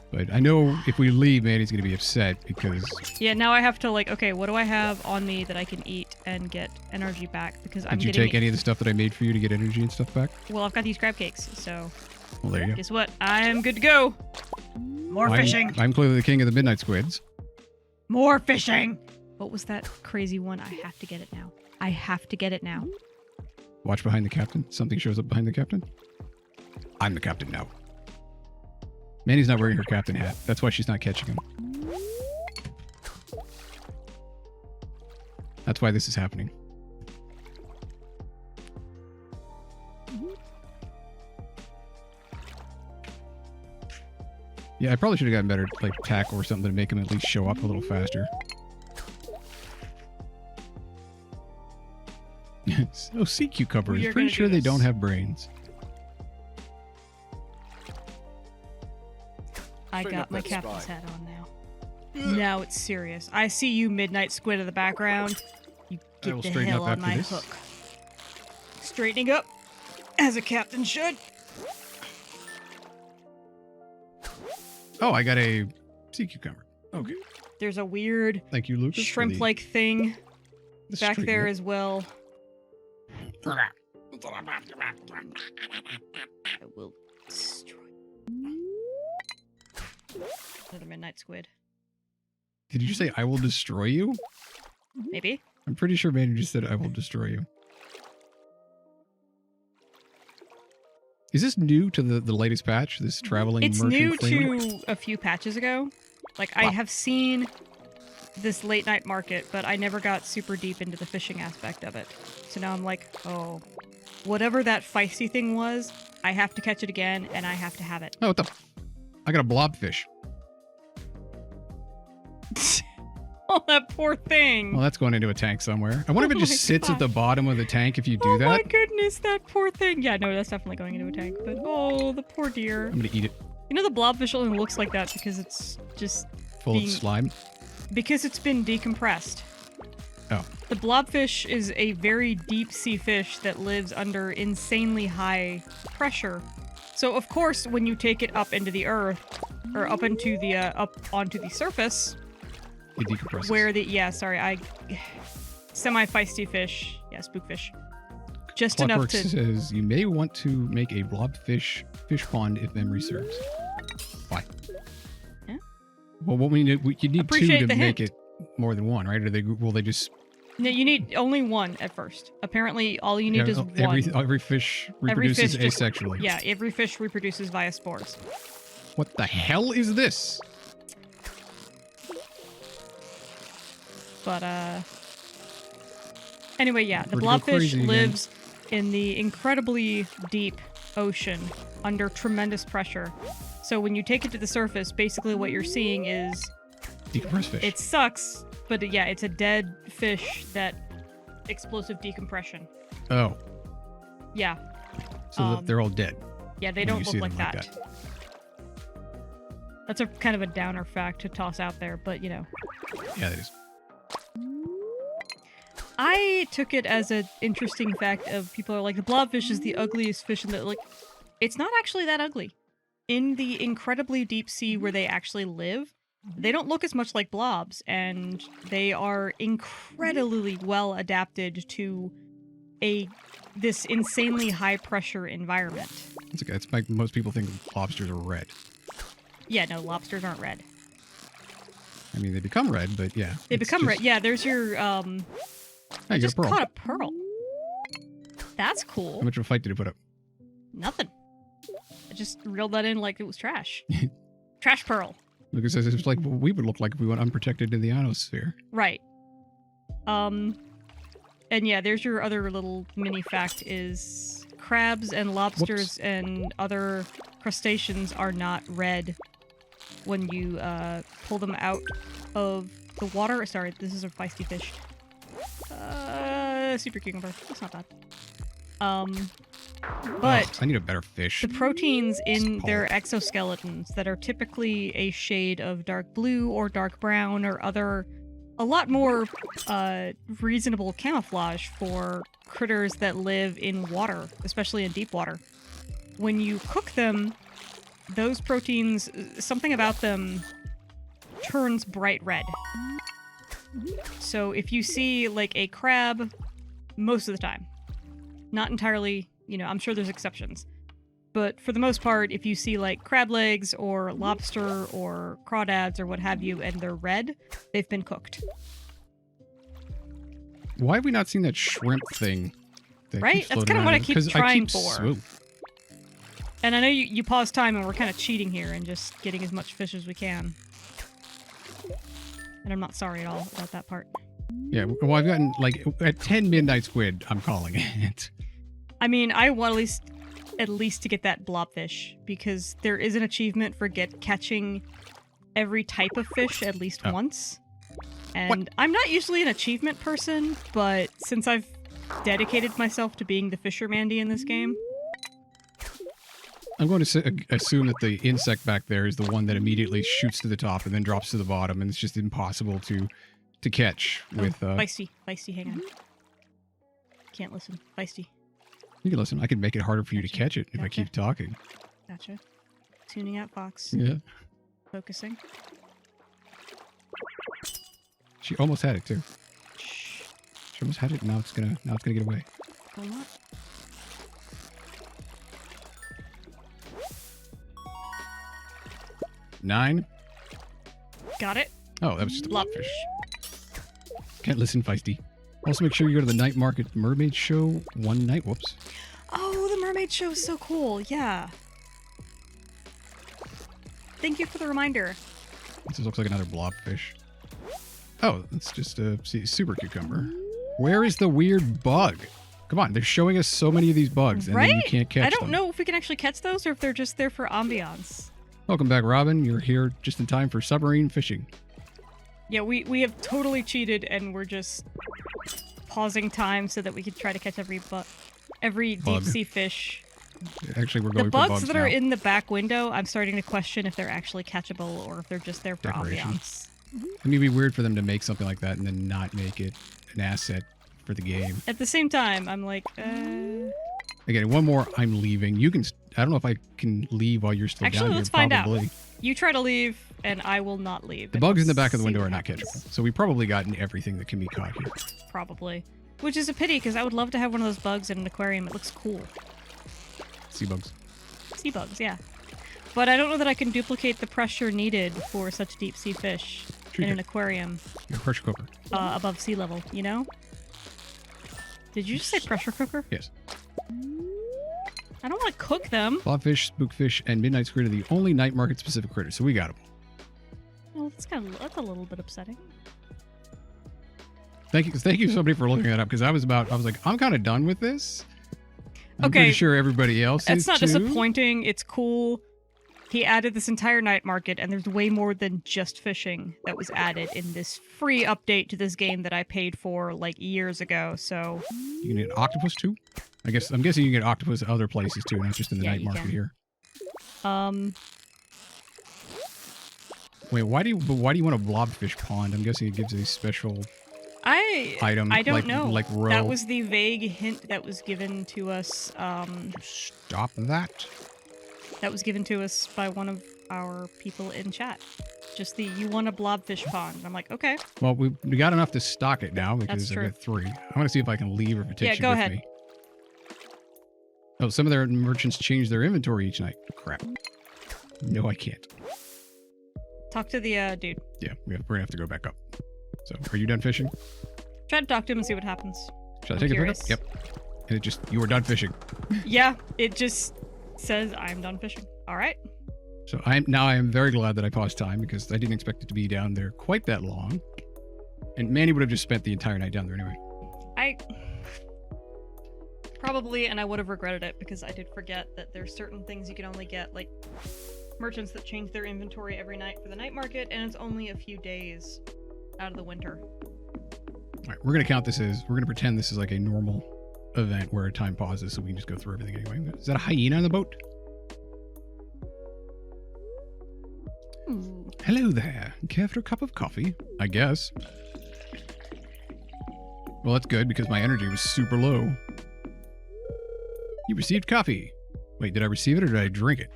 But I know if we leave, Mandy's going to be upset because... Yeah, now I have to, like, okay, what do I have on me that I can eat and get energy back? Because I'm Did you getting... take any of the stuff that I made for you to get energy and stuff back? Well, I've got these crab cakes, so... Well, there you go. Guess what? I'm good to go! More fishing! I'm clearly the king of the midnight squids. More fishing! What was that crazy one? I have to get it now. I have to get it now. Watch behind the captain. Something shows up behind the captain. I'm the captain now. Mandy's not wearing her captain hat. That's why she's not catching him. That's why this is happening. Yeah, I probably should have gotten better like tackle or something to make him at least show up a little faster. Oh, sea cucumbers. We are Pretty gonna sure do they this. don't have brains. I Bring got up my that captain's spy. hat on now. Now it's serious. I see you, midnight squid in the background. You I will get the straighten hell up on after my this. hook. Straightening up, as a captain should. Oh, I got a sea cucumber. Okay. There's a weird Thank you, Lucas. for the- shrimp-like thing the back street there note. as well. I will destroy. Another midnight squid. Did you just say I will destroy you? Maybe. I'm pretty sure Mandy just said I will destroy you. Is this new to the latest patch? This traveling It's merchant new thing? to a few patches ago. Like, I Wow. have seen this late night market, but I never got super deep into the fishing aspect of it. So now I'm like, oh, whatever that feisty thing was, I have to catch it again, and I have to have it. Oh, what the? I got a blobfish. Oh, that poor thing. Well, that's going into a tank somewhere. I wonder if Oh it my just sits at God. the bottom of the tank if you do Oh that. my goodness, that poor thing. Yeah, no, that's definitely going into a tank. But oh, the poor deer. I'm gonna eat it You know, the blobfish only looks like that because it's just full of slime. because it's been decompressed. Oh. The blobfish is a very deep sea fish that lives under insanely high pressure. So of course, when you take it up into the earth, or up into the up onto the surface, It decompresses. where the semi-feisty fish, spookfish, just enough Clockwork to. says you may want to make a blobfish fish pond if memory serves. Why? Yeah. Well, what you need two Appreciate to the make hint. it more than one, right? Or will they just No, you need only one at first. Apparently, all you need is one. every fish reproduces fish just- asexually. Yeah, every fish reproduces via spores. What the hell is this? But anyway, yeah, the We're gonna go blobfish crazy again. lives in the incredibly deep ocean under tremendous pressure. So when you take it to the surface, basically what you're seeing is Decompressed fish. it sucks, but yeah, it's a dead fish that explosive decompression. Oh, Yeah, so they're all dead. yeah, they When don't you look see like them like that. That's a kind of a downer fact to toss out there, but you know. Yeah, that is. I took it as an interesting fact of people are like, the blobfish is the ugliest fish in the, like, it's not actually that ugly. In the incredibly deep sea where they actually live, they don't look as much like blobs, and they are incredibly well adapted to this insanely high pressure environment. It's okay. It's like most people think lobsters are red. Yeah, no, lobsters aren't red. I mean, they become red, but yeah. They it's become just- red. Yeah, there's your Hey, you just got a pearl. caught a pearl. That's cool. How much of a fight did it put up? Nothing. I just reeled that in like it was trash. Trash pearl. Lucas says it's like what we would look like if we went unprotected in the ionosphere. Right. And yeah, there's your other little mini fact is crabs and lobsters and other crustaceans are not red when you pull them out of the water. Sorry, this is a feisty fish. Super cucumber. That's not bad. But Ugh, I need a better fish. the proteins in Paul. their exoskeletons that are typically a shade of dark blue or dark brown or a lot more reasonable camouflage for critters that live in water, especially in deep water. When you cook them, those proteins, something about them turns bright red. So if you see like a crab, most of the time, not entirely, I'm sure there's exceptions. But for the most part, if you see like crab legs or lobster or crawdads or what have you, and they're red, they've been cooked. Why have we not seen that shrimp thing? That Right? keeps That's floating kinda what around? I keep 'Cause trying for. swoop. And I know you pause time and we're kind of cheating here and just getting as much fish as we can. And I'm not sorry at all about that part. Yeah, well, I've gotten like at 10 midnight squid. I'm calling it. I mean, I want at least to get that blobfish because there is an achievement for catching every type of fish at least once. And I'm not usually an achievement person, but since I've dedicated myself to being the fisher Mandy in this game, I'm going to assume that the insect back there is the one that immediately shoots to the top and then drops to the bottom, and it's just impossible to catch with. feisty, hang on. Can't listen, feisty. You can listen. I can make it harder for you to Gotcha. catch it if I Gotcha. keep talking. Gotcha. Tuning out Fox. Yeah. Focusing. She almost had it too. Shh. She almost had it. Now it's gonna get away. Hold on. Nine. Got it. Oh, that was just a Blobfish. Can't listen, feisty. Also, make sure you go to the night market mermaid show one night. Whoops. Oh, the mermaid show is so cool. Yeah. Thank you for the reminder. This looks like another blobfish. Oh, it's just a super cucumber. Where is the weird bug? Come on, they're showing us so many of these bugs, and then you can't catch them. I don't know if we can actually catch those or if they're just there for ambiance. Welcome back, Robin. You're here just in time for submarine fishing. Yeah, we have totally cheated, and we're just pausing time so that we can try to catch every deep sea fish. Actually, we're going the for bugs bugs that are now. in the back window, I'm starting to question if they're actually catchable or if they're just there for Decoration. ambiance. I mean, it'd be weird for them to make something like that and then not make it an asset for the game. At the same time, I'm like, Again, one more, I'm leaving. You can... I don't know if I can leave while you're still Actually, down let's here. find out. Probably. You try to leave, and I will not leave. The and bugs in the let's back of the see window what are not happens. catchable. So we probably gotten everything that can be caught here. Probably. Which is a pity, because I would love to have one of those bugs in an aquarium. It looks cool. Sea bugs. Sea bugs, yeah. But I don't know that I can duplicate the pressure needed for such deep sea fish Sure in you an can. aquarium Your pressure cooker. above sea level, you know? Did you just say pressure cooker? Yes. I don't want to cook them. Blobfish, spookfish, and midnight squid are the only night market specific critters, so we got them. Well, that's a little bit upsetting. Thank you somebody for looking that up, because I was like, I'm kind of done with this. I'm Okay. pretty sure everybody else is It's not too. disappointing. It's cool. He added this entire night market, and there's way more than just fishing that was added in this free update to this game that I paid for like years ago. So You can get octopus too? I'm guessing you can get octopus other places too, not just in the Yeah, night you market can. here. I Wait, why do you want a blobfish pond? I'm guessing it gives a special item. I don't like, know. Like row. That was the vague hint that was given to us. Stop that. That was given to us by one of our people in chat. Just you want a blobfish pond. And I'm like, okay. Well, we got enough to stock it now because That's I true. got 3. I want to see if I can leave or if it takes Yeah, you go with ahead. me. Oh, some of their merchants change their inventory each night. Crap. No, I can't. Talk to the dude. Yeah, we're gonna have to go back up. So, are you done fishing? Try to talk to him and see what happens. Should I I'm take curious. a pickup? Yep. And it just, you are done fishing. Yeah, it just says I'm done fishing. All right. So I am very glad that I paused time because I didn't expect it to be down there quite that long. And Mandy would have just spent the entire night down there anyway. I probably, and I would have regretted it because I did forget that there's certain things you can only get, like merchants that change their inventory every night for the night market, and it's only a few days out of the winter. All right, we're going to count this as, we're going to pretend this is like a normal event where time pauses so we can just go through everything anyway. Is that a hyena on the boat? Ooh. Hello there. Care for a cup of coffee? I guess. Well, that's good because my energy was super low. You received coffee. Wait, did I receive it or did I drink it?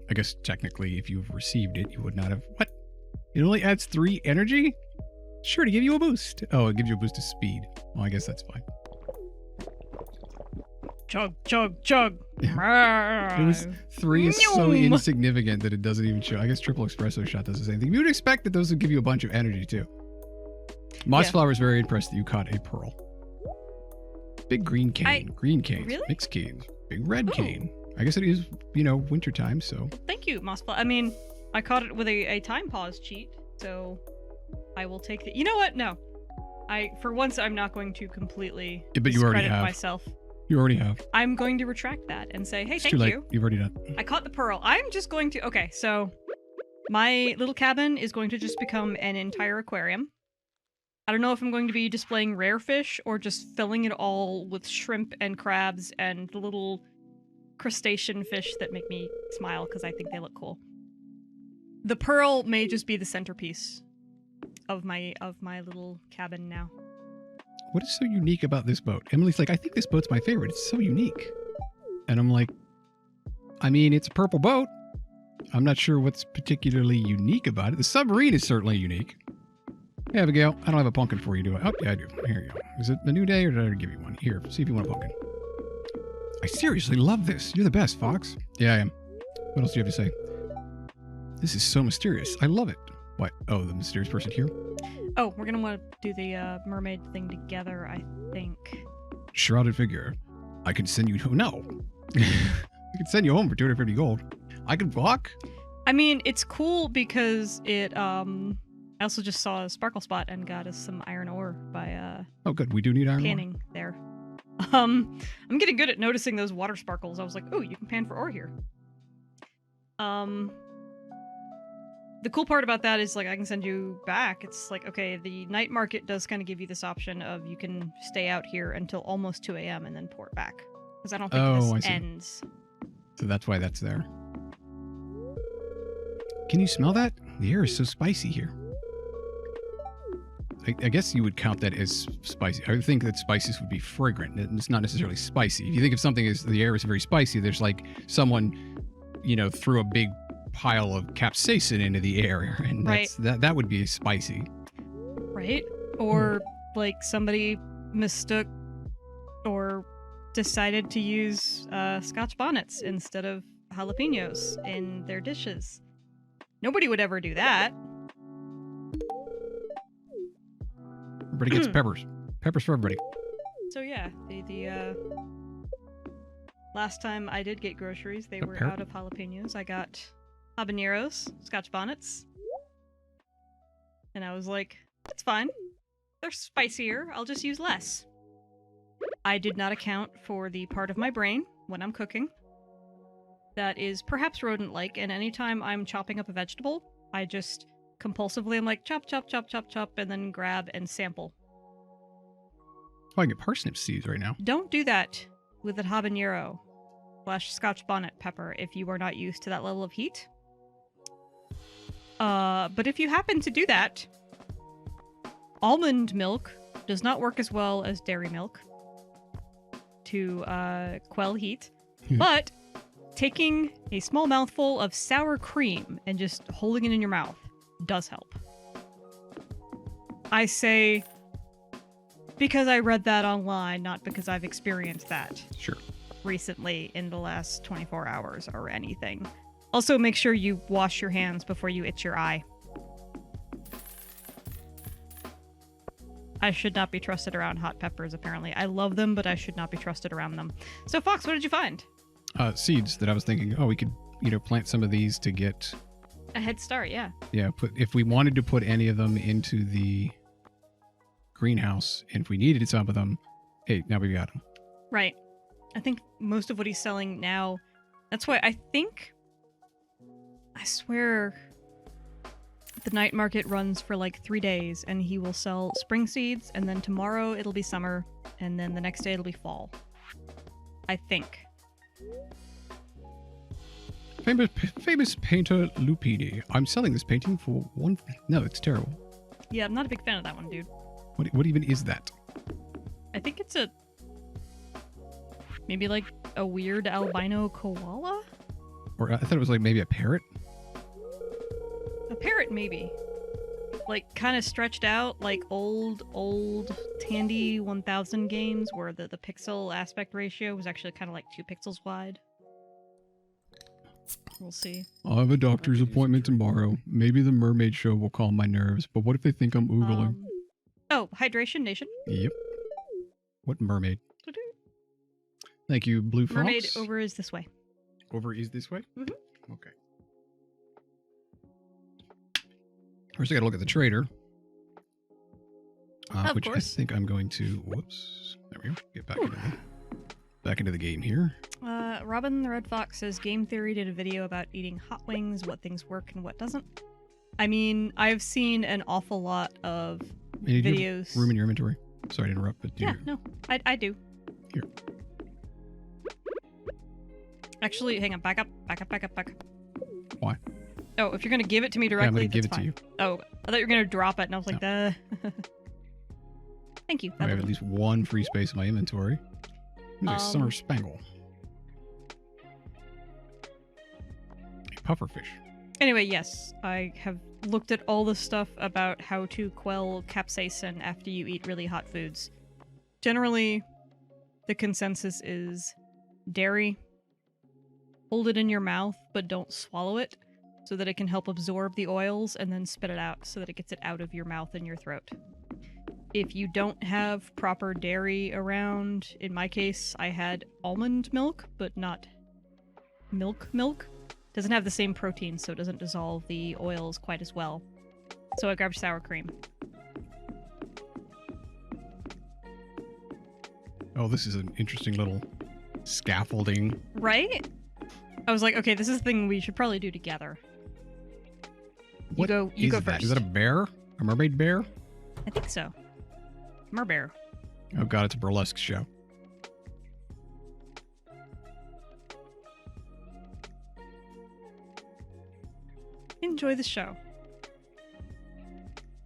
I guess technically if you've received it, you would not have... What? It only adds 3 energy? Sure, to give you a boost. Oh, it gives you a boost of speed. Well, I guess that's fine. Chug, chug, chug. It was 3 is so Nyum. insignificant that it doesn't even show. I guess triple espresso shot does the same thing. You would expect that those would give you a bunch of energy too. Mossflower is very impressed that you caught a pearl. Big green cane, green canes, Really? mixed canes, big red Ooh. cane. I guess it is, wintertime, so. Thank you, Mossflower. I mean, I caught it with a time pause cheat, so I will take the... You know what? No. For once, I'm not going to completely Yeah, but you already discredit have. myself. You already have. I'm going to retract that and say, hey, It's thank too late. you. You've already done. I caught the pearl. I'm just going to... Okay, so my little cabin is going to just become an entire aquarium. I don't know if I'm going to be displaying rare fish or just filling it all with shrimp and crabs and the little crustacean fish that make me smile because I think they look cool. The pearl may just be the centerpiece of my little cabin now. What is so unique about this boat? Emily's like, I think this boat's my favorite. It's so unique. And I'm like, I mean, it's a purple boat. I'm not sure what's particularly unique about it. The submarine is certainly unique. Hey, Abigail, I don't have a pumpkin for you, do I? Oh, yeah, I do. Here you go. Is it a new day or did I already give you one? Here, see if you want a pumpkin. I seriously love this. You're the best, Fox. Yeah, I am. What else do you have to say? This is so mysterious. I love it. What? Oh, the mysterious person here? Oh, we're gonna want to do the mermaid thing together, I think. Shrouded figure. I could send you... No. I could send you home for 250 gold. I could walk. I mean, it's cool because it, I also just saw a sparkle spot and got us some iron ore by, Oh, good. We do need iron ore. panning there. I'm getting good at noticing those water sparkles. I was like, oh, you can pan for ore here. The cool part about that is, like, I can send you back. It's like, okay, the night market does kind of give you this option of you can stay out here until almost 2 a.m. and then port back. Because I don't think this ends. So that's why that's there. Can you smell that? The air is so spicy here. I guess you would count that as spicy. I would think that spices would be fragrant. It's not necessarily spicy. If you think of something as the air is very spicy, there's like someone, threw a big pile of capsaicin into the air, and that would be spicy. Right? Or like somebody mistook or decided to use Scotch bonnets instead of jalapenos in their dishes. Nobody would ever do that. Everybody gets peppers. Peppers for everybody. So yeah, the last time I did get groceries, they were out of jalapenos. I got habaneros, Scotch bonnets. And I was like, that's fine. They're spicier. I'll just use less. I did not account for the part of my brain when I'm cooking that is perhaps rodent-like, and anytime I'm chopping up a vegetable, I just compulsively am like, chop, chop, chop, chop, chop, and then grab and sample. Oh, I can get parsnip seeds right now. Don't do that with a habanero / Scotch bonnet pepper if you are not used to that level of heat. But if you happen to do that, almond milk does not work as well as dairy milk to quell heat, but taking a small mouthful of sour cream and just holding it in your mouth does help. I say because I read that online, not because I've experienced that. Sure. Recently in the last 24 hours or anything. Also, make sure you wash your hands before you itch your eye. I should not be trusted around hot peppers, apparently. I love them, but I should not be trusted around them. So, Fox, what did you find? Seeds that I was thinking, we could, plant some of these to get a head start, yeah. Yeah, if we wanted to put any of them into the greenhouse, and if we needed some of them, hey, now we got them. Right. I think most of what he's selling now, that's why I swear the night market runs for like 3 days, and he will sell spring seeds, and then tomorrow it'll be summer, and then the next day it'll be fall. I think. Famous painter Lupini. I'm selling this painting for one... No, it's terrible. Yeah, I'm not a big fan of that one, dude. What even is that? I think it's maybe like a weird albino koala? Or I thought it was like maybe a parrot? A parrot, maybe. Like, kind of stretched out, like old Tandy 1000 games where the pixel aspect ratio was actually kind of like 2 pixels wide. We'll see. I have a doctor's appointment tomorrow. Maybe the mermaid show will calm my nerves, but what if they think I'm oogling? Hydration Nation. Yep. What mermaid? Thank you, Blue Fox. Mermaid over is this way. Over is this way? Mm-hmm. Okay. First, I gotta look at the trader. Which course. I think I'm going to... Whoops. There we go. Get back into the game here. Robin the Red Fox says Game Theory did a video about eating hot wings, what things work and what doesn't. I mean, I've seen an awful lot of videos. Room in your inventory. Sorry to interrupt, but no, I do. Here. Actually, hang on, back up. Why? Oh, if you're gonna give it to me directly, I'm gonna give it fine. to you. Oh, I thought you were gonna drop it, and I was like, No. Thank you. I have at least one free space in my inventory. There's a summer spangle. A pufferfish. Anyway, yes, I have looked at all the stuff about how to quell capsaicin after you eat really hot foods. Generally, the consensus is dairy. Hold it in your mouth, but don't swallow it, so that it can help absorb the oils and then spit it out so that it gets it out of your mouth and your throat. If you don't have proper dairy around, in my case, I had almond milk, but not milk. doesn't have the same protein, so it doesn't dissolve the oils quite as well. So I grabbed sour cream. Oh, this is an interesting little scaffolding. Right? I was like, okay, this is the thing we should probably do together. What You go is that? first. Is that a bear? A mermaid bear? I think so. Merbear. Oh god, it's a burlesque show. Enjoy the show.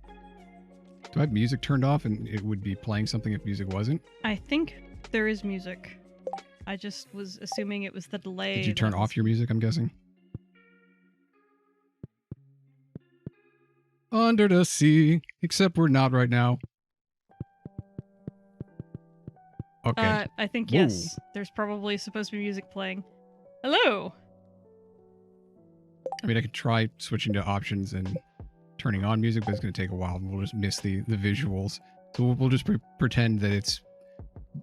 Do I have music turned off and it would be playing something if music wasn't? I think there is music. I just was assuming it was the delay. Did you turn off your music, I'm guessing? Under the sea, except we're not right now. Okay. I think Whoa. yes. There's probably supposed to be music playing. Hello. I mean, I could try switching to options and turning on music, but it's going to take a while, and we'll just miss the visuals. So we'll just pretend that it's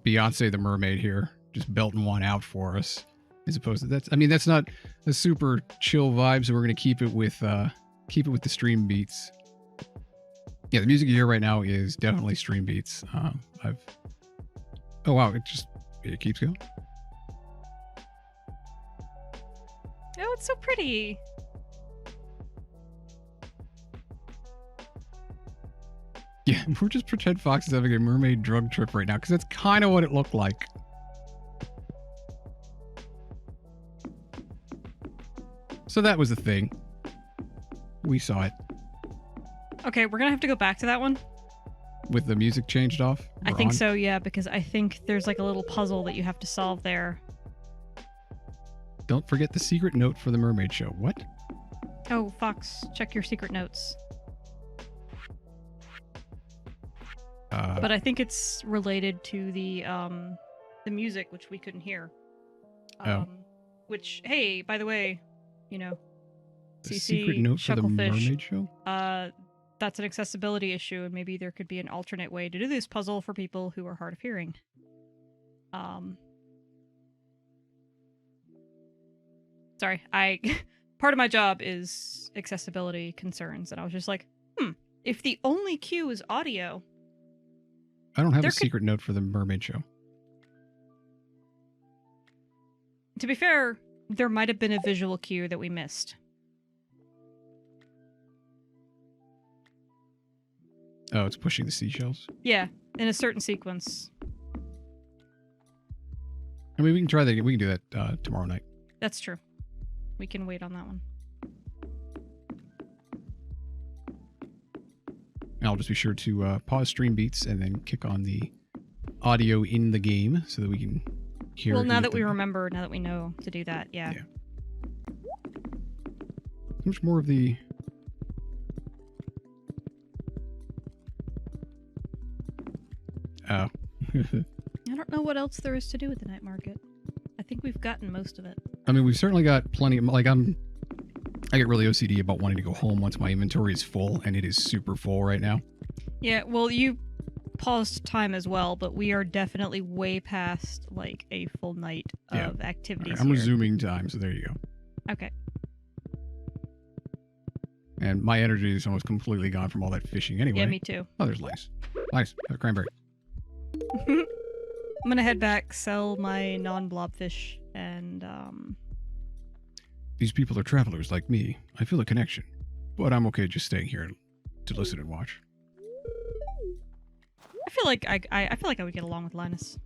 Beyonce the Mermaid here, just belting one out for us, as opposed to that's. I mean, that's not a super chill vibe, so we're going to keep it with the stream beats. Yeah, the music you hear right now is definitely stream beats. Oh wow, it keeps going. Oh, it's so pretty. Yeah, we're just pretend Fox is having a mermaid drug trip right now, because that's kind of what it looked like. So that was the thing. We saw it. Okay, we're gonna have to go back to that one. With the music changed off? I Or think on? so, yeah, because I think there's like a little puzzle that you have to solve there. Don't forget the secret note for the mermaid show. What? Oh, Fox, check your secret notes. But I think it's related to the music, which we couldn't hear. Oh. Which, hey, by the way, you know, the CC secret note for the Shucklefish, mermaid show? that's an accessibility issue, and maybe there could be an alternate way to do this puzzle for people who are hard of hearing. Sorry, part of my job is accessibility concerns, and I was just like, if the only cue is audio, I don't have there a secret note for the mermaid show. to be fair, there might have been a visual cue that we missed. Oh, it's pushing the seashells. Yeah, in a certain sequence. I mean, we can try that. We can do that tomorrow night. That's true. We can wait on that one. I'll just be sure to pause stream beats and then kick on the audio in the game so that we can hear. Well, and now get that we the- remember, now that we know to do that, yeah. Yeah. How much more of the... Oh. I don't know what else there is to do at the night market. I think we've gotten most of it. I mean, we've certainly got plenty of... Like, I get really OCD about wanting to go home once my inventory is full, and it is super full right now. Yeah, well, you paused time as well, but we are definitely way past, like, a full night Yeah. of activities Alright, I'm here. resuming time, so there you go. Okay. And my energy is almost completely gone from all that fishing anyway. Yeah, me too. Oh, there's lice. Lice. Cranberry. I'm gonna head back, sell my non-blobfish, and, These people are travelers like me. I feel a connection. But I'm okay just staying here to listen and watch. I feel like I feel like I would get along with Linus.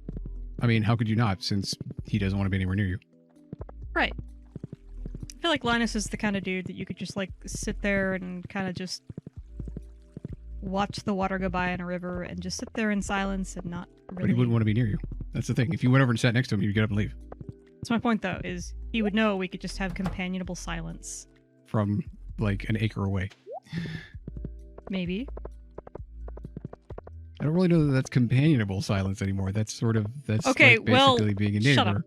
I mean, how could you not, since he doesn't want to be anywhere near you? Right. I feel like Linus is the kind of dude that you could just, like, sit there and kind of just watch the water go by in a river and just sit there in silence and not really... But he wouldn't want to be near you. That's the thing. If you went over and sat next to him, you'd get up and leave. That's my point, though, is he would know we could just have companionable silence. From, like, an acre away. Maybe. I don't really know that that's companionable silence anymore. That's sort of... That's Okay, like well, basically being a neighbor. shut up.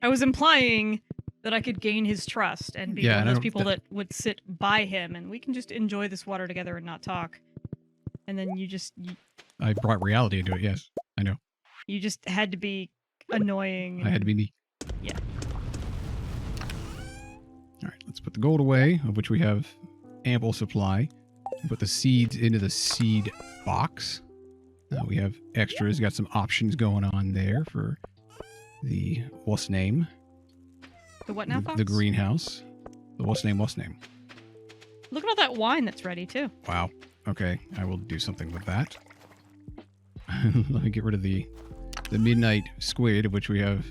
I was implying that I could gain his trust and be Yeah, one and of I those don't- people that would sit by him and we can just enjoy this water together and not talk. And then you I brought reality into it, yes. I know. just had to be annoying. I had to be me. Yeah. put the gold away, of which we have ample supply. Put the seeds into the seed box. Now we have extras. Got some options going on there for the what's name. The what now, Fox? The greenhouse. The what's name. Look at all that wine that's ready, too. Wow. Okay, I will do something with that. Let me get rid of the midnight squid, of which we have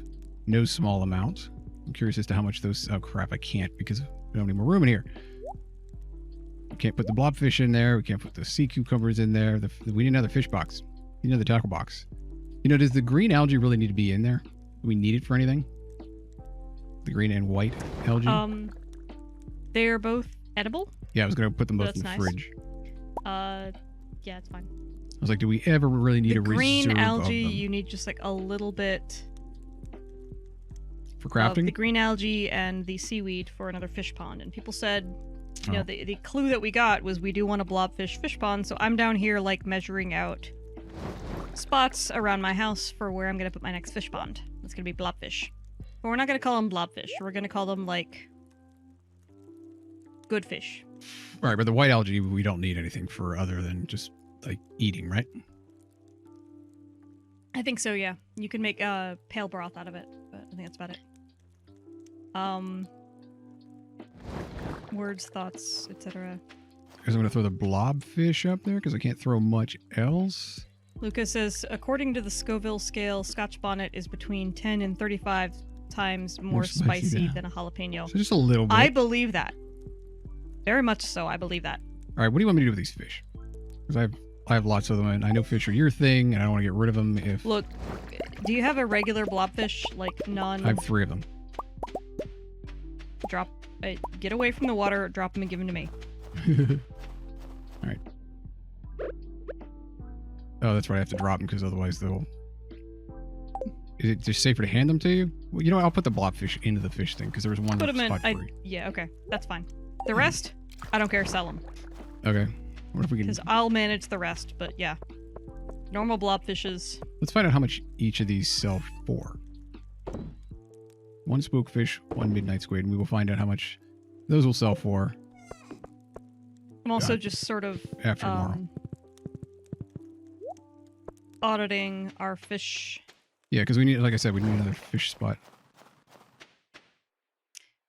no small amount. I'm curious as to how much those... Oh, crap, I can't because we don't have any more room in here. We can't put the blobfish in there. We can't put the sea cucumbers in there. We need another fish box. We need another tackle box. You know, does the green algae really need to be in there? Do we need it for anything? The green and white algae? They're both edible. Yeah, I was going to put them both That's in the nice. fridge. Yeah, it's fine. I was like, do we ever really need The a reserve green of algae, them? you need just like a little bit For of crafting? the green algae and the seaweed for another fish pond. And people said, you know, Oh. the clue that we got was we do want a blobfish fish pond. So I'm down here like measuring out spots around my house for where I'm going to put my next fish pond. It's going to be blobfish. But we're not going to call them blobfish. We're going to call them like good fish. Right, but the white algae, we don't need anything for other than just, like, eating, right? I think so, yeah. You can make pale broth out of it, but I think that's about it. Words, thoughts, etc. Because I'm going to throw the blobfish up there because I can't throw much else. Lucas says, according to the Scoville scale, Scotch bonnet is between 10 and 35 times more spicy yeah. than a jalapeno. So just a little bit. I believe that. Very much so, I believe that. All right, what do you want me to do with these fish? Because I have lots of them, and I know fish are your thing, and I don't want to get rid of them if... Look, do you have a regular blobfish, like I have 3 of them. Drop, get away from the water, drop them and give them to me. All right. Oh, that's right. I have to drop them because otherwise they'll... Is it just safer to hand them to you? Well, you know what? I'll put the blobfish into the fish thing because there was one Put them in. spot free. Yeah, okay, that's fine. The rest, I don't care. Sell them Okay. What if we can... because I'll manage the rest. But yeah, normal blobfishes. Let's find out how much each of these sell for. 1 spookfish, 1 midnight squid, and we will find out how much those will sell for I'm also just sort of after tomorrow. auditing our fish. Yeah, because we need, like I said, we need another fish spot.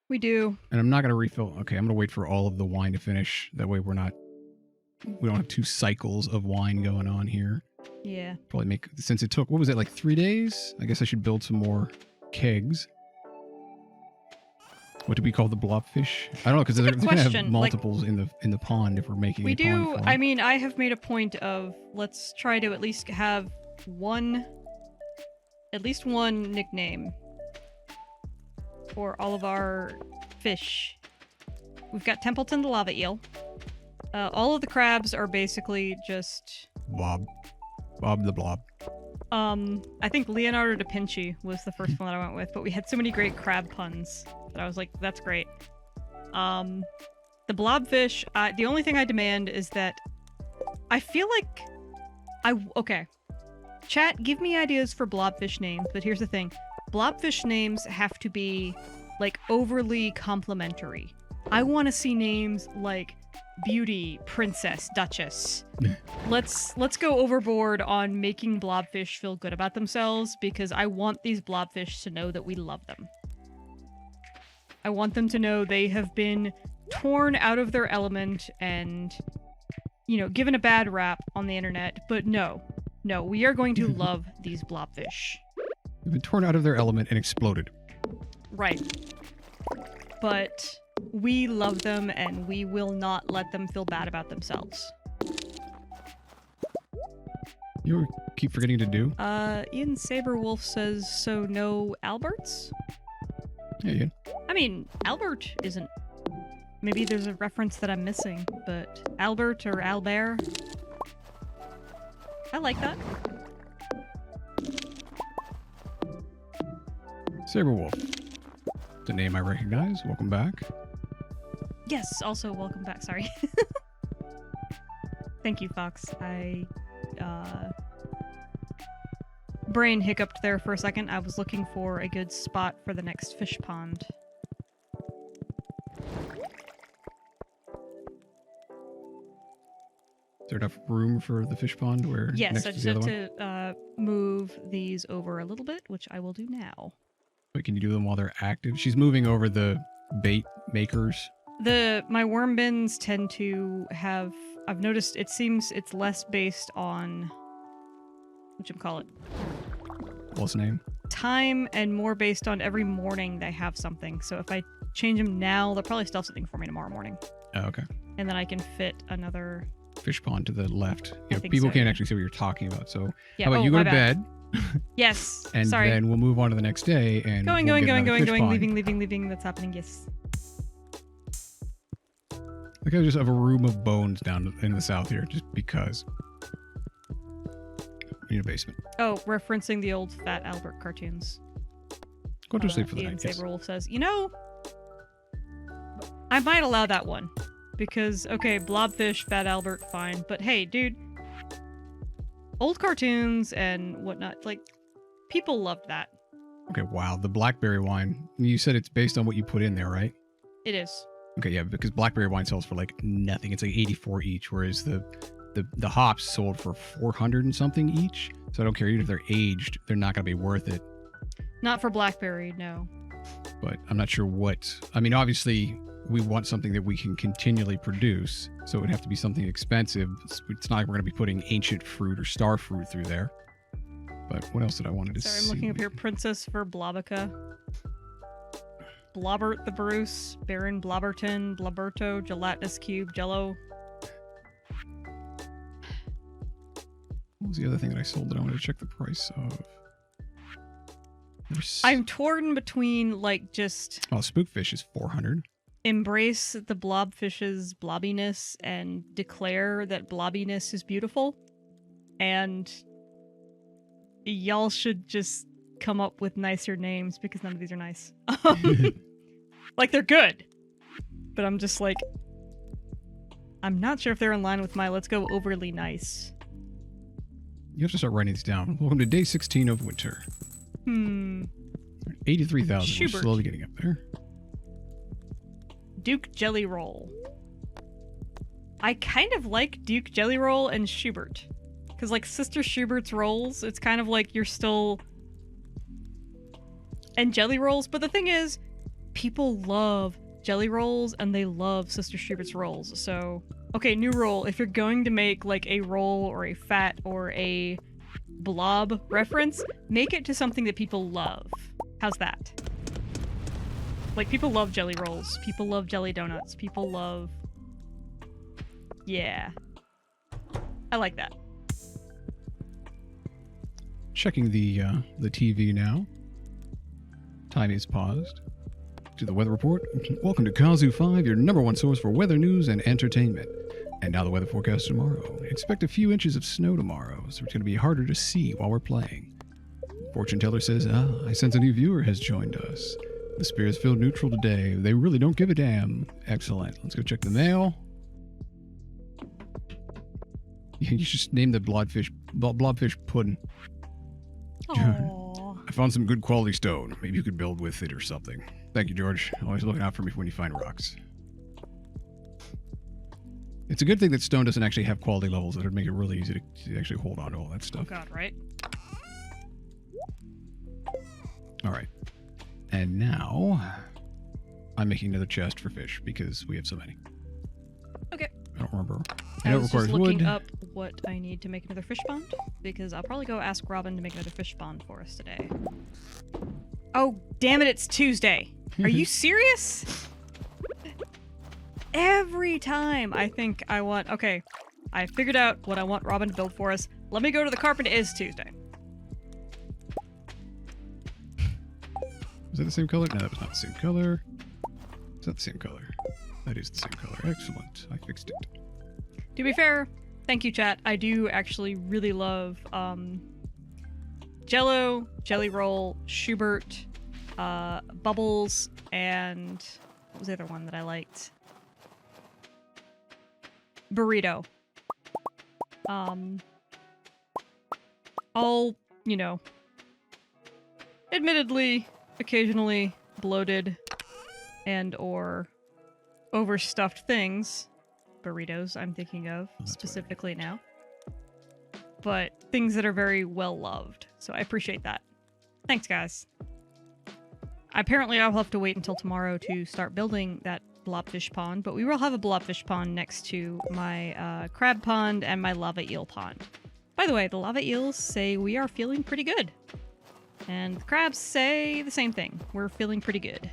We do. And I'm not going to refill. Okay, I'm going to wait for all of the wine to finish. That way we don't have 2 cycles of wine going on here. Yeah. Probably make, since it took, what was it, like 3 days? I guess I should build some more kegs. What do we call the blobfish? I don't know, because they're going to have question. multiples in the pond if we're making We a pond do. farm. I mean, I have made a point of let's try to at least have at least one nickname for all of our fish. We've got Templeton the lava eel. All of the crabs are basically just Bob the Blob. I think Leonardo da Vinci was the first one that I went with, but we had so many great crab puns that I was like, that's great. The blobfish, the only thing I demand is that I feel like okay. Chat, give me ideas for blobfish names, but here's the thing. Blobfish names have to be like overly complimentary. I want to see names like Beauty, Princess, Duchess. Let's go overboard on making blobfish feel good about themselves because I want these blobfish to know that we love them. I want them to know they have been torn out of their element and, you know, given a bad rap on the internet, but no, we are going to love these blobfish. They've been torn out of their element and exploded. Right. But we love them and we will not let them feel bad about themselves. You keep forgetting to do? Ian Saberwolf says, so no Alberts? Yeah, Ian. I mean, Albert isn't... Maybe there's a reference that I'm missing, but Albert or Albert? I like that. Saberwolf. It's a name I recognize. Welcome back. Yes, also welcome back, sorry. Thank you, Fox. Brain hiccuped there for a second. I was looking for a good spot for the next fish pond. there enough room for the fish pond where Yes, next I to just the have other one? to move these over a little bit, which I will do now. Wait, can you do them while they're active? She's moving over the bait makers. My worm bins tend to have. I've noticed it seems it's less based on whatchamacallit, What's the name? time and more based on every morning they have something. So if I change them now, they'll probably still have something for me tomorrow morning. Oh, okay. And then I can fit another. Fish pond to the left. You know, think people so, can't yeah. actually see what you're talking about. So Yeah. how about you go my to bad. bed, Yes. and Sorry. then we'll move on to the next day. And Going. we'll get another fish pond. Leaving. That's happening. Yes. Like I just have a room of bones down in the south here, just because. In a basement. Oh, referencing the old Fat Albert cartoons. Go to sleep for the Ian night. Yes. Saberwolf says, I might allow that one. Because, okay, Blobfish, Fat Albert, fine. But hey, dude, old cartoons and whatnot, like, people loved that. Okay, wow. The blackberry wine. You said it's based on what you put in there, right? It is. Okay, yeah, because blackberry wine sells for like nothing. It's like 84 each, whereas the hops sold for 400 and something each. So I don't care, even if they're aged, they're not going to be worth it. Not for blackberry, no. But I'm not sure what. I mean, obviously, we want something that we can continually produce, so it would have to be something expensive. It's not like we're going to be putting ancient fruit or star fruit through there. But what else did I wanted to see? Sorry, I'm looking up here. Princess for Blobica. Blobbert the Bruce, Baron Blobberton, Blobberto, Gelatinous Cube, Jello. What was the other thing that I sold that I wanted to check the price of? I'm torn between, like, just Oh, spookfish is 400. embrace the blobfish's blobbiness and declare that blobbiness is beautiful. And y'all should just come up with nicer names because none of these are nice. Like, they're good. But I'm just like, I'm not sure if they're in line with my let's go overly nice. You have to start writing these down. Welcome to day 16 of winter. 83,000. We're Schubert. slowly getting up there. Duke Jelly Roll. I kind of like Duke Jelly Roll and Schubert. Because, like, Sister Schubert's rolls, it's kind of like you're still... And Jelly Rolls, but the thing is, people love Jelly Rolls and they love Sister Schubert's rolls. So, okay, new roll. If you're going to make, like, a roll or a fat or a blob reference, make it to something that people love. How's that? Like, people love jelly rolls. People love jelly donuts. People love... Yeah. I like that. Checking the TV now. Time is paused. To the weather report. Welcome to Kazoo 5, your number one source for weather news and entertainment. And now the weather forecast tomorrow. Expect a few inches of snow tomorrow, so it's going to be harder to see while we're playing. Fortune teller says, I sense a new viewer has joined us. The spirits feel neutral today. They really don't give a damn. Excellent. Let's go check the mail. Yeah, you should name the blobfish pudding. Aww. I found some good quality stone. Maybe you could build with it or something. Thank you, George. Always looking out for me when you find rocks. It's a good thing that stone doesn't actually have quality levels that would make it really easy to actually hold on to all that Oh stuff. god, right? All right. And now I'm making another chest for fish because we have so many. Okay. I don't remember. I know it was just requires looking wood. up what I need to make another fish pond, because I'll probably go ask Robin to make another fish pond for us today. Oh, damn it, it's Tuesday. Are you serious? Every time I think I want... Okay, I figured out what I want Robin to build for us. Let me go to the carpet. It is Tuesday. Is that the same color? No, that was not the same color. Is that the same color? That is the same color. Excellent. I fixed it. To be fair, thank you, chat. I do actually really love Jello, Jelly Roll, Schubert, Bubbles, and what was the other one that I liked? Burrito. All, you know, admittedly, occasionally bloated and or overstuffed things, burritos I'm thinking of That's what I specifically now. But things that are very well loved. So I appreciate that. Thanks, guys. Apparently, I'll have to wait until tomorrow to start building that blobfish pond, but we will have a blobfish pond next to my crab pond and my lava eel pond. By the way, the lava eels say we are feeling pretty good. And the crabs say the same thing. We're feeling pretty good.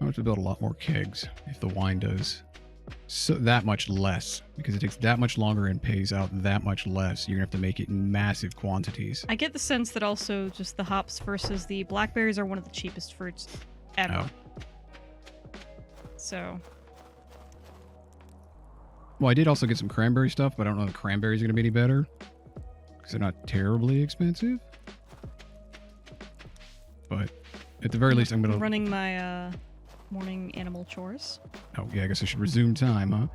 I have to build a lot more kegs if the wine does so that much less, because it takes that much longer and pays out that much less. You're gonna have to make it in massive quantities. I get the sense that also just the hops versus the blackberries are one of the cheapest fruits ever. Oh. So, Well, I did also get some cranberry stuff, but I don't know if the cranberries are gonna be any better because they're not terribly expensive. But at the very least, I'm gonna running my morning animal chores. Oh, yeah, I guess I should resume time, huh?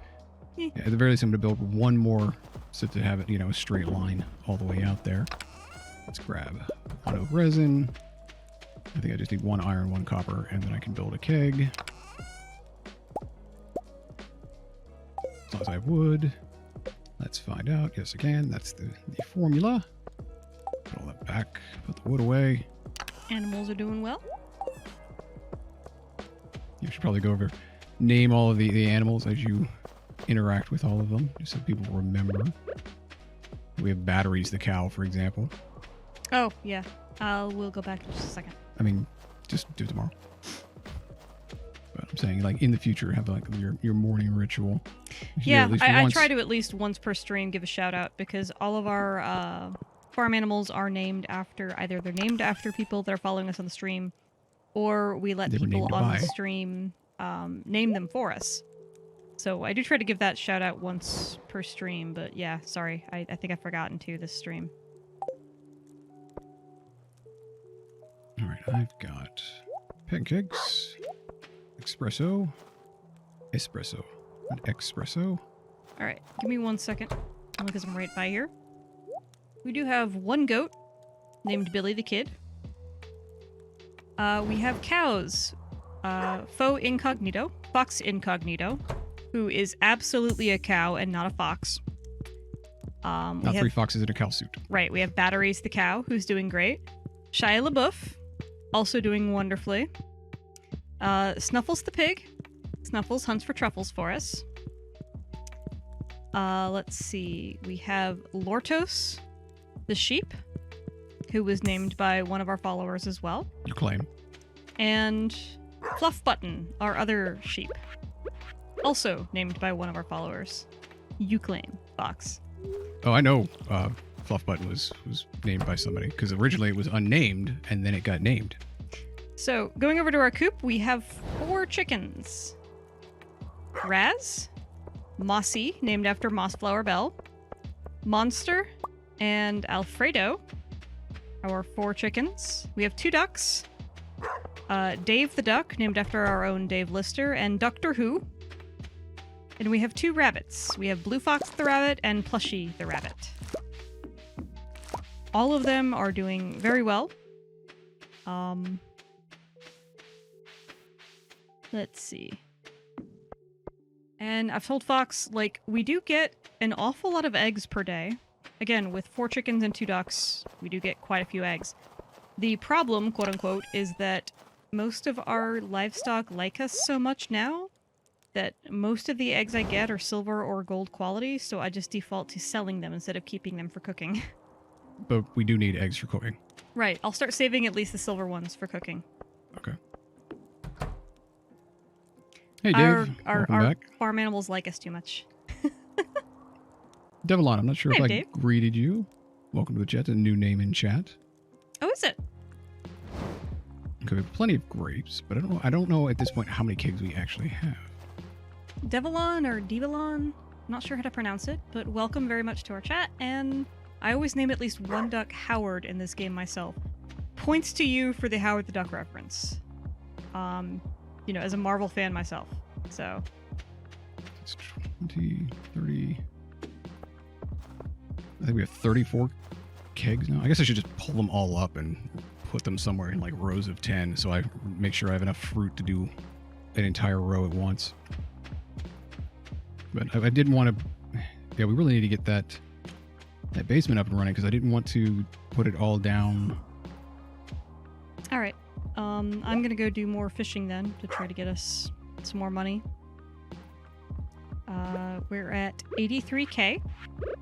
Yeah. Yeah, at the very least, I'm going to build one more so to have it, a straight line all the way out there. Let's grab one oak resin. I think I just need 1 iron, 1 copper, and then I can build a keg. As long as I have wood. Let's find out. Yes, I can. That's the formula. Put all that back. Put the wood away. Animals are doing well. You should probably go over, name all of the animals as you interact with all of them, just so people remember. We have Batteries the cow, for example. Oh, yeah. We'll go back in just a second. I mean, just do it tomorrow. But I'm saying, like, in the future, have like your morning ritual. You should do it Yeah, at least I once. try to at least once per stream give a shout out because all of our farm animals are named after either they're named after people that are following us on the stream, or we let They were people named on by. the stream name them for us. So I do try to give that shout out once per stream, but yeah, sorry, I think I've forgotten to this stream. All right, I've got pancakes, espresso, not espresso. All right, give me 1 second because I'm right by here. We do have 1 goat named Billy the Kid. We have cows. Fox Incognito, who is absolutely a cow and not a fox. Not 3 foxes in a cow suit. Right, we have Batteries the cow, who's doing great. Shia LaBeouf, also doing wonderfully. Snuffles the pig. Snuffles hunts for truffles for us. Let's see. We have Lortos, the sheep, who was named by one of our followers as well. You claim. And Fluff Button, our other sheep, also named by one of our followers. You claim, Fox. Oh, I know. Fluff Button was named by somebody because originally it was unnamed and then it got named. So, going over to our coop, we have 4 chickens. Raz, Mossy, named after Mossflower Bell, Monster, and Alfredo, our 4 chickens. We have 2 ducks. Dave the Duck, named after our own Dave Lister, and Doctor Who. And we have 2 rabbits. We have Blue Fox the Rabbit and Plushy the Rabbit. All of them are doing very well. Let's see. And I've told Fox, like, we do get an awful lot of eggs per day. Again, with 4 chickens and 2 ducks, we do get quite a few eggs. The problem, quote unquote, is that most of our livestock like us so much now that most of the eggs I get are silver or gold quality, so I just default to selling them instead of keeping them for cooking. But we do need eggs for cooking. Right, I'll start saving at least the silver ones for cooking. Okay. Hey, Dave. Our Welcome back. farm animals like us too much. Devilon, I'm not sure Hey, if I Dave. greeted you. Welcome to the chat. A new name in chat. Oh, is it? Okay, we have plenty of grapes, but I don't know at this point how many kegs we actually have. Devilon or Devilon? Not sure how to pronounce it, but welcome very much to our chat, and I always name at least one duck Howard in this game myself. Points to you for the Howard the Duck reference. You know, as a Marvel fan myself, so. It's 20, 30... I think we have 34 kegs now. I guess I should just pull them all up and put them somewhere in like rows of 10 so I make sure I have enough fruit to do an entire row at once. But I didn't want to. Yeah, we really need to get that basement up and running because I didn't want to put it all down. All right. I'm gonna go do more fishing then to try to get us some more money. We're at 83k,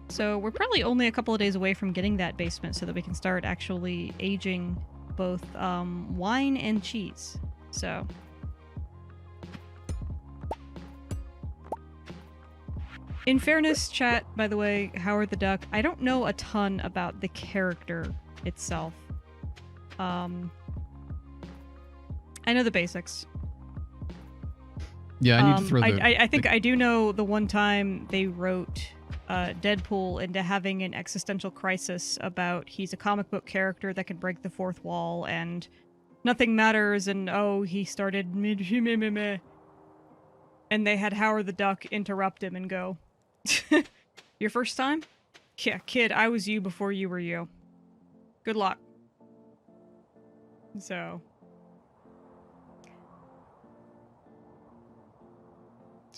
so we're probably only a couple of days away from getting that basement so that we can start actually aging both wine and cheese. So. In fairness, chat, by the way, Howard the Duck, I don't know a ton about the character itself. I know the basics. Yeah, I need to throw I think I do know the one time they wrote Deadpool into having an existential crisis about he's a comic book character that can break the fourth wall and nothing matters and oh, he started meh. And they had Howard the Duck interrupt him and go, your first time? Yeah, kid, I was you before you were you. Good luck. So...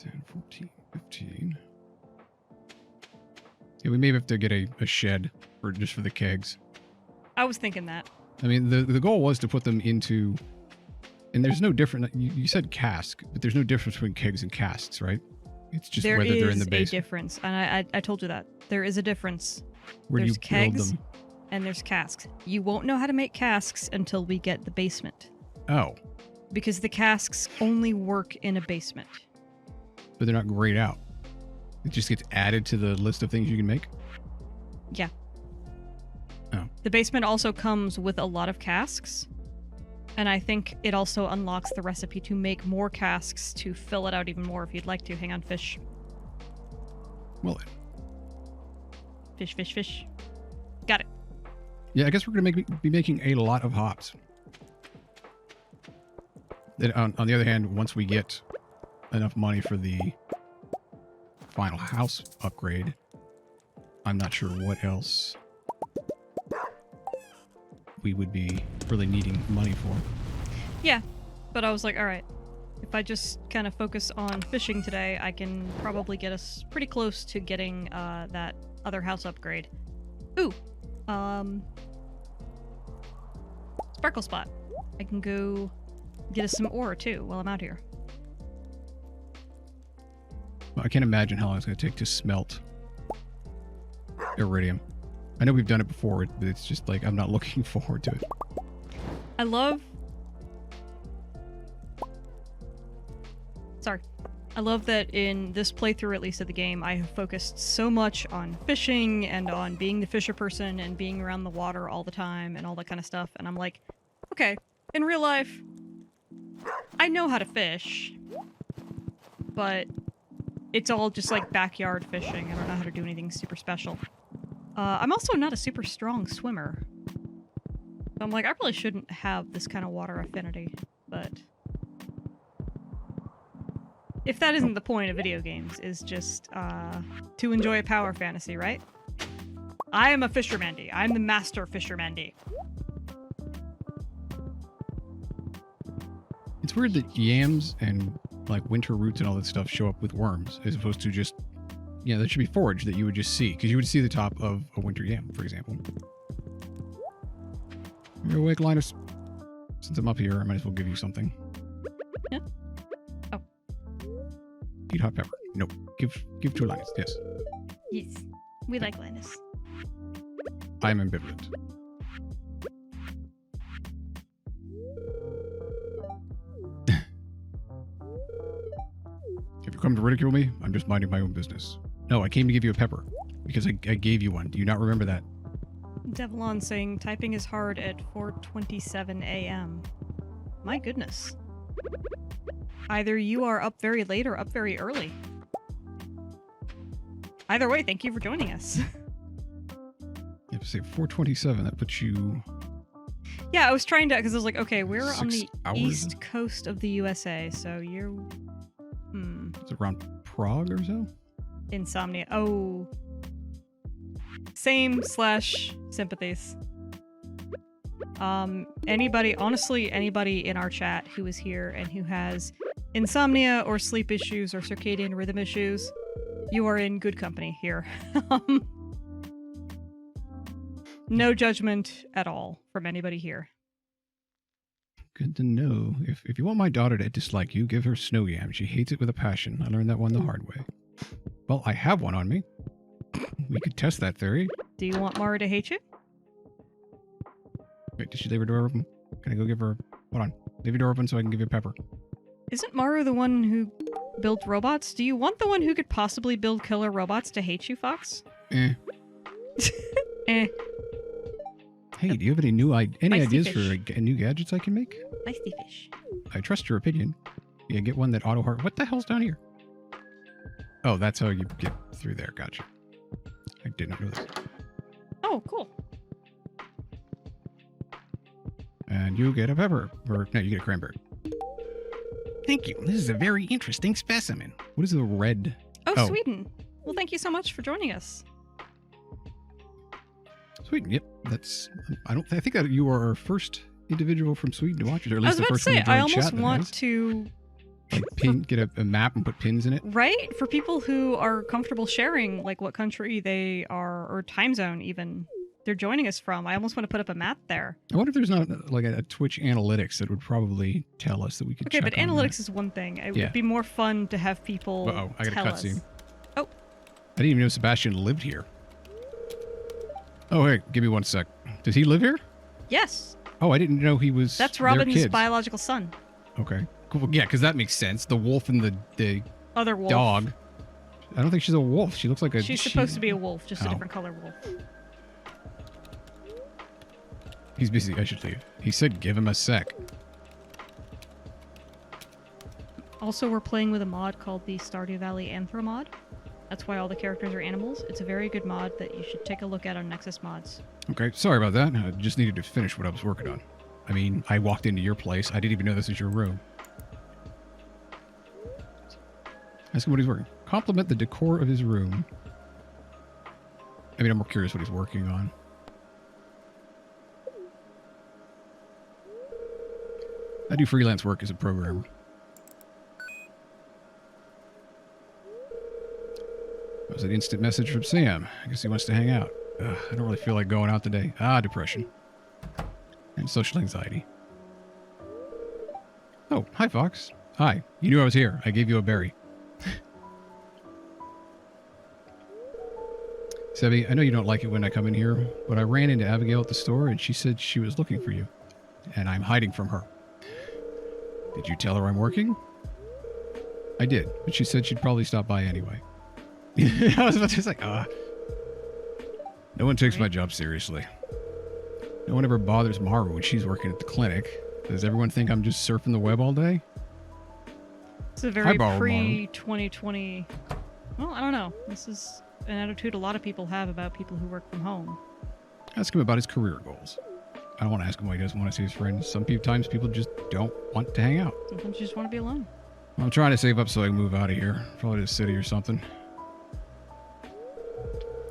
10, 14, 15. Yeah, we may have to get a shed just for the kegs. I was thinking that. I mean, the goal was to put them into, and there's no different. You said cask, but there's no difference between kegs and casks, right? It's just whether they're in the There is basement. a difference, and I told you that there is a difference. Where There's do you build kegs them? and there's casks. You won't know how to make casks until we get the basement, Oh, because the casks only work in a basement. but they're not grayed out. It just gets added to the list of things you can make. Yeah. Oh. The basement also comes with a lot of casks, and I think it also unlocks the recipe to make more casks to fill it out even more if you'd like to. Hang on, fish. Well, Fish. Got it. yeah, I guess we're gonna be making a lot of hops. Then on the other hand, once we get enough money for the final house upgrade, I'm not sure what else we would be really needing money for. Yeah, but I was like, all right, if I just kind of focus on fishing today, I can probably get us pretty close to getting that other house upgrade. Ooh, sparkle spot. I can go get us some ore too while I'm out here. Well, I can't imagine how long it's going to take to smelt iridium. I know we've done it before, but it's just like I'm not looking forward to it. I love that in this playthrough, at least of the game, I have focused so much on fishing and on being the fisher person and being around the water all the time and all that kind of stuff. And I'm like, okay, in real life, I know how to fish, but it's all just like backyard fishing. I don't know how to do anything super special. I'm also not a super strong swimmer. So I'm like, I really shouldn't have this kind of water affinity, but... if that isn't the point of video games, is just to enjoy a power fantasy, right? I am a fishermandy. I'm the master fishermandy. It's weird that yams and like winter roots and all that stuff show up with worms as opposed to just, yeah, that should be forage that you would just see, because you would see the top of a winter yam, for example. You're awake, Linus. Since I'm up here, I might as well give you something. Yeah. Oh. Eat hot pepper. No. Give to Linus. Yes. Yes. We like Linus. I'm ambivalent. If you come to ridicule me, I'm just minding my own business. No, I came to give you a pepper because I gave you one. Do you not remember that? Devlon saying typing is hard at 4:27 a.m. My goodness. Either you are up very late or up very early. Either way, thank you for joining us. You have to say 4:27. That puts you... Yeah, I was trying to, because I was like, okay, we're on 6 the hours? east coast of the USA, so you're... It's around Prague or so? Insomnia. Oh. Same/sympathies. Anybody, honestly, anybody in our chat who is here and who has insomnia or sleep issues or circadian rhythm issues, you are in good company here. No judgment at all from anybody here. Good to know. If you want my daughter to dislike you, give her snow yam. She hates it with a passion. I learned that one the hard way. Well, I have one on me. We could test that theory. Do you want Mara to hate you? Wait, did she leave her door open? Can I go give her... Hold on. Leave your door open so I can give you a pepper. Isn't Maru the one who built robots? Do you want the one who could possibly build killer robots to hate you, Fox? Eh. Eh. Hey, do you have any Feisty ideas fish. for new gadgets I can make? Feisty fish. I trust your opinion. Yeah, get one that auto heart. What the hell's down here? Oh, that's how you get through there. Gotcha. I did not know this. Oh, cool. And you get a pepper. Or, no, you get a cranberry. Thank you. This is a very interesting specimen. What is the red? Oh, Sweden. Well, thank you so much for joining us. Sweden. Yep. That's. I think that you are our first individual from Sweden to watch it, or at I least was the about to first one say, to I join almost chat that want has. to... Like get a map and put pins in it. Right? For people who are comfortable sharing, like, what country they are, or time zone even, they're joining us from. I almost want to put up a map there. I wonder if there's not like a Twitch analytics that would probably tell us that we could Okay, check but on analytics is one thing. It Yeah. would be more fun to have people that. Uh-oh, I got tell a us. cutscene. Oh. I didn't even know Sebastian lived here. Oh, hey, give me one sec. Does he live here? Yes. Oh, I didn't know he was That's their Robin's kids. biological son. Okay. Cool. Yeah, because that makes sense. The wolf and the Other wolf. dog. I don't think she's a wolf. She looks like a... She's supposed to be a wolf, just a Oh. different color wolf. He's busy. I should leave. He said give him a sec. Also, we're playing with a mod called the Stardew Valley Anthro mod. That's why all the characters are animals. It's a very good mod that you should take a look at on Nexus Mods. Okay, sorry about that. I just needed to finish what I was working on. I mean, I walked into your place. I didn't even know this was your room. Ask him what he's working. Compliment the decor of his room. I mean, I'm more curious what he's working on. I do freelance work as a programmer. That was an instant message from Sam. I guess he wants to hang out. Ugh, I don't really feel like going out today. Depression. And social anxiety. Oh, hi, Fox. Hi. You knew I was here. I gave you a berry. Sebby, I know you don't like it when I come in here, but I ran into Abigail at the store and she said she was looking for you. And I'm hiding from her. Did you tell her I'm working? I did, but she said she'd probably stop by anyway. I was about to say, no one takes my job seriously. No one ever bothers Maru when she's working at the clinic. Does everyone think I'm just surfing the web all day? It's a very Maru. pre-2020... Well, I don't know. This is an attitude a lot of people have about people who work from home. Ask him about his career goals. I don't want to ask him why he doesn't want to see his friends. Sometimes people just don't want to hang out. Sometimes you just want to be alone. I'm trying to save up so I can move out of here. Probably to the city or something.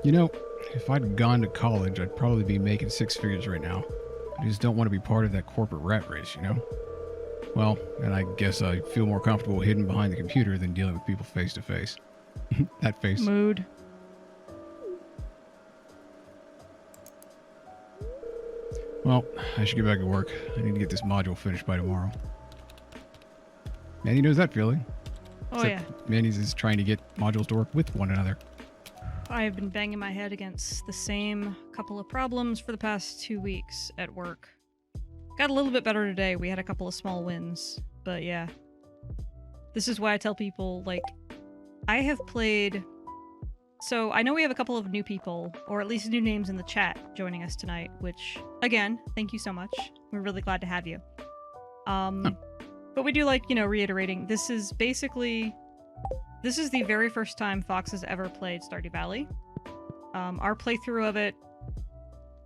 You know, if I'd gone to college, I'd probably be making six figures right now. I just don't want to be part of that corporate rat race, you know? Well, and I guess I feel more comfortable hidden behind the computer than dealing with people face to face. That face. Mood. Well, I should get back to work. I need to get this module finished by tomorrow. Mandy knows that feeling. Oh, yeah. Mandy's is trying to get modules to work with one another. I have been banging my head against the same couple of problems for the past 2 weeks at work. Got a little bit better today. We had a couple of small wins, but yeah. This is why I tell people, like, I have played... So, I know we have a couple of new people, or at least new names in the chat joining us tonight, which, again, thank you so much. We're really glad to have you. But we do like, you know, reiterating, this is basically... This is the very first time Fox has ever played Stardew Valley. Our playthrough of it...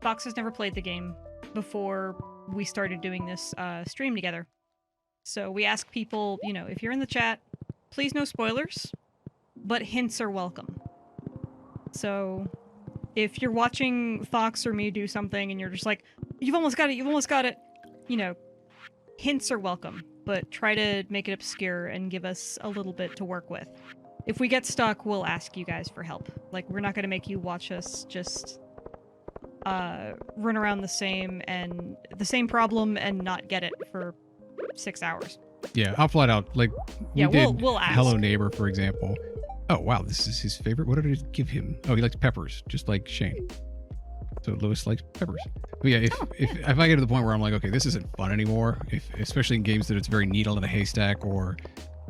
Fox has never played the game before we started doing this stream together. So we ask people, you know, if you're in the chat, please no spoilers, but hints are welcome. So if you're watching Fox or me do something and you're just like, You've almost got it. You've almost got it. You know, hints are welcome, but try to make it obscure and give us a little bit to work with. If we get stuck, we'll ask you guys for help. Like, we're not going to make you watch us just run around the same problem and not get it for 6 hours. Yeah, I'll flat out, like, we'll ask. Hello Neighbor, for example. Oh, wow, this is his favorite. What did I give him? Oh, he likes peppers, just like Shane. So Lewis likes peppers. But yeah, if I get to the point where I'm like, okay, this isn't fun anymore, especially in games that it's very needle in a haystack, or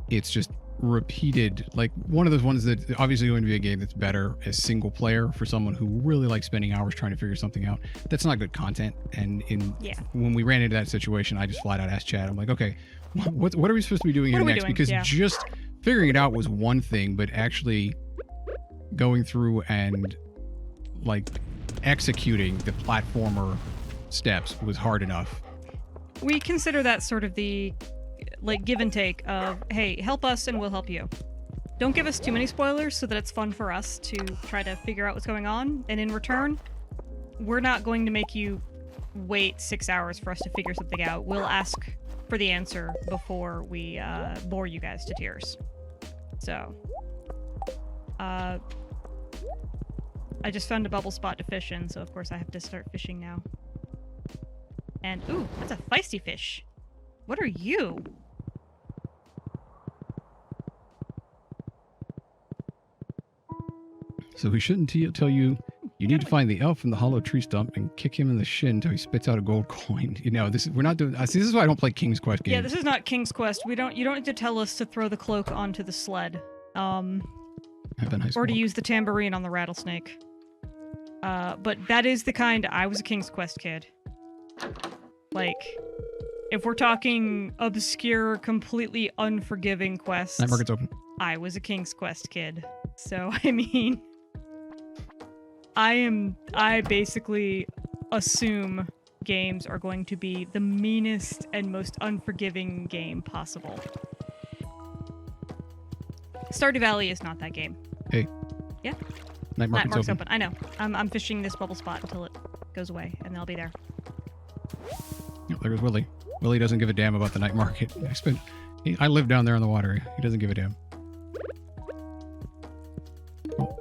it's just repeated, like one of those ones that obviously going to be a game that's better as single player for someone who really likes spending hours trying to figure something out. That's not good content. And when we ran into that situation, I just flat out asked Chad, I'm like, okay, what are we supposed to be doing here next? Because just figuring it out was one thing, but actually going through and like executing the platformer steps was hard enough. We consider that sort of the like give and take of, hey, help us and we'll help you. Don't give us too many spoilers so that it's fun for us to try to figure out what's going on, and in return, we're not going to make you wait 6 hours for us to figure something out. We'll ask for the answer before we bore you guys to tears. So, I just found a bubble spot to fish in, so of course I have to start fishing now. And, ooh, that's a feisty fish. What are you? So we shouldn't tell you need to find the elf in the hollow tree stump and kick him in the shin until he spits out a gold coin. You know, we're not doing. See, this is why I don't play King's Quest games. Yeah, this is not King's Quest. You don't need to tell us to throw the cloak onto the sled. I've been high school. Or to use the tambourine on the rattlesnake. But that is the kind. I was a King's Quest kid. Like, if we're talking obscure, completely unforgiving quests, Night market's open. I was a King's Quest kid. So, I mean, I basically assume games are going to be the meanest and most unforgiving game possible. Stardew Valley is not that game. Hey. Yeah? Night market's open. I know. I'm fishing this bubble spot until it goes away, and then I'll be there. Oh, there goes Willie. Willie doesn't give a damn about the night market. I live down there on the water. He doesn't give a damn. Oh.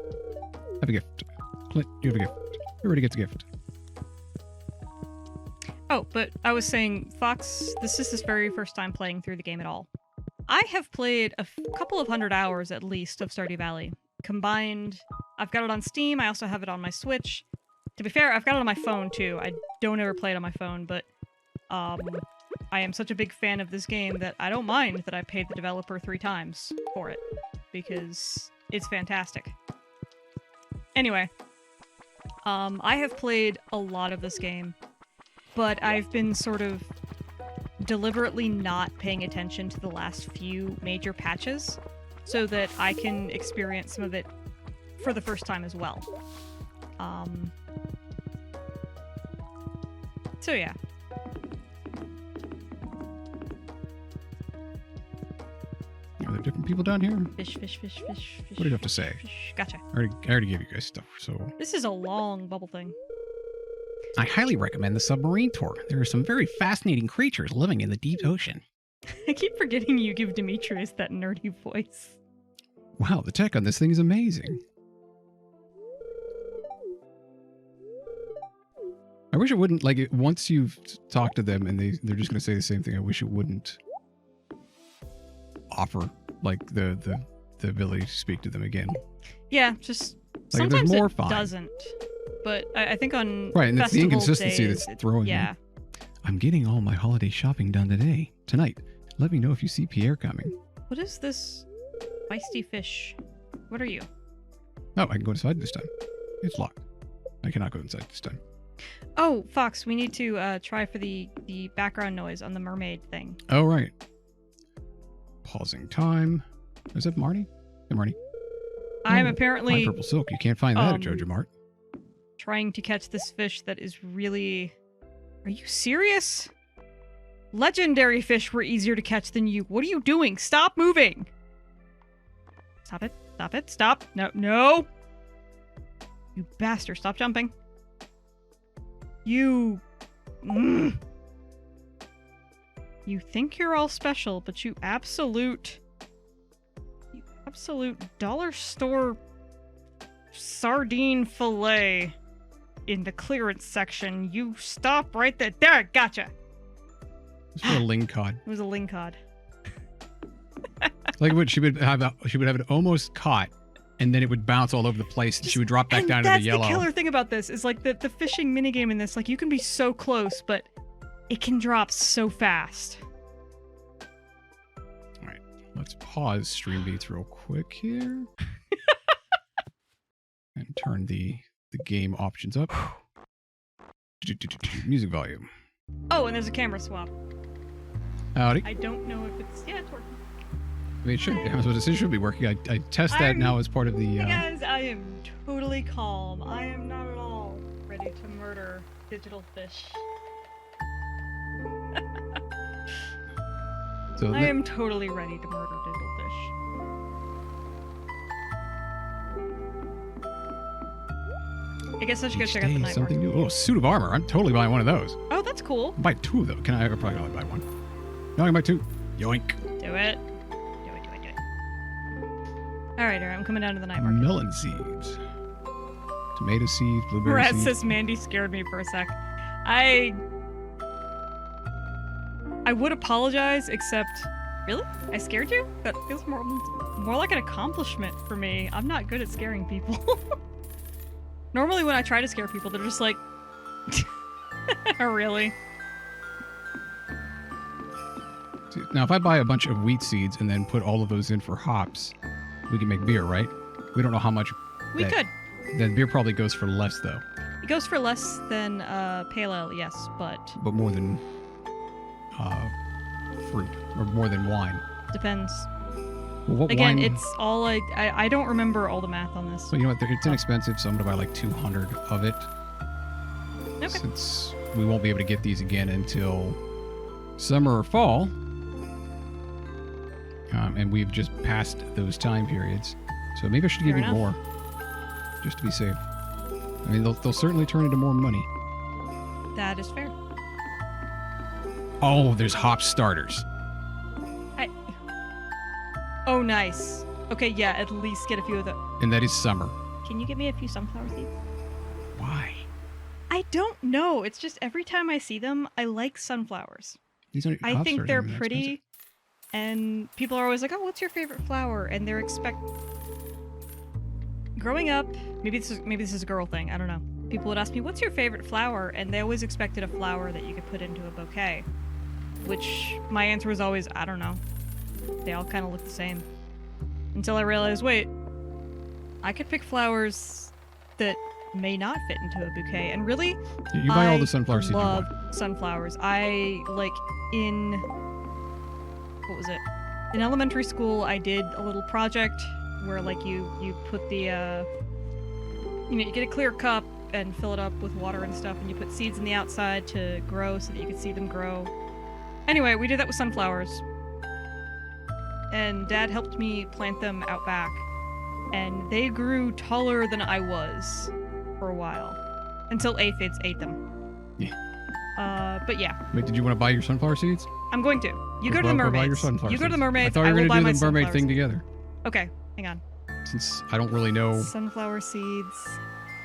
Have a gift. Clint, you have a gift. Everybody gets a gift. Oh, but I was saying, Fox, this is his very first time playing through the game at all. I have played a couple of 100 hours at least of Stardew Valley. Combined, I've got it on Steam, I also have it on my Switch. To be fair, I've got it on my phone too. I don't ever play it on my phone, but I am such a big fan of this game that I don't mind that I paid the developer 3 times for it, because it's fantastic. Anyway, I have played a lot of this game, but I've been sort of deliberately not paying attention to the last few major patches so that I can experience some of it for the first time as well. So yeah. Are there different people down here? Fish. What do you have to say? Fish. Gotcha. I already gave you guys stuff, so... This is a long bubble thing. I highly recommend the submarine tour. There are some very fascinating creatures living in the deep ocean. I keep forgetting you give Demetrius that nerdy voice. Wow, the tech on this thing is amazing. I wish it wouldn't, like, once you've talked to them and they're just going to say the same thing, I wish it wouldn't offer, like, the ability to speak to them again. Yeah, just like, sometimes more it fine. Doesn't. But I think on right, and it's the inconsistency days, that's throwing me. I'm getting all my holiday shopping done tonight. Let me know if you see Pierre coming. What is this feisty fish? What are you? Oh, I can go inside this time. It's locked. I cannot go inside this time. Oh, Fox, we need to try for the background noise on the mermaid thing. Oh, right. Pausing time. Is that Marty? Hey, Marty. I'm apparently... Fine purple silk. You can't find that at Jojo Mart. Trying to catch this fish that is really... Are you serious? Legendary fish were easier to catch than you. What are you doing? Stop moving! Stop it. Stop it. Stop. No. You bastard. Stop jumping. You You think you're all special, but you absolute dollar store sardine fillet in the clearance section. You stop right there. There, gotcha. It's for a lingcod. It was a lingcod. Like what she would have it almost caught, and then it would bounce all over the place, and she would drop back down to the yellow. That's the killer thing about this is like the fishing minigame in this. Like you can be so close, but it can drop so fast. All right, let's pause Stream Beats real quick here, and turn the game options up. Music volume. Oh, and there's a camera swap. Howdy. I don't know if it's working. I mean, it should. I was supposed to say it should be working. I test that now as part of the. Hey guys, I am totally calm. I am not at all ready to murder digital fish. So I am totally ready to murder digital fish. I guess I should go check out the night something market. new. Oh, suit of armor. I'm totally buying one of those. Oh, that's cool. I'll buy two of them. Can I? I'll probably only buy one. No, I can buy two. Yoink. Do it. Alright, I'm coming down to the night market. Melon seeds. Tomato seeds, blueberry Rat seeds. says Mandy scared me for a sec. I would apologize, except... Really? I scared you? That feels more like an accomplishment for me. I'm not good at scaring people. Normally when I try to scare people, they're just like... Oh, really? Now, if I buy a bunch of wheat seeds and then put all of those in for hops, we can make beer, right? We don't know how much. We could. Then beer probably goes for less, though. It goes for less than pale ale, yes, but more than fruit, or more than wine. depends. Well, what Again, wine? it's all I don't remember all the math on this. Well, you know what? It's inexpensive, so I'm gonna buy like 200 of it. Okay. Since we won't be able to get these again until summer or fall. And we've just passed those time periods. So maybe I should give Fair you enough. more. Just to be safe. I mean, they'll certainly turn into more money. That is fair. Oh, there's hop starters. Oh, nice. Okay, yeah, at least get a few of the... And that is summer. Can you give me a few sunflower seeds? Why? I don't know. It's just every time I see them, I like sunflowers. These aren't I hop think starters, they're expensive. pretty, and people are always like, oh, what's your favorite flower? And they're Growing up, maybe this is a girl thing, I don't know. People would ask me, what's your favorite flower? And they always expected a flower that you could put into a bouquet. Which, my answer was always, I don't know. They all kind of look the same. Until I realized, wait, I could pick flowers that may not fit into a bouquet. And really, You buy all the sunflower seeds you love want. sunflowers. I, like, what was it? In elementary school, I did a little project where, like, you put the, you get a clear cup and fill it up with water and stuff, and you put seeds in the outside to grow so that you could see them grow. Anyway, we did that with sunflowers. And Dad helped me plant them out back. And they grew taller than I was for a while. Until aphids ate them. Yeah. But yeah. Wait, did you want to buy your sunflower seeds? I'm going to. You go to the Buy your mermaids. sunflower You go to the seeds. mermaids. I thought we I were will buy going my to do the mermaid sunflower thing seeds. together. Okay, hang on. Since I don't really know. Sunflower seeds.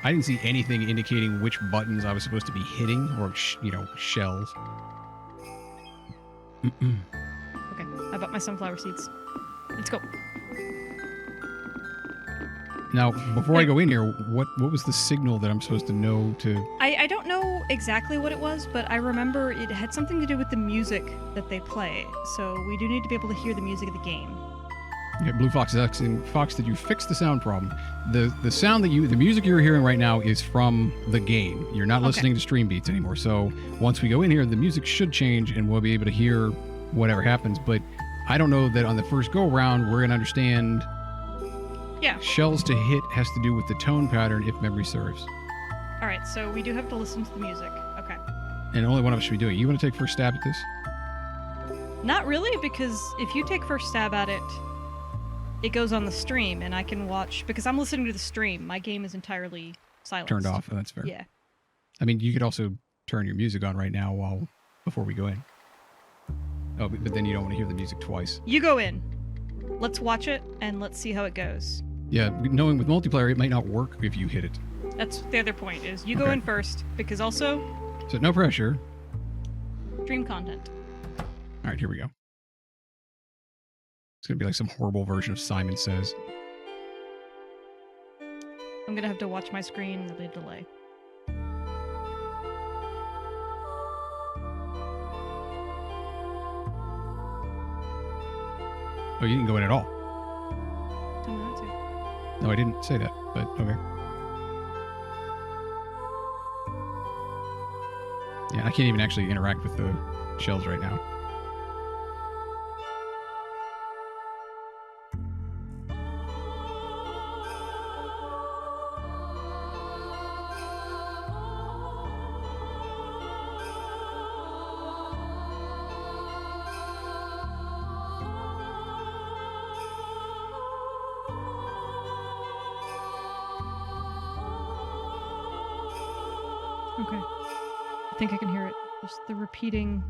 I didn't see anything indicating which buttons I was supposed to be hitting, or shells. Okay, I bought my sunflower seeds. Let's go. Now, before I go in here, what was the signal that I'm supposed to know to? I don't know exactly what it was, but I remember it had something to do with the music that they play. So we do need to be able to hear the music of the game. Yeah, Blue Fox is asking, Fox, did you fix the sound problem? The sound the music you're hearing right now is from the game. You're not listening to stream beats anymore. So once we go in here, the music should change and we'll be able to hear whatever happens. But I don't know that on the first go around we're gonna understand. Yeah. Shells to hit has to do with the tone pattern, if memory serves. All right, so we do have to listen to the music. Okay. And only one of us should be doing it. You want to take first stab at this? Not really, because if you take first stab at it, it goes on the stream, and I can watch, because I'm listening to the stream. My game is entirely silent. Turned off. Oh, that's fair. Yeah. I mean, you could also turn your music on right now before we go in. Oh, but then you don't want to hear the music twice. You go in. Let's watch it and let's see how it goes. Yeah, knowing with multiplayer, it might not work if you hit it. That's the other point, is you go Okay. in first, because also, So no pressure. stream content. All right, here we go. It's going to be like some horrible version of Simon Says. I'm gonna have to watch my screen, there'll be a delay. Oh, you didn't go in at all. Tell me not to. No, I didn't say that, but okay. Yeah, I can't even actually interact with the shells right now. Okay. I think I can hear it. Just the repeating.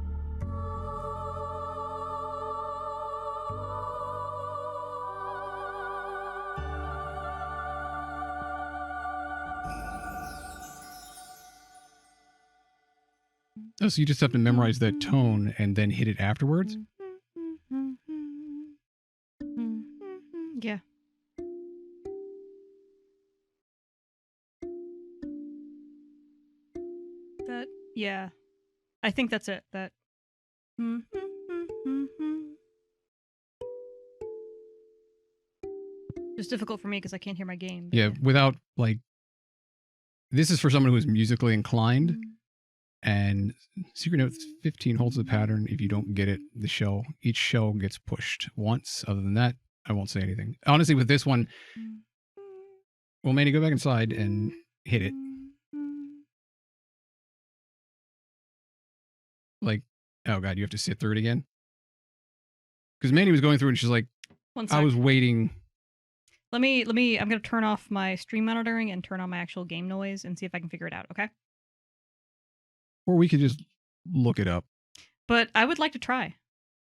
Oh, so you just have to memorize that tone and then hit it afterwards? Yeah. That, yeah. I think that's it. That. It's difficult for me because I can't hear my game. but Yeah, without, like... This is for someone who is musically inclined, and Secret Note 15 holds the pattern. If you don't get it, each shell gets pushed once. Other than that, I won't say anything. Honestly, with this one... Well, Mandy, go back inside and hit it. Like, oh god, you have to sit through it again? Because Mandy was going through and she's like, One sec. I was waiting. Let me, I'm going to turn off my stream monitoring and turn on my actual game noise and see if I can figure it out, okay? Or we could just look it up. But I would like to try.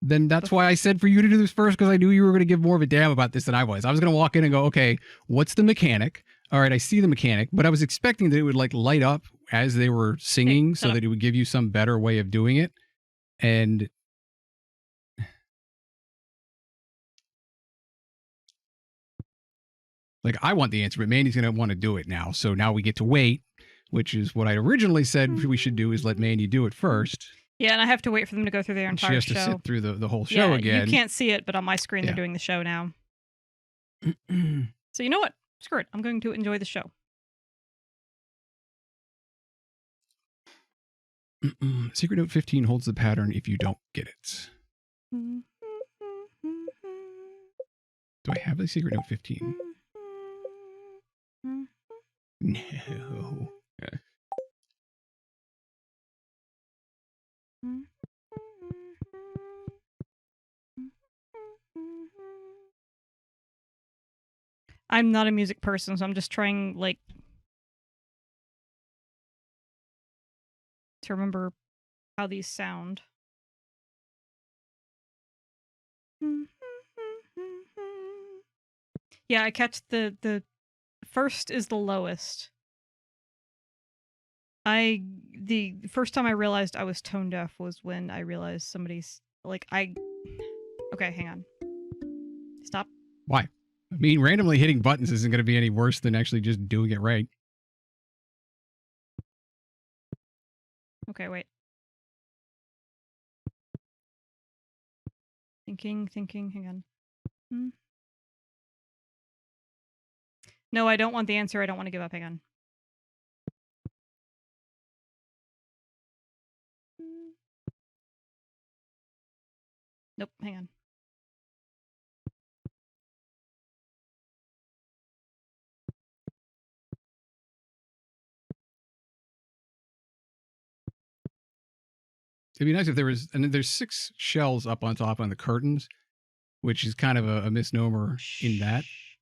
Then that's why I said for you to do this first, because I knew you were going to give more of a damn about this than I was. I was going to walk in and go, okay, what's the mechanic? All right, I see the mechanic, but I was expecting that it would like light up as they were singing Hey, so shut up. that it would give you some better way of doing it. And like, I want the answer, but Mandy's going to want to do it now. So now we get to wait, which is what I originally said we should do, is let Mandy do it first. Yeah, and I have to wait for them to go through their And she entire has show. to sit through the whole show Yeah, again. you can't see it, but on my screen Yeah. they're doing the show now. So you know what? Screw it. I'm going to enjoy the show. Secret Note 15 holds the pattern if you don't get it. Do I have the Secret Note 15? No. Okay. I'm not a music person, so I'm just trying, like, to remember how these sound. Yeah, I catch the first is the lowest. The first time I realized I was tone deaf was when I realized somebody's, like, okay, hang on. Stop. Why? I mean, randomly hitting buttons isn't going to be any worse than actually just doing it right. Okay, wait. Thinking, hang on. No, I don't want the answer. I don't want to give up. Hang on. Nope, hang on. It'd be nice if there was, and there's 6 shells up on top on the curtains, which is kind of a misnomer in that. Shh.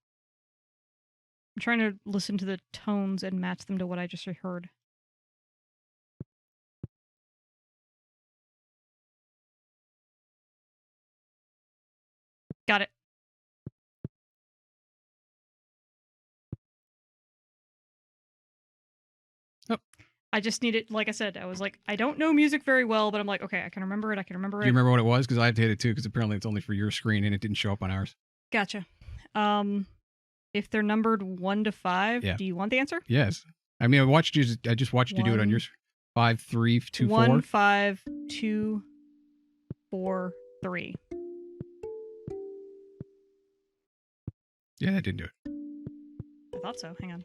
I'm trying to listen to the tones and match them to what I just heard. I just needed, like I said, I was like, I don't know music very well, but I'm like, okay, I can remember it. I can remember Do it. you remember what it was? Because I had to hit it too, because apparently it's only for your screen and it didn't show up on ours. Gotcha. If they're numbered 1 to 5, Yeah. do you want the answer? Yes. I mean, I just watched you do it on yours. 5, 3, 2, 4. 1, 5, 2, 4, 3. Yeah, that didn't do it. I thought so. Hang on.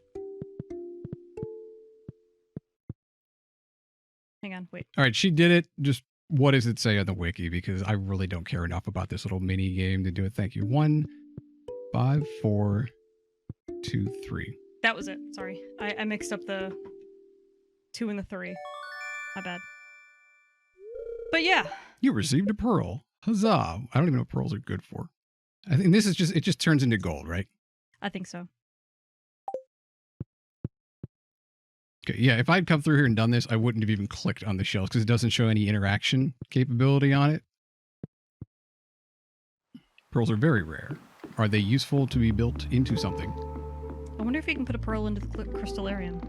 Hang on. Wait. All right, she did it. Just what does it say on the wiki? Because I really don't care enough about this little mini game to do it. Thank you. 1, 5, 4, 2, 3. That was it. Sorry. I mixed up the 2 and the 3. My bad. But yeah. You received a pearl. Huzzah. I don't even know what pearls are good for. I think this is just, it just turns into gold, right? I think so. Okay, yeah, if I'd come through here and done this, I wouldn't have even clicked on the shells because it doesn't show any interaction capability on it. Pearls are very rare. Are they useful to be built into something? I wonder if you can put a pearl into the crystallarium.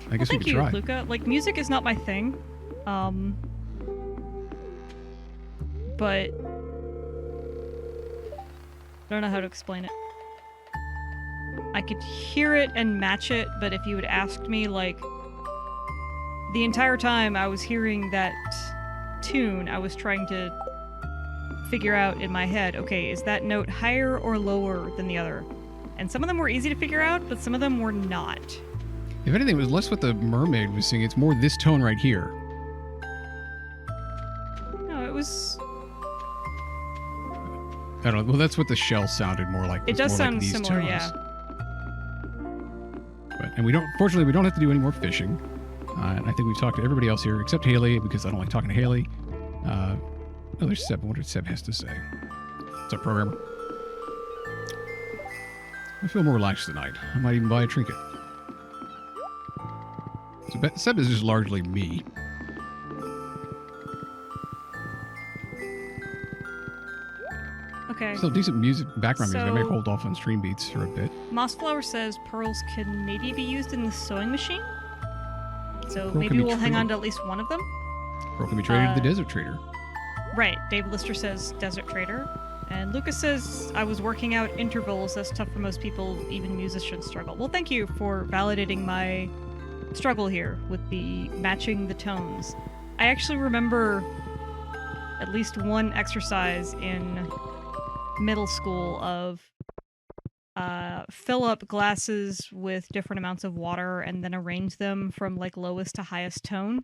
I guess we Thank could you, try. Luca. Like, music is not my thing. But I don't know how to explain it. I could hear it and match it, but if you had asked me, like, the entire time I was hearing that tune, I was trying to figure out in my head, okay, is that note higher or lower than the other? And some of them were easy to figure out, but some of them were not. If anything, it was less what the mermaid was singing. It's more this tone right here. No, it was... I don't know. Well, that's what the shell sounded more like. It does more like sound these similar, tones. yeah. But, and we don't, fortunately, we don't have to do any more fishing. And I think we've talked to everybody else here, except Haley, because I don't like talking to Haley. Oh, there's Seb. I wonder what Seb has to say. What's up, programmer? I feel more relaxed tonight. I might even buy a trinket. So Seb is just largely me. Okay. Still decent music, background music. I may So- hold off on stream beats for a bit. Mossflower says pearls can maybe be used in the sewing machine. So Pearl maybe can be we'll hang on traded. to at least one of them. Pearl can be traded to the Uh, desert trader. Right. Dave Lister says desert trader. And Lucas says I was working out intervals. That's tough for most people. Even musicians struggle. Well, thank you for validating my struggle here with the matching the tones. I actually remember at least one exercise in middle school of fill up glasses with different amounts of water and then arrange them from like lowest to highest tone.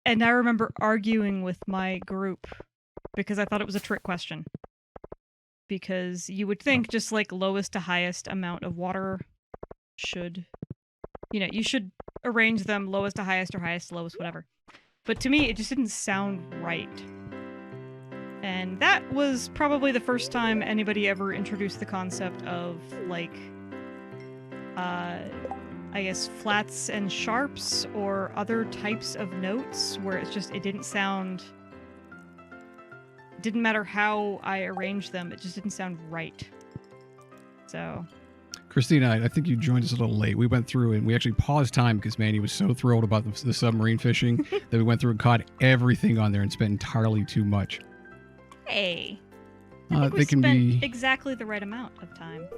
And I remember arguing with my group because I thought it was a trick question. Because you would think just like lowest to highest amount of water should, you should arrange them lowest to highest or highest to lowest, whatever. But to me, it just didn't sound right. And that was probably the first time anybody ever introduced the concept of, like, I guess flats and sharps or other types of notes where it's just, it didn't matter how I arranged them, it just didn't sound right. So... Christina, I think you joined us a little late. We went through and we actually paused time because Mandy was so thrilled about the submarine fishing that we went through and caught everything on there and spent entirely too much. Hey! I think we they can spent be... exactly the right amount of time.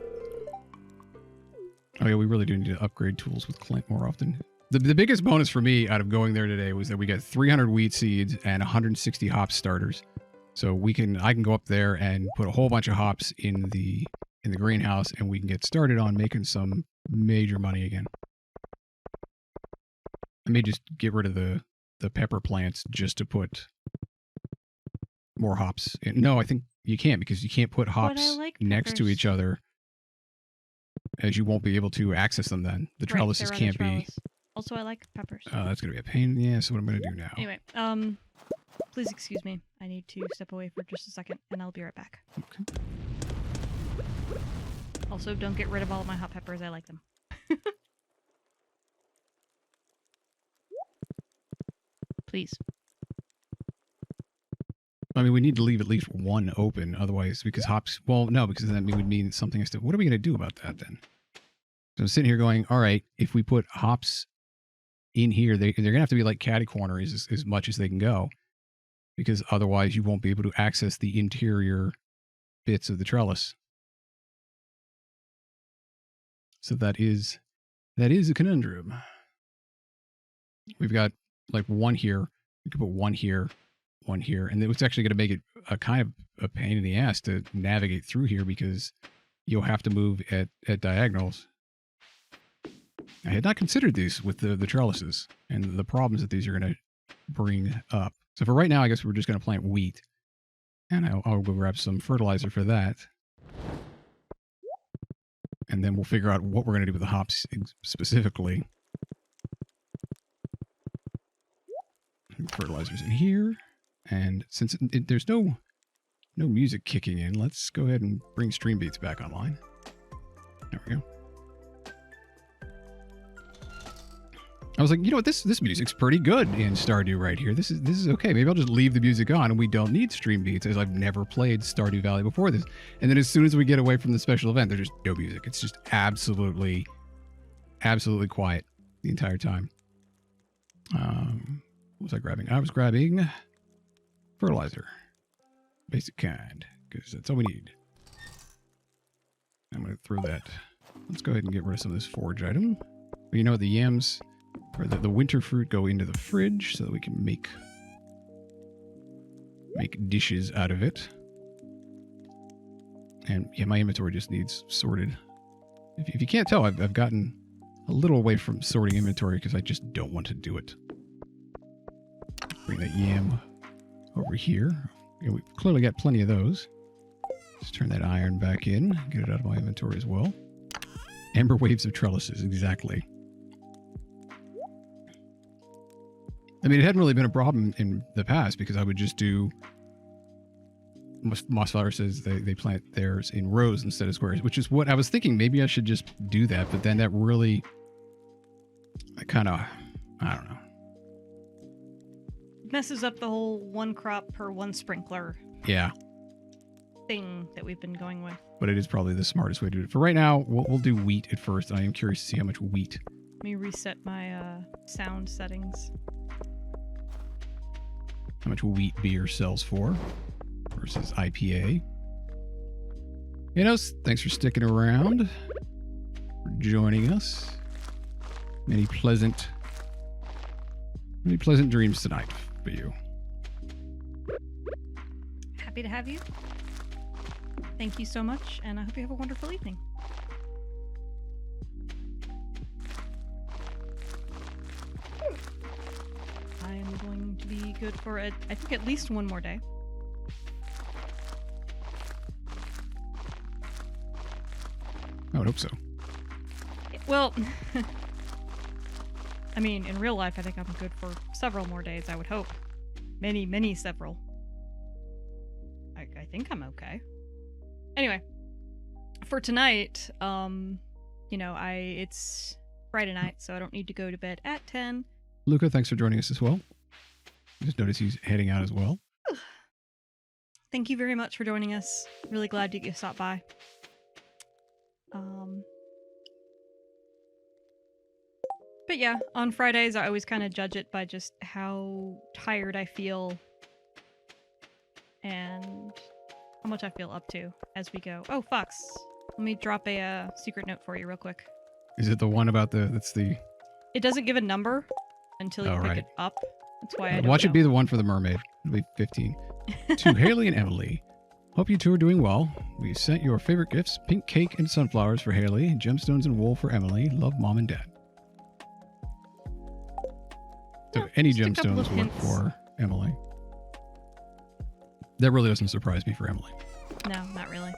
Oh yeah, we really do need to upgrade tools with Clint more often. The biggest bonus for me out of going there today was that we got 300 wheat seeds and 160 hop starters. So I can go up there and put a whole bunch of hops in the greenhouse and we can get started on making some major money again. I may just get rid of the pepper plants just to put more hops in. No, I think you can't because you can't put hops like next to peppers. each other as you won't be able to access them then. The trellises Right, they're on can't the be... trellis. Also, I like peppers. that's going to be a pain in the ass. What I'm going to do now. Anyway, please excuse me. I need to step away for just a second, and I'll be right back. Okay. Also, don't get rid of all of my hot peppers. I like them. Please. I mean, we need to leave at least one open, otherwise, because hops. Well, no, because that would mean something has to. What are we going to do about that then? So I'm sitting here going, all right, if we put hops in here, they're going to have to be like catty corners as much as they can go, because otherwise you won't be able to access the interior bits of the trellis. So that is a conundrum. We've got like one here. We could put one here, and it's actually going to make it a kind of a pain in the ass to navigate through here because you'll have to move at diagonals. I had not considered these with the trellises and the problems that these are going to bring up. So for right now, I guess we're just going to plant wheat, and I'll go grab some fertilizer for that. And then we'll figure out what we're going to do with the hops specifically. Fertilizers in here. And since there's no music kicking in, let's go ahead and bring Stream Beats back online. There we go. I was like, you know what, this music's pretty good in Stardew right here. This is okay. Maybe I'll just leave the music on and we don't need Stream Beats, as I've never played Stardew Valley before this. And then as soon as we get away from the special event, there's just no music. It's just absolutely quiet the entire time. What was I grabbing? I was grabbing fertilizer. Basic kind, because that's all we need. I'm going to throw that. Let's go ahead and get rid of some of this forage item. But you know what, the yams, or the winter fruit, go into the fridge so that we can make dishes out of it. And yeah, my inventory just needs sorted. If you can't tell, I've gotten a little away from sorting inventory because I just don't want to do it. Bring that yam over here. Yeah, we've clearly got plenty of those. Just turn that iron back in. Get it out of my inventory as well. Amber waves of trellises, exactly. I mean, it hadn't really been a problem in the past because I would just do... Mossflower says they plant theirs in rows instead of squares, which is what I was thinking. Maybe I should just do that, but then that really... I don't know. Messes up the whole one crop per one sprinkler thing that we've been going with. But it is probably the smartest way to do it. For right now, we'll do wheat at first. I am curious to see how much wheat. Let me reset my sound settings. How much wheat beer sells for versus IPA. Enos, thanks for sticking around, for joining us. Many pleasant dreams tonight for you. Happy to have you. Thank you so much, and I hope you have a wonderful evening. I am going to be good for I think at least one more day. I would hope so. Well, I mean, in real life, I think I'm good for several more days, I would hope. Many several. I think I'm okay. Anyway, for tonight, it's Friday night, so I don't need to go to bed at 10. Luca, thanks for joining us as well. Just noticed he's heading out as well. Thank you very much for joining us. Really glad you stopped by. But yeah, on Fridays, I always kind of judge it by just how tired I feel and how much I feel up to as we go. Oh, Fox, let me drop a secret note for you real quick. Is it the one about It doesn't give a number until you pick it up. That's why I don't Watch know. it be the one for the mermaid. It'll be 15. To Haley and Emily. Hope you two are doing well. We sent your favorite gifts, pink cake and sunflowers for Haley, gemstones and wool for Emily. Love, Mom and Dad. So any gemstones work for Emily. That really doesn't surprise me for Emily. No, not really.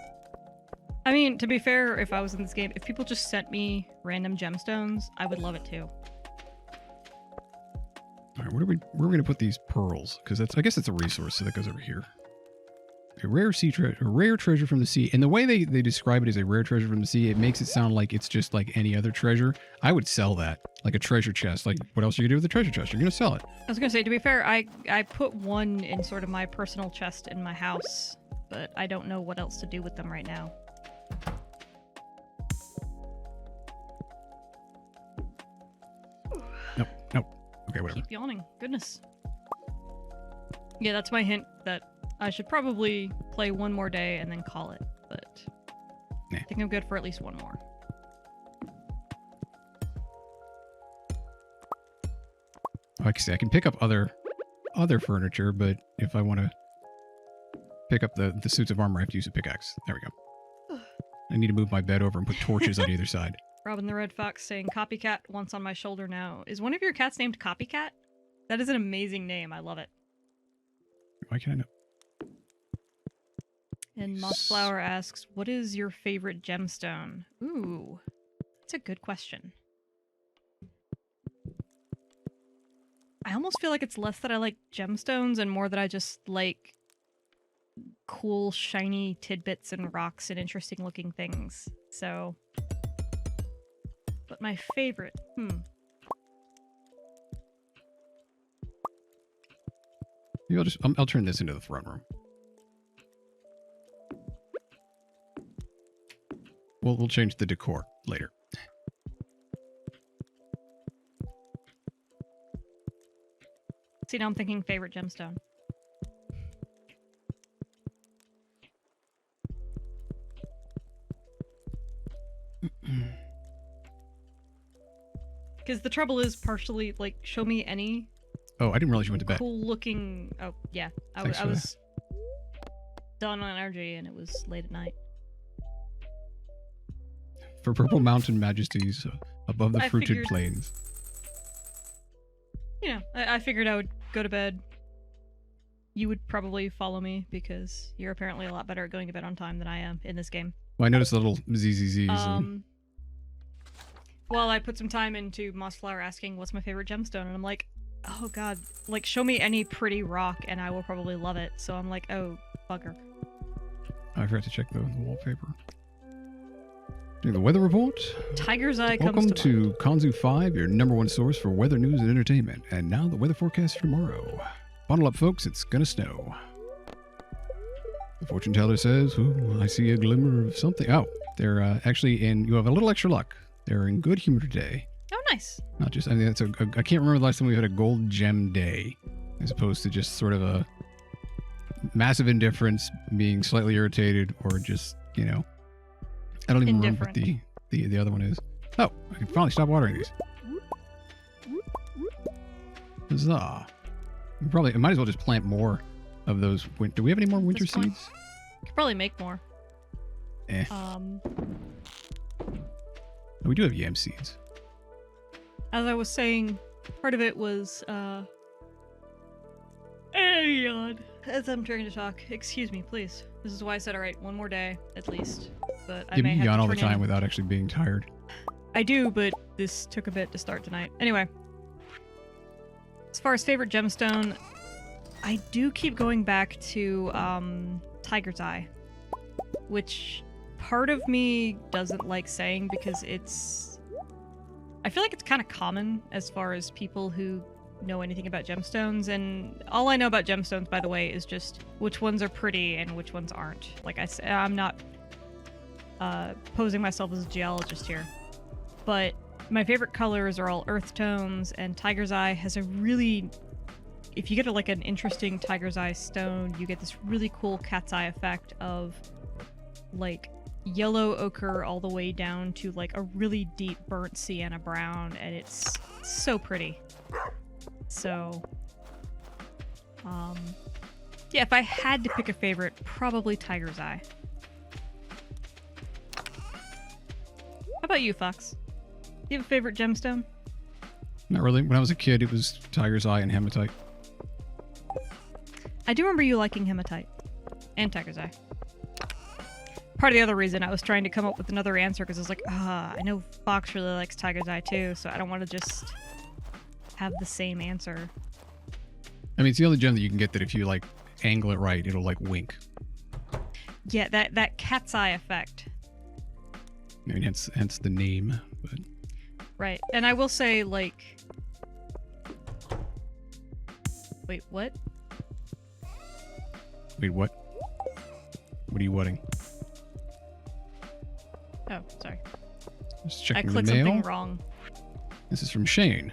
I mean, to be fair, if I was in this game, if people just sent me random gemstones, I would love it too. All right, where are we going to put these pearls? Because I guess that's a resource, so that goes over here. A rare treasure from the sea. And the way they describe it as a rare treasure from the sea, it makes it sound like it's just like any other treasure. I would sell that. Like a treasure chest. Like, what else are you going to do with the treasure chest? You're going to sell it. I was gonna say, to be fair, I put one in sort of my personal chest in my house, but I don't know what else to do with them right now. Nope. Okay, whatever. Keep yawning. Goodness. Yeah, that's my hint that I should probably play one more day and then call it, but Nah. I think I'm good for at least one more. Like I say, I can pick up other furniture, but if I want to pick up the suits of armor, I have to use a pickaxe. There we go. I need to move my bed over and put torches on either side. Robin the Red Fox saying, Copycat once on my shoulder now. Is one of your cats named Copycat? That is an amazing name. I love it. Why can't I know? And Mossflower asks, what is your favorite gemstone? Ooh, that's a good question. I almost feel like it's less that I like gemstones and more that I just like cool, shiny tidbits and rocks and interesting looking things. So, but my favorite, Maybe I'll turn this into the throne room. We'll change the decor later. See, now I'm thinking favorite gemstone. Because the trouble is partially, like, show me any Oh, I didn't realize you went to bed. cool looking... Oh, yeah. I Thanks for was done on energy and it was late at night. For Purple Mountain Majesties above the I fruited figured- plains. You know, I figured I would go to bed. You would probably follow me because you're apparently a lot better at going to bed on time than I am in this game. Well, I noticed the little ZZZs. And Well, I put some time into Mossflower asking what's my favorite gemstone, and I'm like, oh god, like show me any pretty rock and I will probably love it. So I'm like, oh, bugger. I forgot to check the wallpaper. Doing the weather report. Tiger's Eye comes Welcome to mind. to Kanzu 5, your #1 source for weather news and entertainment. And now the weather forecast for tomorrow. Bundle up, folks, it's gonna snow. The fortune teller says, ooh, I see a glimmer of something. Oh, they're actually you have a little extra luck. They're in good humor today. Oh, nice. Not just, I mean, I can't remember the last time we had a gold gem day, as opposed to just sort of a massive indifference, being slightly irritated, or just, you know, I don't even remember what the other one is. Oh, I can finally stop watering these. Huzzah. I might as well just plant more of those. Do we have any more winter This point. seeds? Could probably make more. Eh. We do have yam seeds. As I was saying, part of it was, hey, God. As I'm trying to talk, excuse me, please. This is why I said, all right, one more day, at least. But I You may have yawn to all the turn in- time without actually being tired. I do, but this took a bit to start tonight. Anyway. As far as favorite gemstone, I do keep going back to, Tiger's Eye. Which part of me doesn't like saying because it's... I feel like it's kind of common as far as people who know anything about gemstones, and all I know about gemstones, by the way, is just which ones are pretty and which ones aren't. Like I said, I'm not posing myself as a geologist here, but my favorite colors are all earth tones, and Tiger's Eye has a really... If you get like an interesting Tiger's Eye stone, you get this really cool cat's eye effect of like yellow ochre all the way down to like a really deep burnt sienna brown, and it's so pretty. So, yeah, if I had to pick a favorite, probably Tiger's Eye. How about you, Fox? Do you have a favorite gemstone? Not really. When I was a kid, it was Tiger's Eye and Hematite. I do remember you liking Hematite and Tiger's Eye. Part of the other reason I was trying to come up with another answer because I was like, I know Fox really likes Tiger's Eye too, so I don't want to just have the same answer. I mean, it's the only gem that you can get that if you like angle it right, it'll like wink. Yeah, that cat's eye effect. I mean, hence the name. But Right. And I will say, like... Wait, what? Wait, what? What are you whatting? Oh, sorry. Just I checking the clicked mail. something wrong. This is from Shane.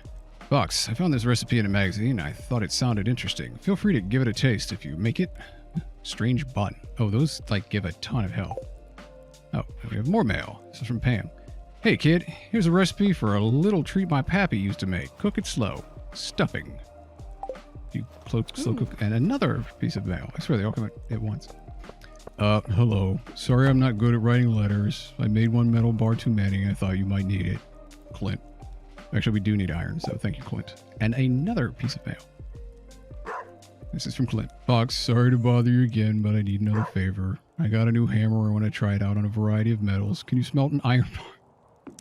Fox, I found this recipe in a magazine. I thought it sounded interesting. Feel free to give it a taste if you make it. Strange button. Oh, those, like, give a ton of help. Oh, we have more mail. This is from Pam. Hey, kid, here's a recipe for a little treat my pappy used to make. Cook it slow. Stuffing. You slow cook. And another piece of mail. I swear they all come at once. Hello. Sorry I'm not good at writing letters. I made one metal bar too many and I thought you might need it. Clint. Actually, we do need iron, so thank you, Clint. And another piece of mail. This is from Clint. Fox, sorry to bother you again, but I need another favor. I got a new hammer. I want to try it out on a variety of metals. Can you smelt an iron bar?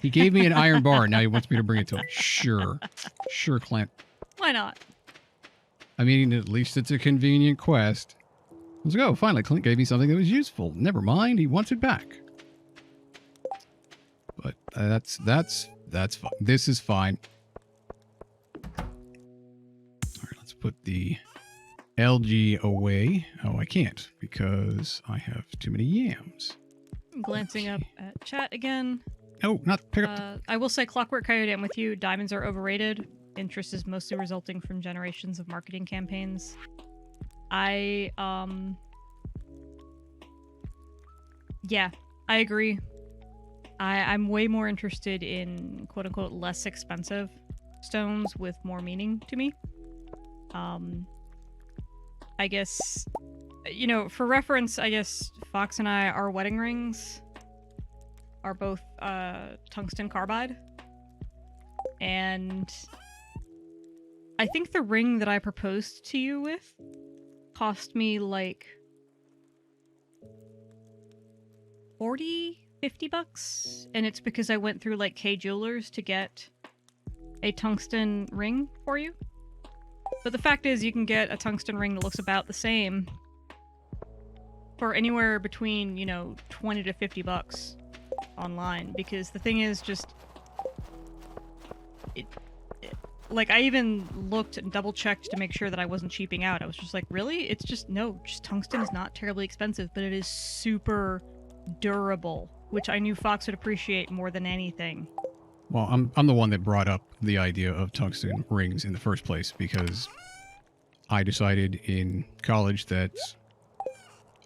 He gave me an iron bar. Now he wants me to bring it to him. Sure. Sure, Clint. Why not? I mean, at least it's a convenient quest. Let's go. Finally, Clint gave me something that was useful. Never mind. He wants it back. But that's fine. This is fine. All right, let's put the LG away. Oh, I can't because I have too many yams. I'm glancing up at chat again. Oh, not pick up. I will say, Clockwork Coyote, I'm with you. Diamonds are overrated. Interest is mostly resulting from generations of marketing campaigns. Yeah, I agree. I'm way more interested in quote-unquote less expensive stones with more meaning to me. I guess, you know, for reference, I guess Fox and I, our wedding rings are both tungsten carbide. And I think the ring that I proposed to you with cost me like 40, 50 bucks. And it's because I went through like K Jewelers to get a tungsten ring for you. But the fact is, you can get a tungsten ring that looks about the same for anywhere between, you know, 20 to 50 bucks online. Because the thing is just... Like, I even looked and double-checked to make sure that I wasn't cheaping out. I was just like, really? It's just, no, just tungsten is not terribly expensive, but it is super durable, which I knew Fox would appreciate more than anything. Well, I'm the one that brought up the idea of tungsten rings in the first place because I decided in college that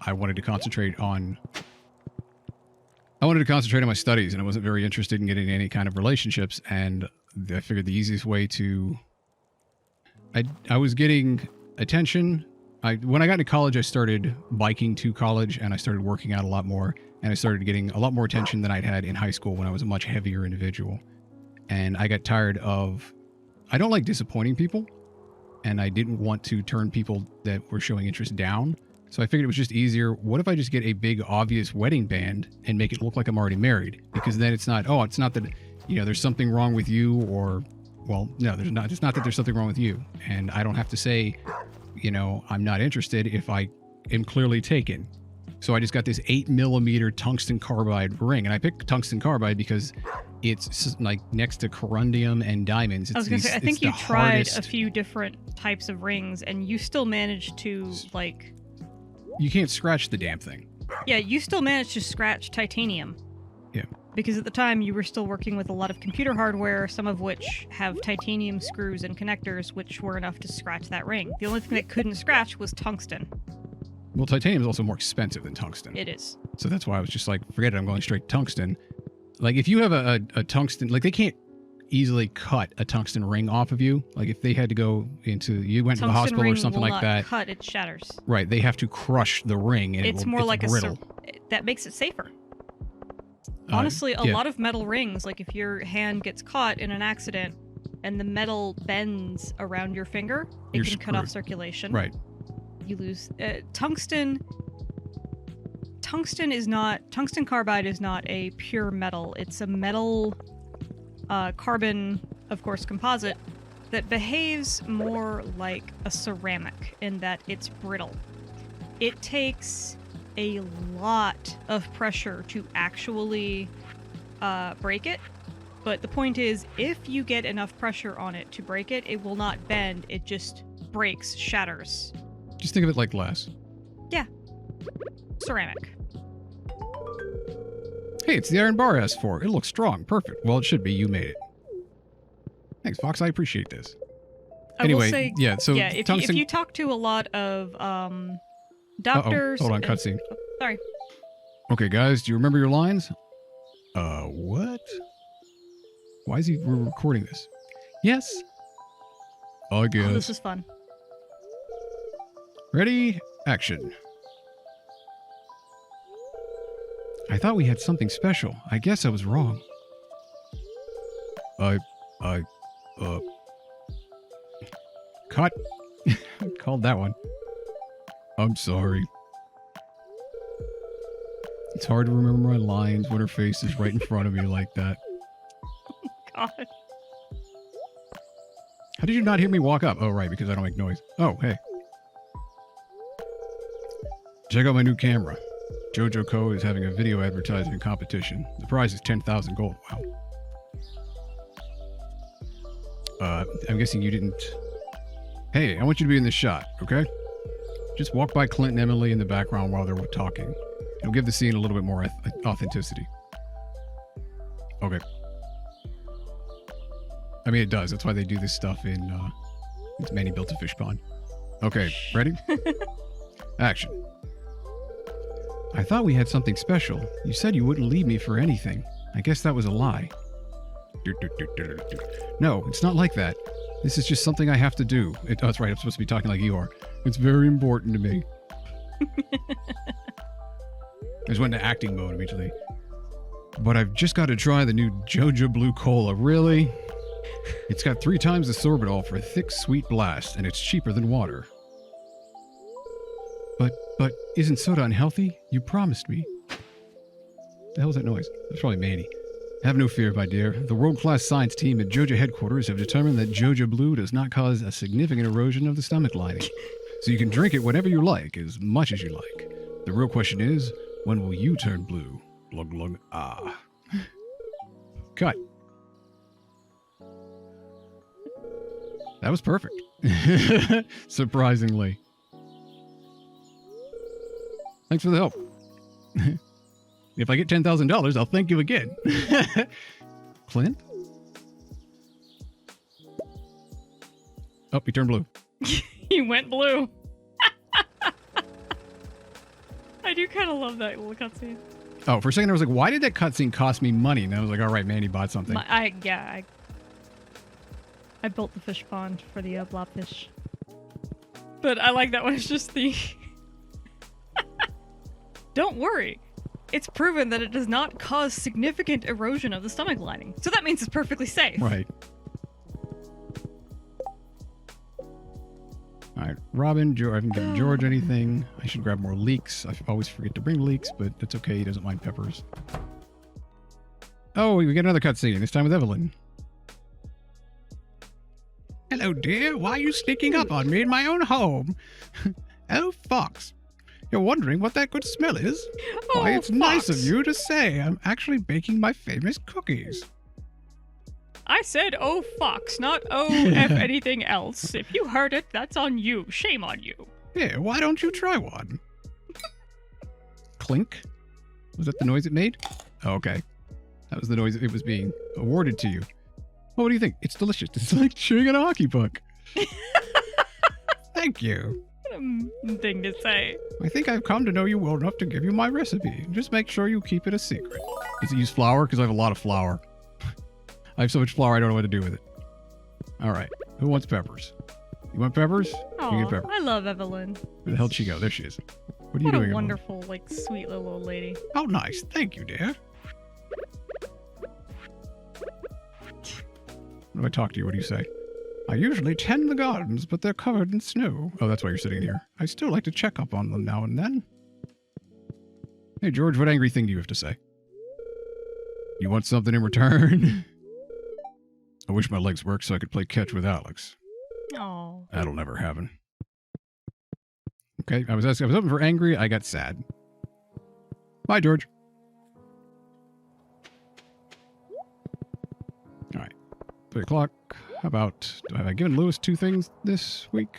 I wanted to concentrate on my studies, and I wasn't very interested in getting any kind of relationships, and I figured the easiest way to... I was getting attention. When I got into college, I started biking to college, and I started working out a lot more, and I started getting a lot more attention than I'd had in high school when I was a much heavier individual. And I got tired of... I don't like disappointing people, and I didn't want to turn people that were showing interest down. So I figured it was just easier. What if I just get a big, obvious wedding band and make it look like I'm already married? Because then it's not, oh, it's not that, you know, there's something wrong with you, or, well, no, there's not. It's not that there's something wrong with you. And I don't have to say, you know, I'm not interested if I am clearly taken. So I just got this 8mm tungsten carbide ring. And I picked tungsten carbide because it's like next to corundium and diamonds. I was going to say, I think you tried a few different types of rings and you still managed to, like... You can't scratch the damn thing. Yeah, you still managed to scratch titanium. Yeah. Because at the time you were still working with a lot of computer hardware, some of which have titanium screws and connectors, which were enough to scratch that ring. The only thing that couldn't scratch was tungsten. Well, titanium is also more expensive than tungsten. It is. So that's why I was just like, forget it, I'm going straight tungsten. Like, if you have a tungsten... Like, they can't easily cut a tungsten ring off of you. Like, if they had to go into... You went to the hospital or something like that. Cut, it shatters. Right, they have to crush the ring, and it's more like brittle. That makes it safer. Honestly, a lot of metal rings, like if your hand gets caught in an accident and the metal bends around your finger, it can cut off circulation. Right. You lose... Tungsten carbide is not a pure metal. It's a metal carbon, of course, composite that behaves more like a ceramic in that it's brittle. It takes a lot of pressure to actually break it, But the point is, if you get enough pressure on it to break it, it will not bend. It just breaks, shatters. Just think of it like glass. Yeah. Ceramic. Hey, it's the iron bar S4. It looks strong. Perfect. Well, it should be. You made it. Thanks, Fox. I appreciate this. I Anyway, will say, yeah, so if tungsten... you talk to a lot of doctors... Hold on, cutscene. Sorry. Okay, guys, do you remember your lines? What? Why is he recording this? Yes. I guess. Oh, this is fun. Ready? Action. I thought we had something special. I guess I was wrong. Cut. Called that one. I'm sorry. It's hard to remember my lines when her face is right in front of me like that. God. How did you not hear me walk up? Oh, right, because I don't make noise. Oh, hey. Check out my new camera. Jojo Co. is having a video advertising competition. The prize is 10,000 gold. Wow. I'm guessing you didn't... Hey, I want you to be in this shot, okay? Just walk by Clint and Emily in the background while they're talking. It'll give the scene a little bit more authenticity. Okay. I mean, it does. That's why they do this stuff in, Mandy built a fish pond. Okay, ready? Action. I thought we had something special. You said you wouldn't leave me for anything. I guess that was a lie. No, it's not like that. This is just something I have to do. Oh, that's right. I'm supposed to be talking like you are. It's very important to me. I just went into acting mode immediately. But I've just got to try the new Jojo Blue Cola. Really? It's got 3 times the sorbitol for a thick, sweet blast, and it's cheaper than water. But isn't soda unhealthy? You promised me. The hell's that noise? That's probably Mandy. Have no fear, my dear. The world-class science team at Jojo headquarters have determined that Jojo Blue does not cause a significant erosion of the stomach lining. So you can drink it whenever you like, as much as you like. The real question is, when will you turn blue? Glug glug, ah. Cut. That was perfect. Surprisingly. Thanks for the help. If I get $10,000, I'll thank you again. Clint? Oh, he turned blue. He went blue. I do kind of love that little cutscene. Oh, for a second I was like, why did that cutscene cost me money? And I was like, all right, Mandy bought something. I built the fish pond for the blobfish. But I like that one. It's just the... Don't worry. It's proven that it does not cause significant erosion of the stomach lining. So that means it's perfectly safe. Right. All right, Robin, I haven't given George anything. I should grab more leeks. I always forget to bring leeks, but that's okay. He doesn't mind peppers. Oh, we get another cutscene, this time with Evelyn. Hello, dear. Why are you sneaking up on me in my own home? Oh, Fox. You're wondering what that good smell is? Oh, Why, it's Fox. nice of you to say. I'm actually baking my famous cookies. I said, oh, Fox, not oh, F anything else. If you heard it, that's on you. Shame on you. Here, why don't you try one? Clink? Was that the noise it made? Oh, okay. That was the noise it was being awarded to you. Well, what do you think? It's delicious. It's like chewing on a hockey puck. Thank you. What a thing to say. I think I've come to know you well enough to give you my recipe. Just make sure you keep it a secret. Does it use flour? Because I have a lot of flour. I have so much flour, I don't know what to do with it. All right. Who wants peppers? You want peppers? Oh, You get peppers. I love Evelyn. Where the hell did she go? There she is. What are you What doing? a Evelyn? wonderful, like, sweet little old lady. Oh, nice. Thank you, dear. When I talk to you, what do you say? I usually tend the gardens, but they're covered in snow. Oh, that's why you're sitting here. I still like to check up on them now and then. Hey, George, what angry thing do you have to say? You want something in return? I wish my legs worked so I could play catch with Alex. Oh. That'll never happen. Okay, I was hoping for angry. I got sad. Bye, George. 3 o'clock. How about, have I given Lewis 2 things this week?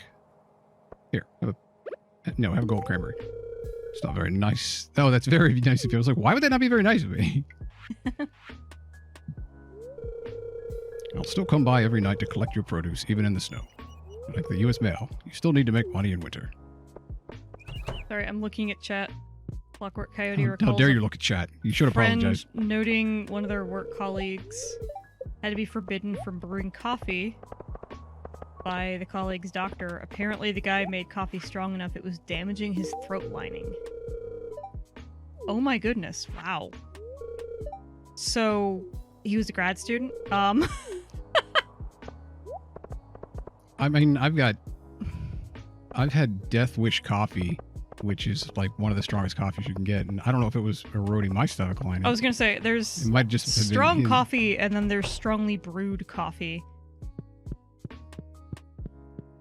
Here, have a gold cranberry. It's not very nice. Oh, that's very nice of you. I was like, why would that not be very nice of me? I'll still come by every night to collect your produce, even in the snow. Like the U.S. mail, you still need to make money in winter. Sorry, I'm looking at chat. Clockwork Coyote How recalls dare a you look at chat? You should friend apologize. noting one of their work colleagues had to be forbidden from brewing coffee by the colleague's doctor. Apparently the guy made coffee strong enough it was damaging his throat lining. Oh my goodness, wow. So, he was a grad student? I mean, I've had Death Wish coffee, which is like one of the strongest coffees you can get, and I don't know if it was eroding my stomach lining. I was gonna say, there's it might just have been strong his. coffee, and then there's strongly brewed coffee.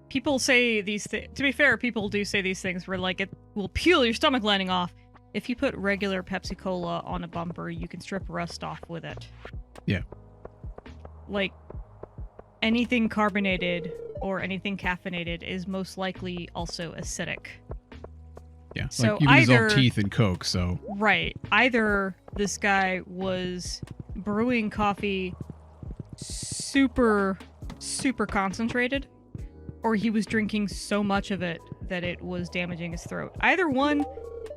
People say these things. To be fair, people do say these things where, like, it will peel your stomach lining off. If you put regular Pepsi Cola on a bumper, you can strip rust off with it. Yeah. Like, anything carbonated or anything caffeinated is most likely also acidic. Yeah, So like you can dissolve either- teeth in Coke, so... Right. Either this guy was brewing coffee super, super concentrated, or he was drinking so much of it that it was damaging his throat. Either one,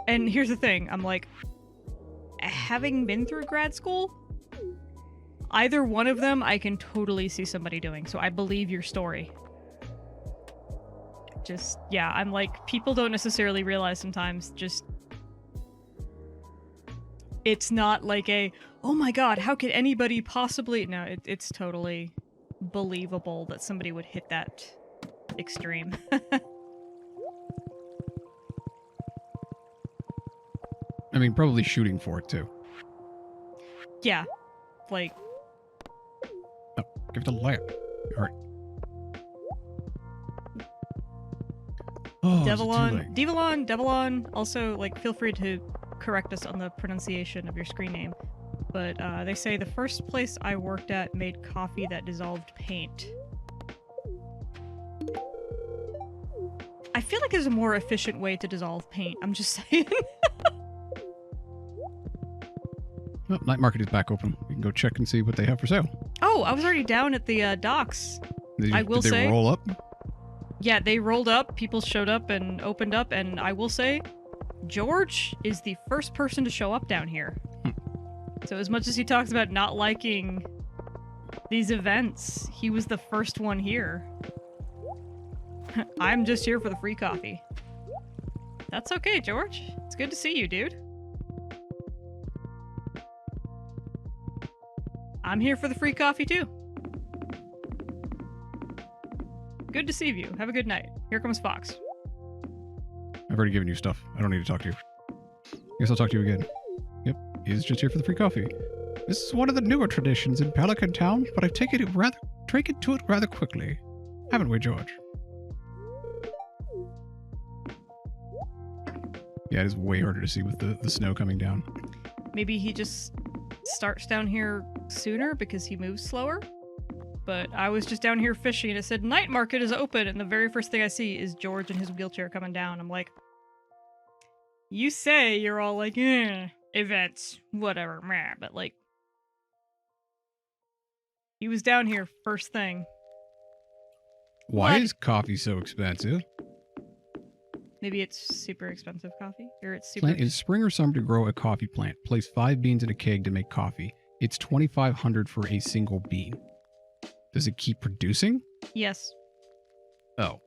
and here's the thing, I'm like, having been through grad school, either one of them I can totally see somebody doing, so I believe your story. Just, yeah, I'm like, people don't necessarily realize sometimes just... It's not like a, oh my god, how could anybody possibly... No, it's totally believable that somebody would hit that extreme. I mean, probably shooting for it, too. Yeah, like... Oh, give it a lamp. Alright. Oh, Devilon, also, like, feel free to correct us on the pronunciation of your screen name. But, they say the first place I worked at made coffee that dissolved paint. I feel like there's a more efficient way to dissolve paint, I'm just saying. Well, night market is back open. We can go check and see what they have for sale. Oh, I was already down at the, docks. Did I will they say- roll up? Yeah, they rolled up, people showed up and opened up, and I will say, George is the first person to show up down here. So as much as he talks about not liking these events, he was the first one here. I'm just here for the free coffee. That's okay, George. It's good to see you, dude. I'm here for the free coffee, too. Good to see you. Have a good night. Here comes Fox. I've already given you stuff. I don't need to talk to you. Guess I'll talk to you again. Yep, he's just here for the free coffee. This is one of the newer traditions in Pelican Town, but I've taken to it rather quickly. Haven't we, George? Yeah, it is way harder to see with the snow coming down. Maybe he just starts down here sooner because he moves slower? But I was just down here fishing and it said night market is open, and the very first thing I see is George in his wheelchair coming down. I'm like, you say you're all like, events, whatever, meh, but like, he was down here first thing. Why What? is coffee so expensive? Maybe it's super expensive coffee, or it's super. Plant in spring or summer to grow a coffee plant. Place 5 beans in a keg to make coffee. It's $2,500 for a single bean. Does it keep producing? Yes. Oh.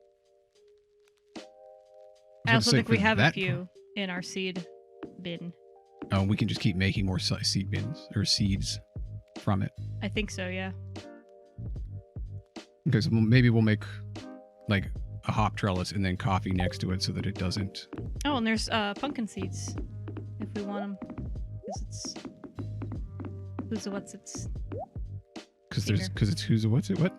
I also think we have a that few in our seed bin. Oh, we can just keep making more seed bins or seeds from it. I think so, yeah. Okay, so maybe we'll make like a hop trellis and then coffee next to it so that it doesn't. Oh, and there's pumpkin seeds if we want them, because it's Because it's who's a what's it what?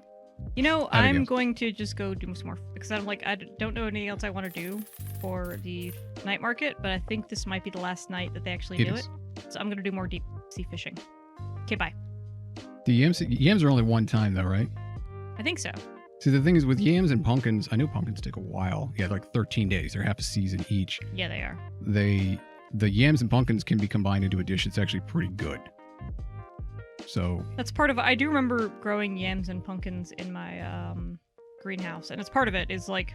You know, How'd it I'm go? going to just go do some more because I'm like, don't know anything else I want to do for the night market, but I think this might be the last night that they actually do is. it. So I'm going to do more deep sea fishing. Okay, bye. The yams are only one time though, right? I think so. See, the thing is with yams and pumpkins, I know pumpkins take a while. Yeah, like 13 days. They're half a season each. Yeah, they are. The yams and pumpkins can be combined into a dish that's actually pretty good. So That's part of. I do remember growing yams and pumpkins in my greenhouse, and it's part of it. Is like,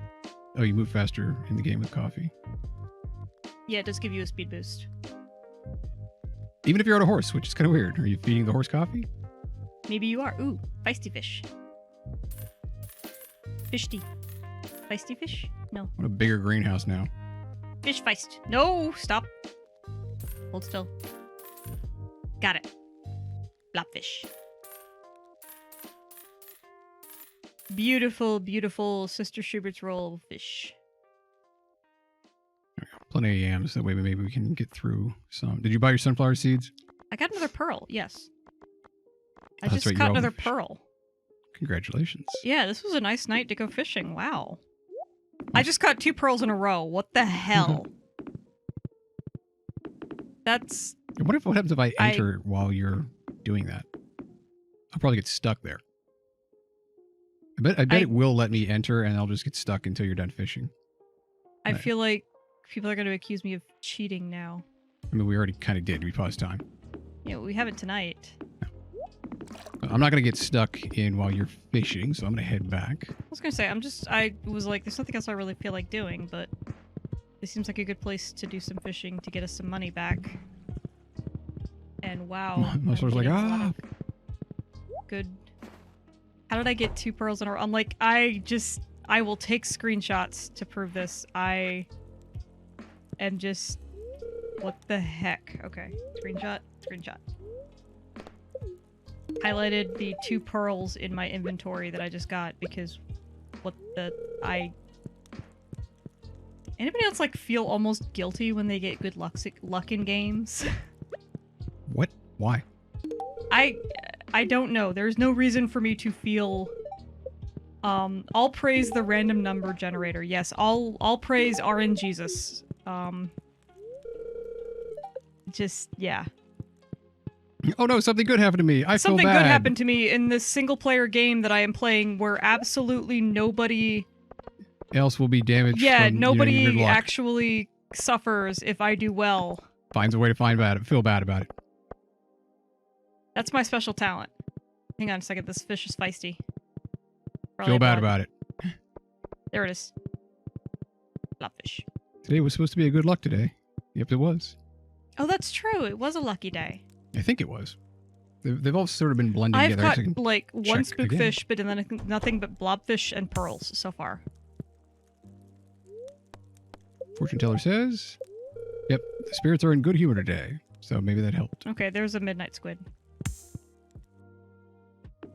oh, you move faster in the game with coffee. yeah, it does give you a speed boost. Even if you're on a horse, which is kind of weird. Are you feeding the horse coffee? Maybe you are. Ooh, feisty fish. Fishty. Feisty fish? No. What a bigger greenhouse now. Fish feist. No, stop. Hold still. Got it. Blobfish. Beautiful, beautiful Sister Schubert's roll of fish. There we go. Plenty of yams. That way maybe we can get through some. Did you buy your sunflower seeds? I got another pearl, yes. I That's just right, you caught rolled another the fish. pearl. Congratulations. Yeah, this was a nice night to go fishing. Wow. I just caught 2 pearls in a row. What the hell? That's... I wonder what happens if I enter while you're doing that. I'll probably get stuck there. I bet it will let me enter and I'll just get stuck until you're done fishing. I feel like people are going to accuse me of cheating now. I mean, we already kind of did. We paused time. Yeah, we haven't tonight. I'm not going to get stuck in while you're fishing, so I'm going to head back. I was going to say, I was like, there's nothing else I really feel like doing, but this seems like a good place to do some fishing to get us some money back. And wow. I was like, good. How did I get 2 pearls in a row? I'm like, I will take screenshots to prove this. I am just, what the heck? Okay, screenshot. Highlighted the 2 pearls in my inventory that I just got because Anybody else like feel almost guilty when they get good luck in games? What? Why? I don't know. There's no reason for me to feel I'll praise the random number generator. Yes, I'll praise RNGesus. Just yeah. Oh no, something good happened to me. I feel bad. Something good happened to me in this single player game that I am playing where absolutely nobody else will be damaged. Yeah, from, nobody your luck. actually suffers if I do well. Finds a way to feel bad about it. That's my special talent. Hang on a second, this fish is feisty. Feel bad about it. There it is. Blobfish. Today was supposed to be a good luck today. Yep, it was. Oh, that's true. It was a lucky day. I think it was. They've all sort of been blending I've together. caught like one check again. spookfish, but then nothing but blobfish and pearls so far. Fortune teller says, yep, the spirits are in good humor today. So maybe that helped. Okay, there's a midnight squid. All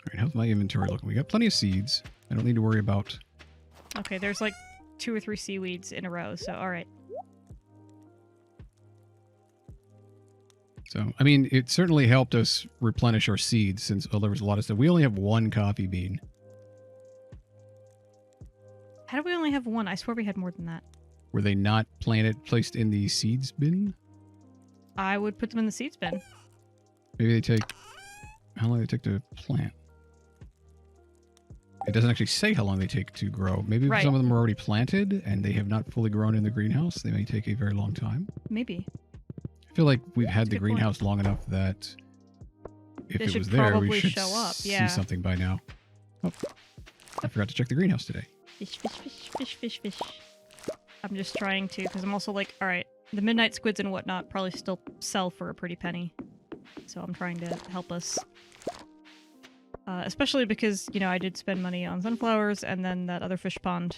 right, how's my inventory looking? We got plenty of seeds. I don't need to worry about... Okay, there's like 2 or 3 seaweeds in a row, so alright. So, I mean, it certainly helped us replenish our seeds since there was a lot of stuff. We only have 1 coffee bean. How do we only have 1? I swear we had more than that. Were they not placed in the seeds bin? I would put them in the seeds bin. Maybe they take... How long they take to plant? It doesn't actually say how long they take to grow. Maybe Right. some of them are already planted and they have not fully grown in the greenhouse. They may take a very long time. Maybe. I feel like we've had That's a the good point. greenhouse long enough that if They it should was there, we probably should show up, see yeah. something by now. Oh, I forgot to check the greenhouse today. Fish, fish, fish, fish, fish, fish. I'm just trying to, because I'm also like, alright, the midnight squids and whatnot probably still sell for a pretty penny. So I'm trying to help us. Especially because, you know, I did spend money on sunflowers and then that other fish pond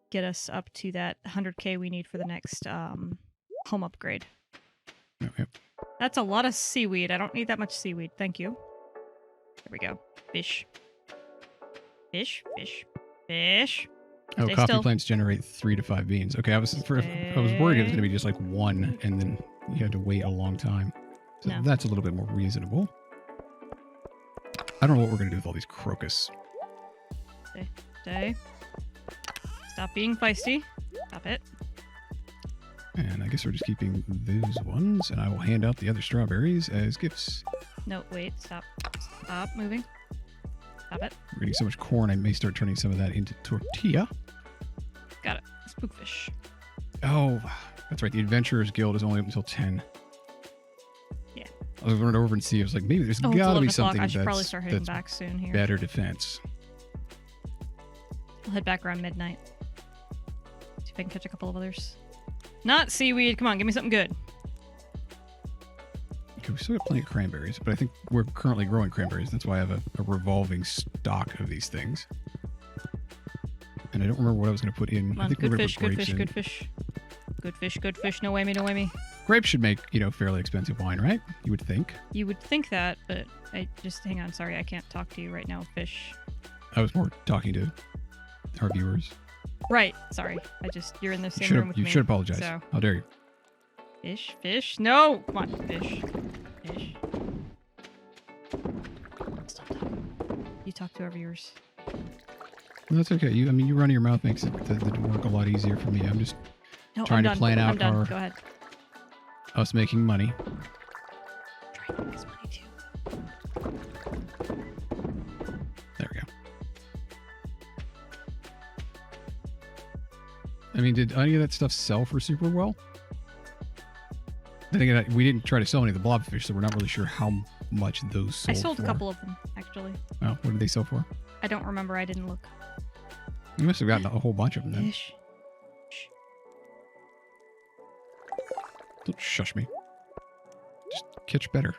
get us up to that 100k we need for the next home upgrade. Oh, yep. That's a lot of seaweed. I don't need that much seaweed. Thank you. There we go. Fish. Fish, fish, fish. Oh, Stay coffee still. plants generate 3 to 5 beans. Okay, I was worried it was going to be just like 1 and then you had to wait a long time. So No. that's a little bit more reasonable. I don't know what we're going to do with all these crocus. Stay. Stop being feisty. Stop it. And I guess we're just keeping those ones, and I will hand out the other strawberries as gifts. No, wait, stop. Stop moving. Stop it. We're getting so much corn, I may start turning some of that into tortilla. Got it. Spookfish. Oh, that's right. The Adventurers Guild is only up until 10. Yeah. I was running over and see. I was like, maybe there's Oh, it's got to 11 be o'clock. something I should probably that's, start heading that's back soon here. better defense. I'll head back around midnight. See if I can catch a couple of others. Not seaweed. Come on, give me something good. Okay, we still got plenty of cranberries, but I think we're currently growing cranberries. That's why I have a revolving stock of these things. And I don't remember what I was going to put in. Come I on, think we're good gonna fish, put good grapes fish, in. good fish. Good fish, good fish. No way me, no way me. Grapes should make, fairly expensive wine, right? You would think. You would think that, but I just hang on. Sorry, I can't talk to you right now. Fish. I was more talking to our viewers. Right. Sorry. You're in the same room with me. You should apologize. So. How dare you? Fish. No! Come on, fish. Stop talking. You talk to our viewers. No, that's okay. You running your mouth makes the work a lot easier for me. I'm just No, trying I'm to plan done. out I'm done. our Go ahead. us making money. Trying to make this money too. There we go. Did any of that stuff sell for super well? Then again, we didn't try to sell any of the blobfish, so we're not really sure how much those sold I sold for. a couple of them, actually. Oh, what did they sell for? I don't remember. I didn't look. You must have gotten a whole bunch of them then. Fish. Don't shush me. Just catch better.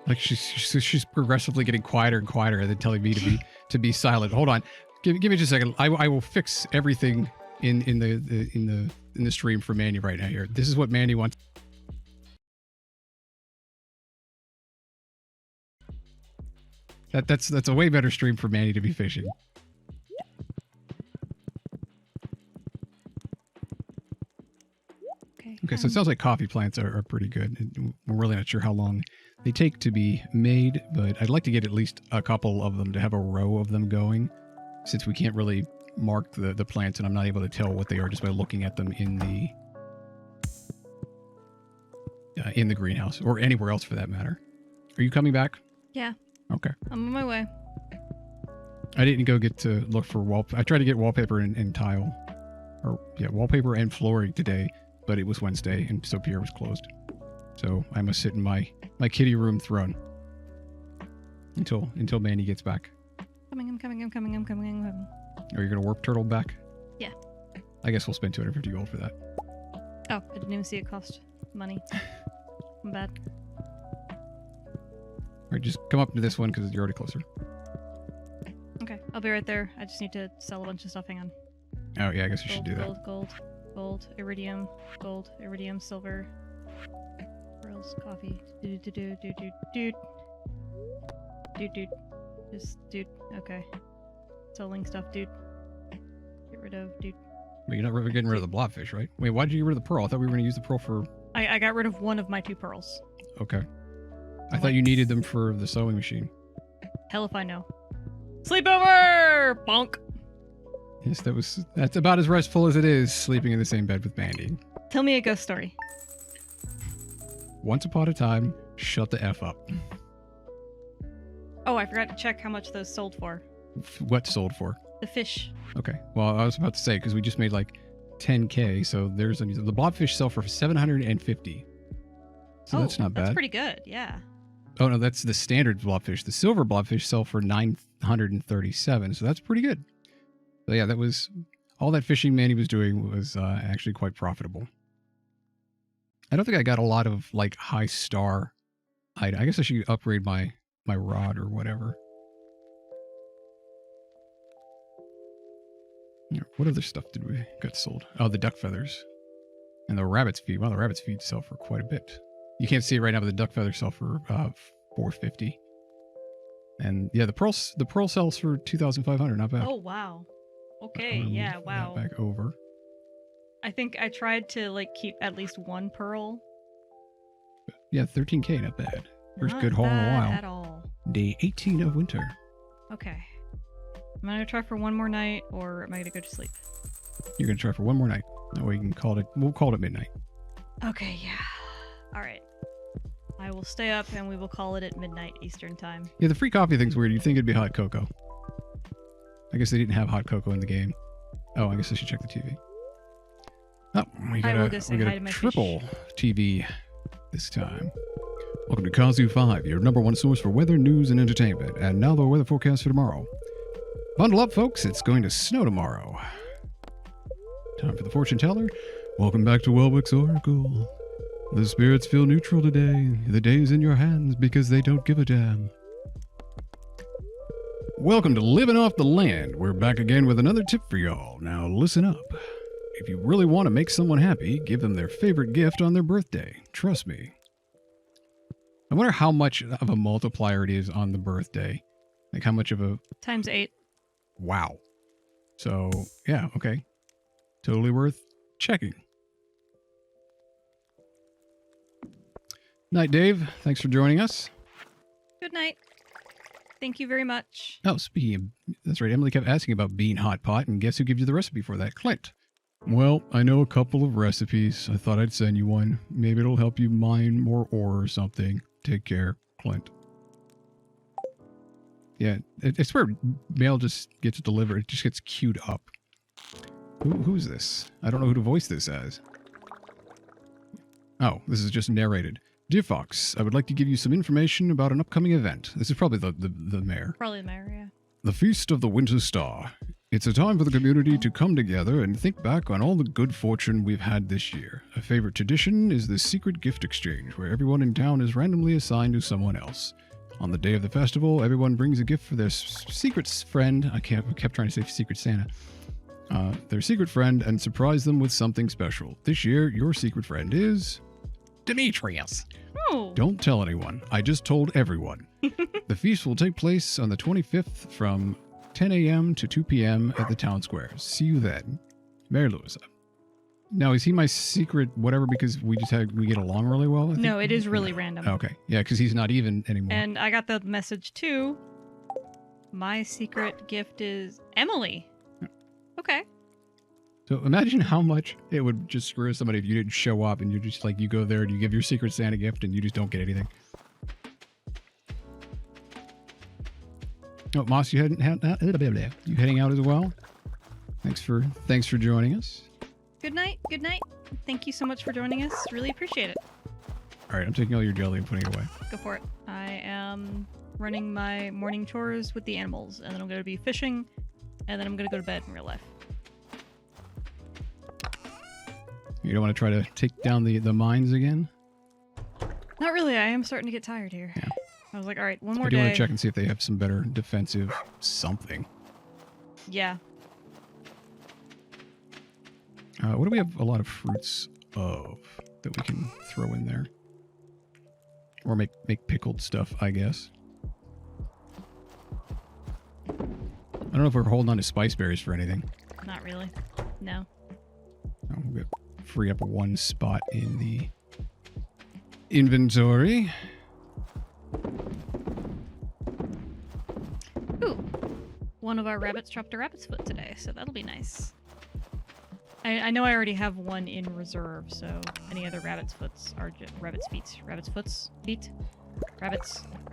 Like she's progressively getting quieter and quieter, and then telling me to be silent. Hold on, give me just a second. I will fix everything in the stream for Mandy right now. Here, this is what Mandy wants. That's a way better stream for Mandy to be fishing. Okay, so it sounds like coffee plants are pretty good. We're really not sure how long they take to be made, but I'd like to get at least a couple of them to have a row of them going, since we can't really mark the plants and I'm not able to tell what they are just by looking at them in the greenhouse or anywhere else for that matter. Are you coming back? Yeah. Okay. I'm on my way. I didn't go get to look for wallpaper. I tried to get wallpaper and tile, wallpaper and flooring today, but it was Wednesday and so Pierre was closed. So I must sit in my kitty room throne until Mandy gets back. I'm coming. Are you gonna warp turtle back? Yeah. I guess we'll spend 250 gold for that. Oh, I didn't even see it cost money. I'm bad. All right, just come up to this one because you're already closer. Okay, I'll be right there. I just need to sell a bunch of stuff. Hang on. Oh yeah, I guess you should do that. Gold, iridium, silver, pearls, coffee, dude. Just dude. Okay. Selling stuff, dude. Get rid of, dude. But you're not really getting rid of the blobfish, right? Wait, why did you get rid of the pearl? I thought we were going to use the pearl for... I got rid of one of my 2 pearls. Okay. I thought you needed them for the sewing machine. Hell if I know. Sleepover! Bonk! Yes, that's about as restful as it is, sleeping in the same bed with Mandy. Tell me a ghost story. Once upon a time, shut the F up. Oh, I forgot to check how much those sold for. What sold for? The fish. Okay. Well, I was about to say, because we just made like 10K, so the blobfish sell for 750. So that's not bad. That's pretty good, yeah. Oh, no, that's the standard blobfish. The silver blobfish sell for 937, so that's pretty good. So yeah, that was... all that fishing Mandy was doing was actually quite profitable. I don't think I got a lot of like high star item. I guess I should upgrade my rod or whatever. What other stuff did we get sold? Oh, the duck feathers and the rabbit's feet. Well, the rabbit's feet sell for quite a bit. You can't see it right now, but the duck feathers sell for 450. And yeah, the pearl sells for 2,500. Not bad. Oh wow. Okay, yeah, wow. Back over. I think I tried to like keep at least 1 pearl. Yeah, 13K, not bad. First Not good haul in a bad while. at all. Day 18 of winter. Okay. Am I gonna try for one more night, or am I gonna go to sleep? You're gonna try for one more night. That way you can call it. We'll call it midnight. Okay, yeah. All right. I will stay up, and we will call it at midnight Eastern time. Yeah, the free coffee thing's weird. You'd think it'd be hot cocoa. I guess they didn't have hot cocoa in the game. Oh, I guess I should check the TV. Oh, we got a triple TV this time. Welcome to Kazoo 5, your #1 source for weather, news, and entertainment. And now the weather forecast for tomorrow. Bundle up, folks. It's going to snow tomorrow. Time for the fortune teller. Welcome back to Welwick's Oracle. The spirits feel neutral today. The day's in your hands because they don't give a damn. Welcome to Living Off the Land. We're back again with another tip for y'all. Now listen up. If you really want to make someone happy, give them their favorite gift on their birthday. Trust me. I wonder how much of a multiplier it is on the birthday. Like how much of a... Times 8. Wow. So, yeah, okay. Totally worth checking. Night, Dave. Thanks for joining us. Good night. Thank you very much. Oh, speaking of... That's right, Emily kept asking about bean hot pot, and guess who gives you the recipe for that? Clint. Well, I know a couple of recipes. I thought I'd send you one. Maybe it'll help you mine more ore or something. Take care, Clint. Yeah, I swear mail just gets delivered. It just gets queued up. Who's this? I don't know who to voice this as. Oh, this is just narrated. Dear Fox, I would like to give you some information about an upcoming event. This is probably the mayor. Probably the mayor, yeah. The Feast of the Winter Star. It's a time for the community to come together and think back on all the good fortune we've had this year. A favorite tradition is the secret gift exchange, where everyone in town is randomly assigned to someone else. On the day of the festival, everyone brings a gift for their secret friend. I kept trying to say Secret Santa. Their secret friend, and surprise them with something special. This year, your secret friend is... Demetrius. Oh. Don't tell anyone. I just told everyone. The feast will take place on the 25th from 10 a.m. to 2 p.m. at the town square. See you then. Mary Louisa. Now, is he my secret whatever because we get along really well? I think? No, it is really random. Okay. Yeah, because he's not even anymore. And I got the message too. My secret gift is Emily. Yeah. Okay. So imagine how much it would just screw somebody if you didn't show up and you're just like, you go there and you give your secret Santa gift and you just don't get anything. Oh, Moss, you heading out as well? Thanks for joining us. Good night. Good night. Thank you so much for joining us. Really appreciate it. All right, I'm taking all your jelly and putting it away. Go for it. I am running my morning chores with the animals, and then I'm going to be fishing, and then I'm going to go to bed in real life. You don't want to try to take down the mines again? Not really. I am starting to get tired here. Yeah. I was like, all right, one more I do day. want to check and see if they have some better defensive something. Yeah. What do we have a lot of fruits of that we can throw in there? Or make pickled stuff, I guess. I don't know if we're holding on to spice berries for anything. Not really. No. Oh, we'll free up one spot in the inventory. Ooh. One of our rabbits dropped a rabbit's foot today, so that'll be nice. I know I already have one in reserve, so any other rabbit's foots are just rabbit's feet,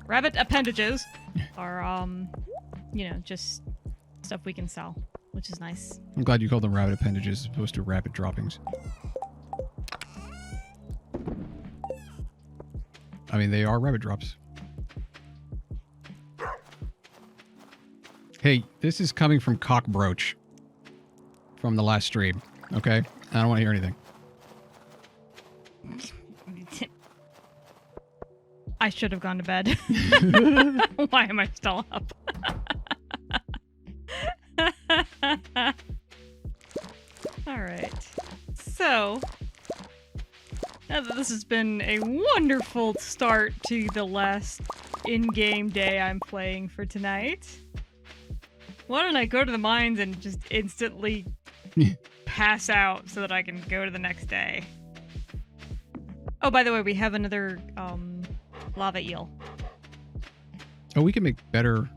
rabbit appendages are just stuff we can sell, which is nice. I'm glad you called them rabbit appendages as opposed to rabbit droppings. I mean, they are rabbit drops. Hey, this is coming from Cockbroach from the last stream, okay? I don't want to hear anything. I should have gone to bed. Why am I still up? Alright. So, now that this has been a wonderful start to the last in-game day I'm playing for tonight, why don't I go to the mines and just instantly pass out so that I can go to the next day? Oh, by the way, we have another lava eel. Oh, we can make better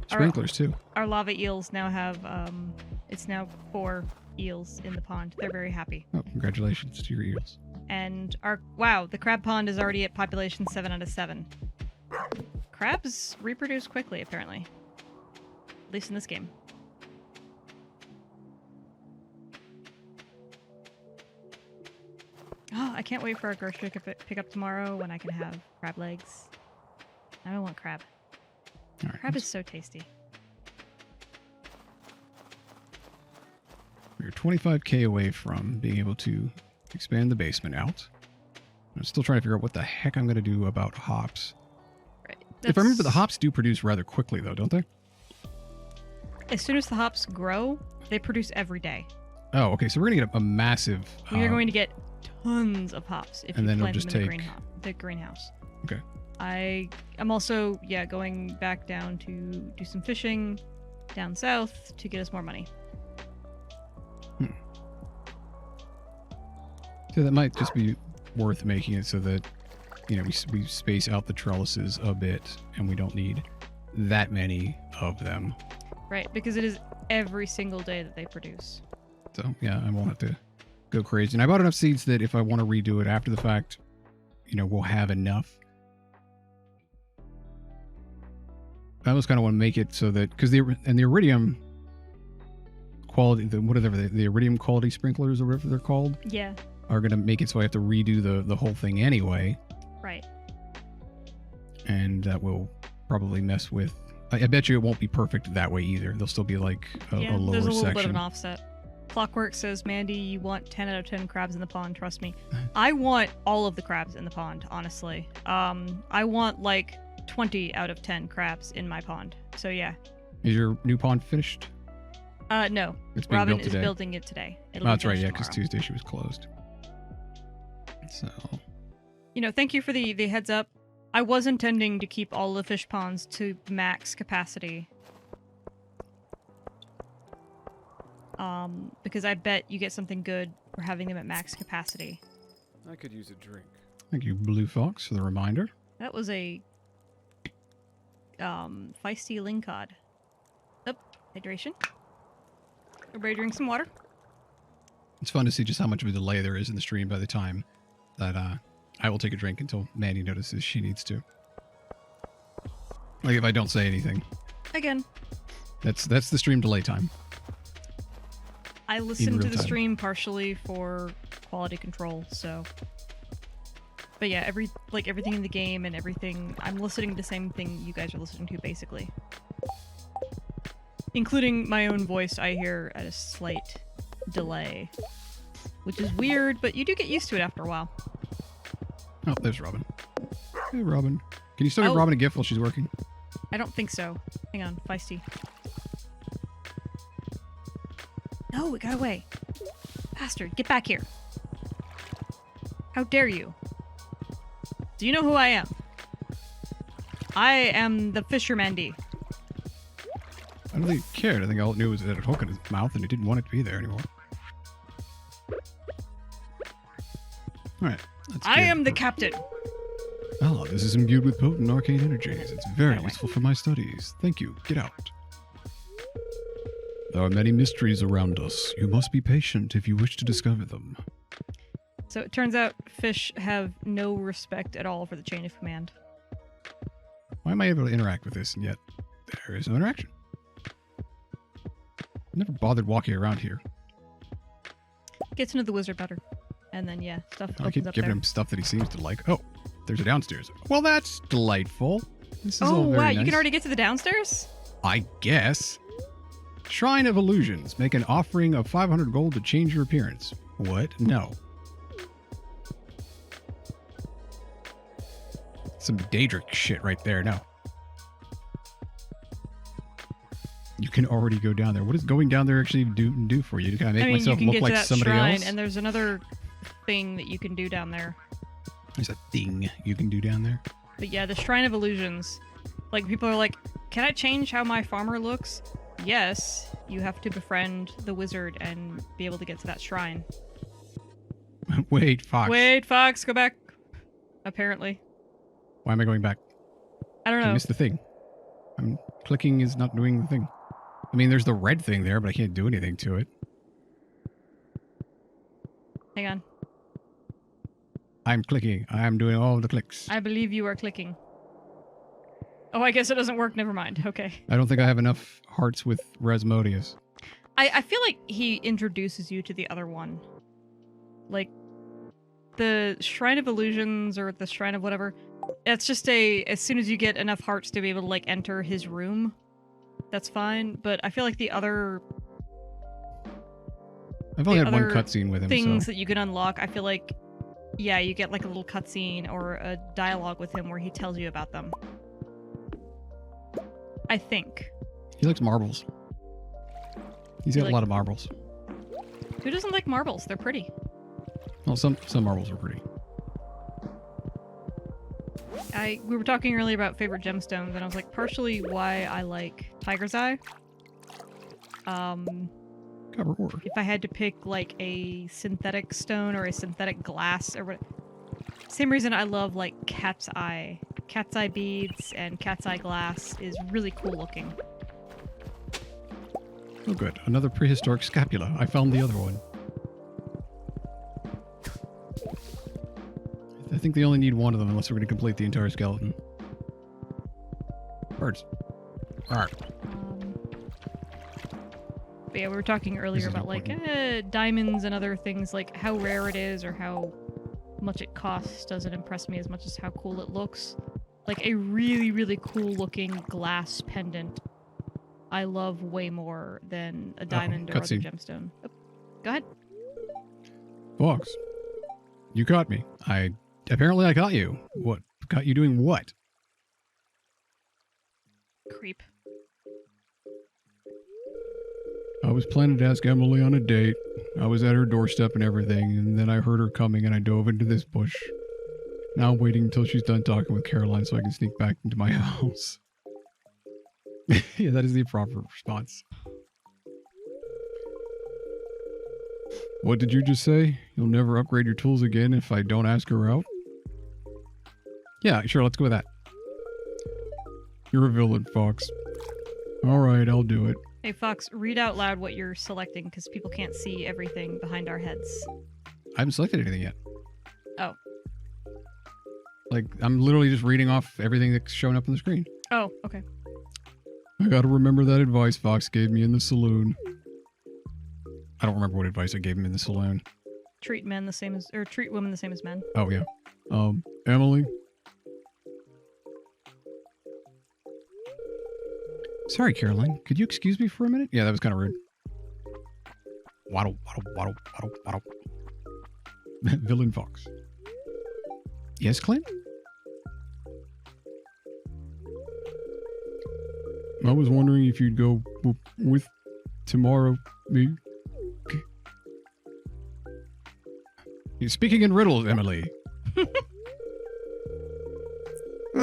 Sprinklers too. Our lava eels now have, it's now 4 eels in the pond. They're very happy. Oh, congratulations to your eels. And wow, the crab pond is already at population 7 out of 7. Crabs reproduce quickly, apparently. At least in this game. Oh, I can't wait for our grocery pickup tomorrow when I can have crab legs. I want crab. All right, Crab is so tasty. We're 25k away from being able to expand the basement out. I'm still trying to figure out what the heck I'm going to do about hops. Right. If I remember, the hops do produce rather quickly, though, don't they? As soon as the hops grow, they produce every day. Oh, okay. So we're going to get a massive... We are going to get tons of hops if and you then plant it'll them in just the greenhouse. Okay. I'm also, going back down to do some fishing down south to get us more money. So that might just be worth making it so that, we space out the trellises a bit and we don't need that many of them. Right, because it is every single day that they produce. So, yeah, I won't have to go crazy. And I bought enough seeds that if I want to redo it after the fact, we'll have enough. I almost kind of want to make it so that, because the iridium quality, the iridium quality sprinklers or whatever they're called, Yeah. are going to make it so I have to redo the whole thing anyway. Right. And that will probably mess with... I bet you it won't be perfect that way either. There'll still be like a lower there's a little section. bit of an offset. Clockwork says, Mandy, you want 10 out of 10 crabs in the pond, trust me. I want all of the crabs in the pond, honestly. I want like 20 out of 10 crabs in my pond. So yeah. Is your new pond finished? No. It's being Robin built is today. building it today. Oh, that's right, yeah, because because Tuesday she was closed. So... thank you for the heads up. I was intending to keep all the fish ponds to max capacity. Because I bet you get something good for having them at max capacity. I could use a drink. Thank you, Blue Fox, for the reminder. That was a feisty lingcod. Up, hydration. Everybody drink some water. It's fun to see just how much of a delay there is in the stream by the time that I will take a drink until Mandy notices she needs to. Like if I don't say anything. Again. That's the stream delay time. I listen to the time. stream partially for quality control, so. But yeah, everything in the game and everything, I'm listening to the same thing you guys are listening to, basically. Including my own voice, I hear at a slight delay. Which is weird, but you do get used to it after a while. Oh, there's Robin. Hey, Robin. Can you still give Robin a gift while she's working? I don't think so. Hang on, feisty. No, it got away. Bastard, get back here. How dare you? Do you know who I am? I am the Fisher Mandy. I don't think he cared. I think all it knew was it had a hook in his mouth and he didn't want it to be there anymore. Alright. I am the captain. Oh, this is imbued with potent arcane energies. It's very useful for my studies. Thank you. Get out. There are many mysteries around us. You must be patient if you wish to discover them. So it turns out fish have no respect at all for the chain of command. Why am I able to interact with this and yet there is no interaction? I never bothered walking around here. Get to know the wizard better. And then, yeah, stuff I opens keep up giving there. him stuff that he seems to like. Oh, there's a downstairs. Well, that's delightful. This is Oh, all very wow, nice. you can already get to the downstairs? I guess. Shrine of Illusions. Make an offering of 500 gold to change your appearance. What? No. Some Daedric shit right there. No. You can already go down there. What does going down there actually do for you? To kind of make myself you can look get like to that somebody shrine, else? and there's another thing that you can do down there. There's a thing you can do down there. But yeah, the Shrine of Illusions. Like, people are like, can I change how my farmer looks? Yes, you have to befriend the wizard and be able to get to that shrine. Wait, Fox. Wait, Fox, go back. Apparently. Why am I going back? I don't I know. missed the thing. Clicking is not doing the thing. I mean, there's the red thing there, but I can't do anything to it. Hang on. I'm clicking. I'm doing all the clicks. I believe you are clicking. Oh, I guess it doesn't work. Never mind. Okay. I don't think I have enough hearts with Rasmodius. I feel like he introduces you to the other one. Like, the Shrine of Illusions or the Shrine of whatever. It's just as soon as you get enough hearts to be able to, like, enter his room, that's fine. But I feel like the other... I've only had one cutscene with him, things so... that you can unlock, I feel like, yeah, you get, like, a little cutscene or a dialogue with him where he tells you about them. I think. He likes marbles. He's got a lot of marbles. Who doesn't like marbles? They're pretty. Well, some marbles are pretty. We were talking earlier about favorite gemstones, and I was like, partially why I like Tiger's Eye. Cover ore. If I had to pick like a synthetic stone or a synthetic glass or what, same reason I love like Cat's Eye. Cat's Eye beads and Cat's Eye glass is really cool looking. Oh, good. Another prehistoric scapula. I found the other one. I think they only need one of them unless we're going to complete the entire skeleton. Birds. Alright. But yeah, we were talking earlier about like diamonds and other things, like how rare it is or how much it costs doesn't impress me as much as how cool it looks. Like a really, really cool looking glass pendant I love way more than a diamond or other gemstone. Oh, go ahead. Fox. You caught me. Apparently I caught you. What? Caught you doing what? Creep. I was planning to ask Emily on a date. I was at her doorstep and everything, and then I heard her coming and I dove into this bush. Now I'm waiting until she's done talking with Caroline so I can sneak back into my house. Yeah, that is the proper response. What did you just say? You'll never upgrade your tools again if I don't ask her out? Yeah, sure, let's go with that. You're a villain, Fox. Alright, I'll do it. Hey, Fox, read out loud what you're selecting because people can't see everything behind our heads. I haven't selected anything yet. Oh. Like, I'm literally just reading off everything that's showing up on the screen. Oh, okay. I gotta remember that advice Fox gave me in the saloon. I don't remember what advice I gave him in the saloon. Treat men the same as, or treat women the same as men. Oh, yeah. Emily? Sorry, Caroline. Could you excuse me for a minute? Yeah, that was kind of rude. Waddle, waddle, waddle, waddle, waddle. Villain Fox. Yes, Clint? I was wondering if you'd go with tomorrow, me. You're speaking in riddles, Emily. I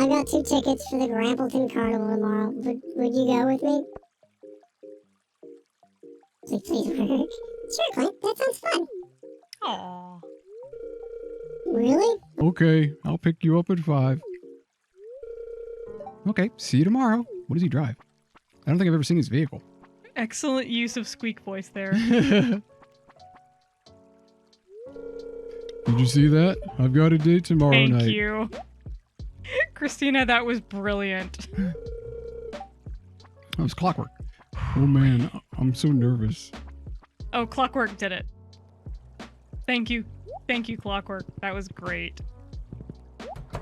got 2 tickets for the Grampleton Carnival tomorrow. Would you go with me? Please work. Sure, Clint. That sounds fun. Aww. Really? Okay, I'll pick you up at 5. Okay, see you tomorrow. What does he drive? I don't think I've ever seen his vehicle. Excellent use of squeak voice there. Did you see that? I've got a date tomorrow night. Thank you. Christina, that was brilliant. That was Clockwork. Oh man, I'm so nervous. Oh, Clockwork did it. Thank you. Thank you, Clockwork. That was great.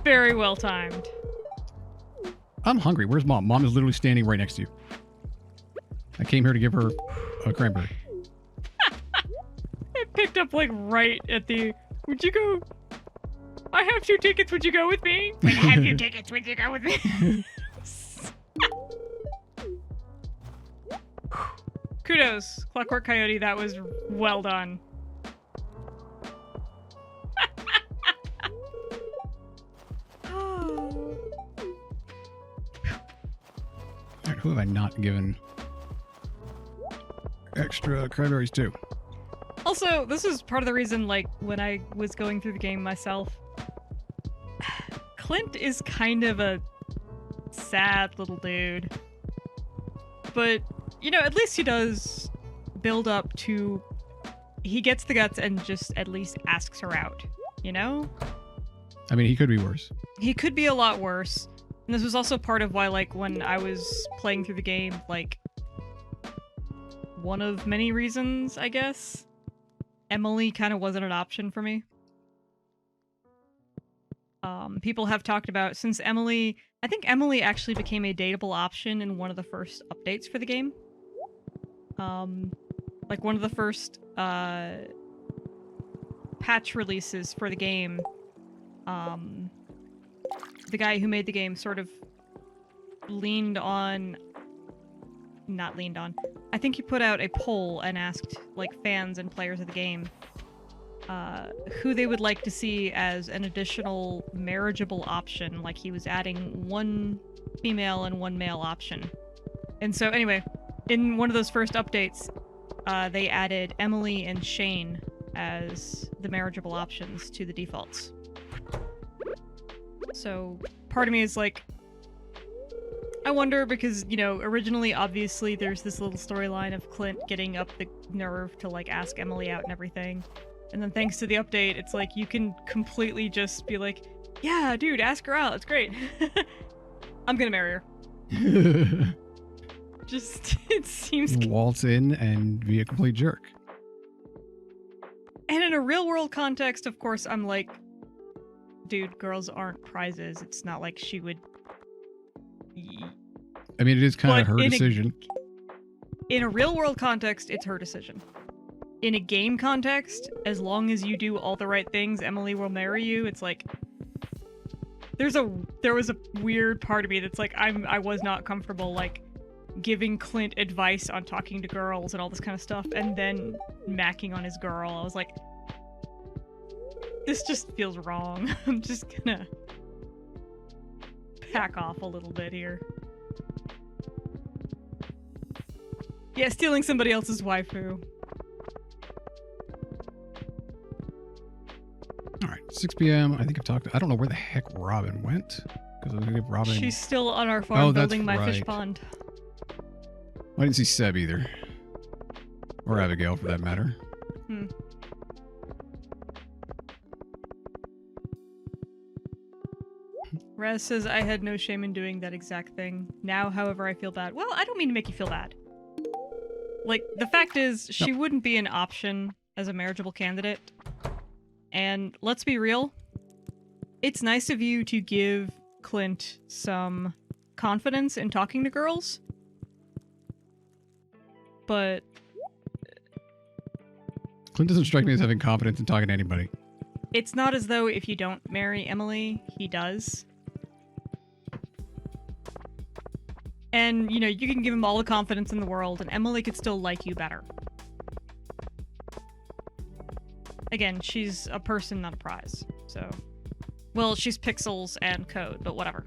Very well timed. I'm hungry. Where's Mom? Mom is literally standing right next to you. I came here to give her a cranberry. It picked up like right at the... Would you go... I have 2 tickets. Would you go with me? I have 2 tickets. Would you go with me? Kudos, Clockwork Coyote. That was well done. Alright, who have I not given extra cranberries to? Also, this is part of the reason, like, when I was going through the game myself, Clint is kind of a Sad little dude. But, you know, at least he does build up to... He gets the guts and just at least asks her out, you know? I mean, he could be worse. He could be a lot worse. And this was also part of why, like, when I was playing through the game, like, one of many reasons, I guess, Emily kind of wasn't an option for me. People have talked about, since Emily... I think Emily actually became a dateable option in one of the first updates for the game. Like, one of the first, patch releases for the game, the guy who made the game sort of not leaned on. I think he put out a poll and asked, like, fans and players of the game who they would like to see as an additional marriageable option. Like, he was adding one female and one male option. And so, anyway, in one of those first updates, they added Emily and Shane as the marriageable options to the defaults. So, part of me is like, I wonder, because, you know, originally, obviously, there's this little storyline of Clint getting up the nerve to, like, ask Emily out and everything. And then thanks to the update, it's like, you can completely just be like, yeah, dude, ask her out, it's great. I'm gonna marry her. Just, it seems... Waltz in and be a complete jerk. And in a real-world context, of course, I'm like, dude, girls aren't prizes. It's not like she would... I mean, it is kind of her decision. In a real-world context, it's her decision. In a game context, as long as you do all the right things, Emily will marry you. It's like... There was a weird part of me that's like, I was not comfortable, like, giving Clint advice on talking to girls and all this kind of stuff, and then macking on his girl. I was like, this just feels wrong. I'm just gonna back off a little bit here. Yeah, stealing somebody else's waifu. All right, 6 p.m. I think I've talked. I don't know where the heck Robin went. Because I was gonna give Robin. She's still on our farm building my right. fish pond. I didn't see Seb either. Or Abigail, for that matter. Raz says, I had no shame in doing that exact thing. Now, however, I feel bad. Well, I don't mean to make you feel bad. Like, the fact is, she wouldn't be an option as a marriageable candidate. And let's be real, it's nice of you to give Clint some confidence in talking to girls. But Clint doesn't strike me as having confidence in talking to anybody. It's not as though if you don't marry Emily, he does. And, you know, you can give him all the confidence in the world, and Emily could still like you better. Again, she's a person, not a prize. So, well, she's pixels and code, but whatever.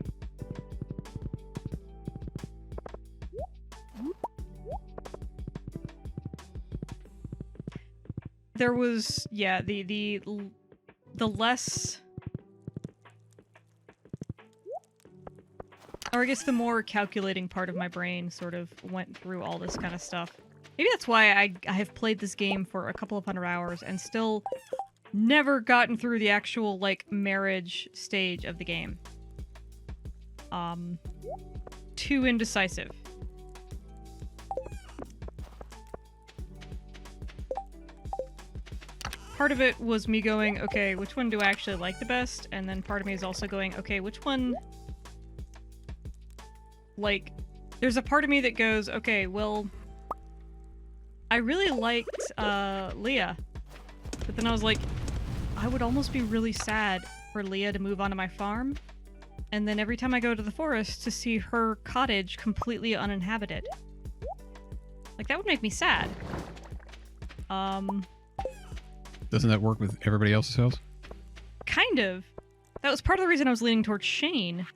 There was, yeah, the less, or I guess the more calculating part of my brain sort of went through all this kind of stuff. Maybe that's why I have played this game for a couple of 100 hours and still never gotten through the actual, like, marriage stage of the game. Too indecisive. Part of it was me going, okay, which one do I actually like the best? And then part of me is also going, okay, which one... Like, there's a part of me that goes, okay, well... I really liked, Leah. But then I was like, I would almost be really sad for Leah to move onto my farm. And then every time I go to the forest to see her cottage completely uninhabited. Like, that would make me sad. Doesn't that work with everybody else's house? Kind of. That was part of the reason I was leaning towards Shane.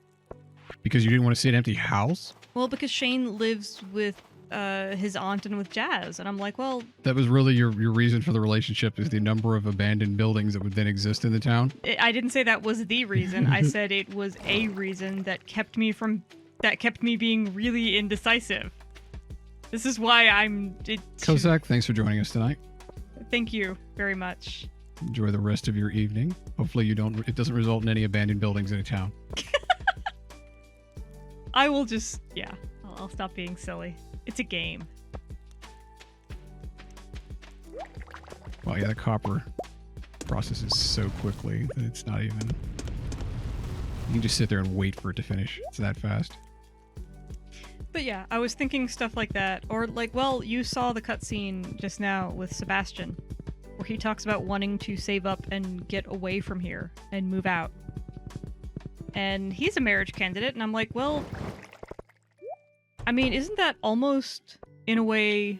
Because you didn't want to see an empty house? Well, because Shane lives with his aunt and with Jazz, and I'm like, well... That was really your reason for the relationship, is the number of abandoned buildings that would then exist in the town? I didn't say that was the reason. I said it was a reason that kept me from that kept me being really indecisive. This is why I'm... Kozak, thanks for joining us tonight. Thank you very much. Enjoy the rest of your evening. Hopefully it doesn't result in any abandoned buildings in a town. I will just... Yeah, I'll stop being silly. It's a game. Well, yeah, the copper processes so quickly that it's not even... You can just sit there and wait for it to finish. It's that fast. But yeah, I was thinking stuff like that. Or like, well, you saw the cutscene just now with Sebastian, where he talks about wanting to save up and get away from here and move out. And he's a marriage candidate, and I'm like, well... I mean, isn't that almost, in a way...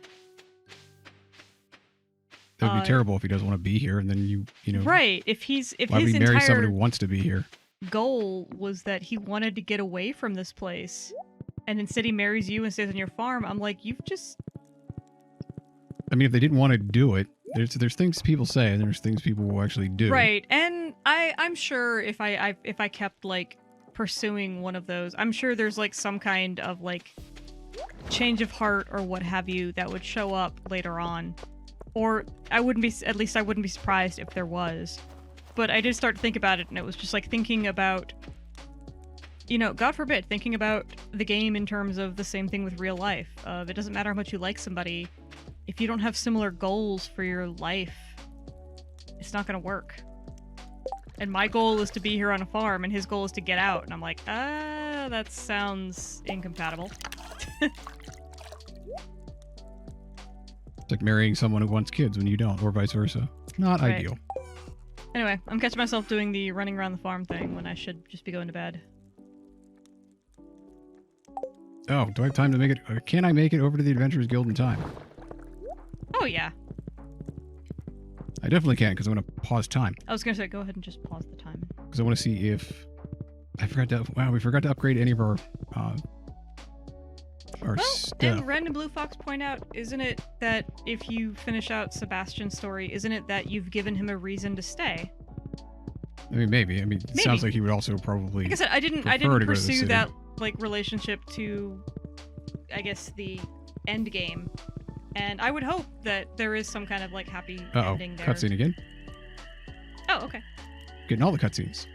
That would be terrible if he doesn't want to be here, and then you know... Right, if his why would he marry someone who entire wants to be here? goal was that he wanted to get away from this place, and instead he marries you and stays on your farm, I'm like, you've just... I mean, if they didn't want to do it, there's things people say, and there's things people will actually do. Right, and I'm sure if I kept, like, pursuing one of those, I'm sure there's, like, some kind of, like, change of heart or what have you that would show up later on. Or I wouldn't be surprised if there was. But I did start to think about it, and it was just like thinking about, you know, God forbid, thinking about the game in terms of the same thing with real life. It doesn't matter how much you like somebody. If you don't have similar goals for your life, it's not going to work. And my goal is to be here on a farm, and his goal is to get out. And I'm like, that sounds incompatible. It's like marrying someone who wants kids when you don't, or vice versa. Not Right. ideal. Anyway, I'm catching myself doing the running around the farm thing when I should just be going to bed. Oh, do I have time to make it? Can I make it over to the Adventurers Guild in time? Oh, yeah. I definitely can, because I'm going to pause time. I was going to say, go ahead and just pause the time. Because I want to see if... we forgot to upgrade any of our stuff. And Random Blue Fox point out, isn't it that if you finish out Sebastian's story, isn't it that you've given him a reason to stay? I mean, maybe. I mean, it sounds like he would also probably... Like I said, I didn't to go to the pursue city. that like relationship to, I guess, the end game. And I would hope that there is some kind of like happy ending there. Cutscene again. Oh, okay. Getting all the cutscenes.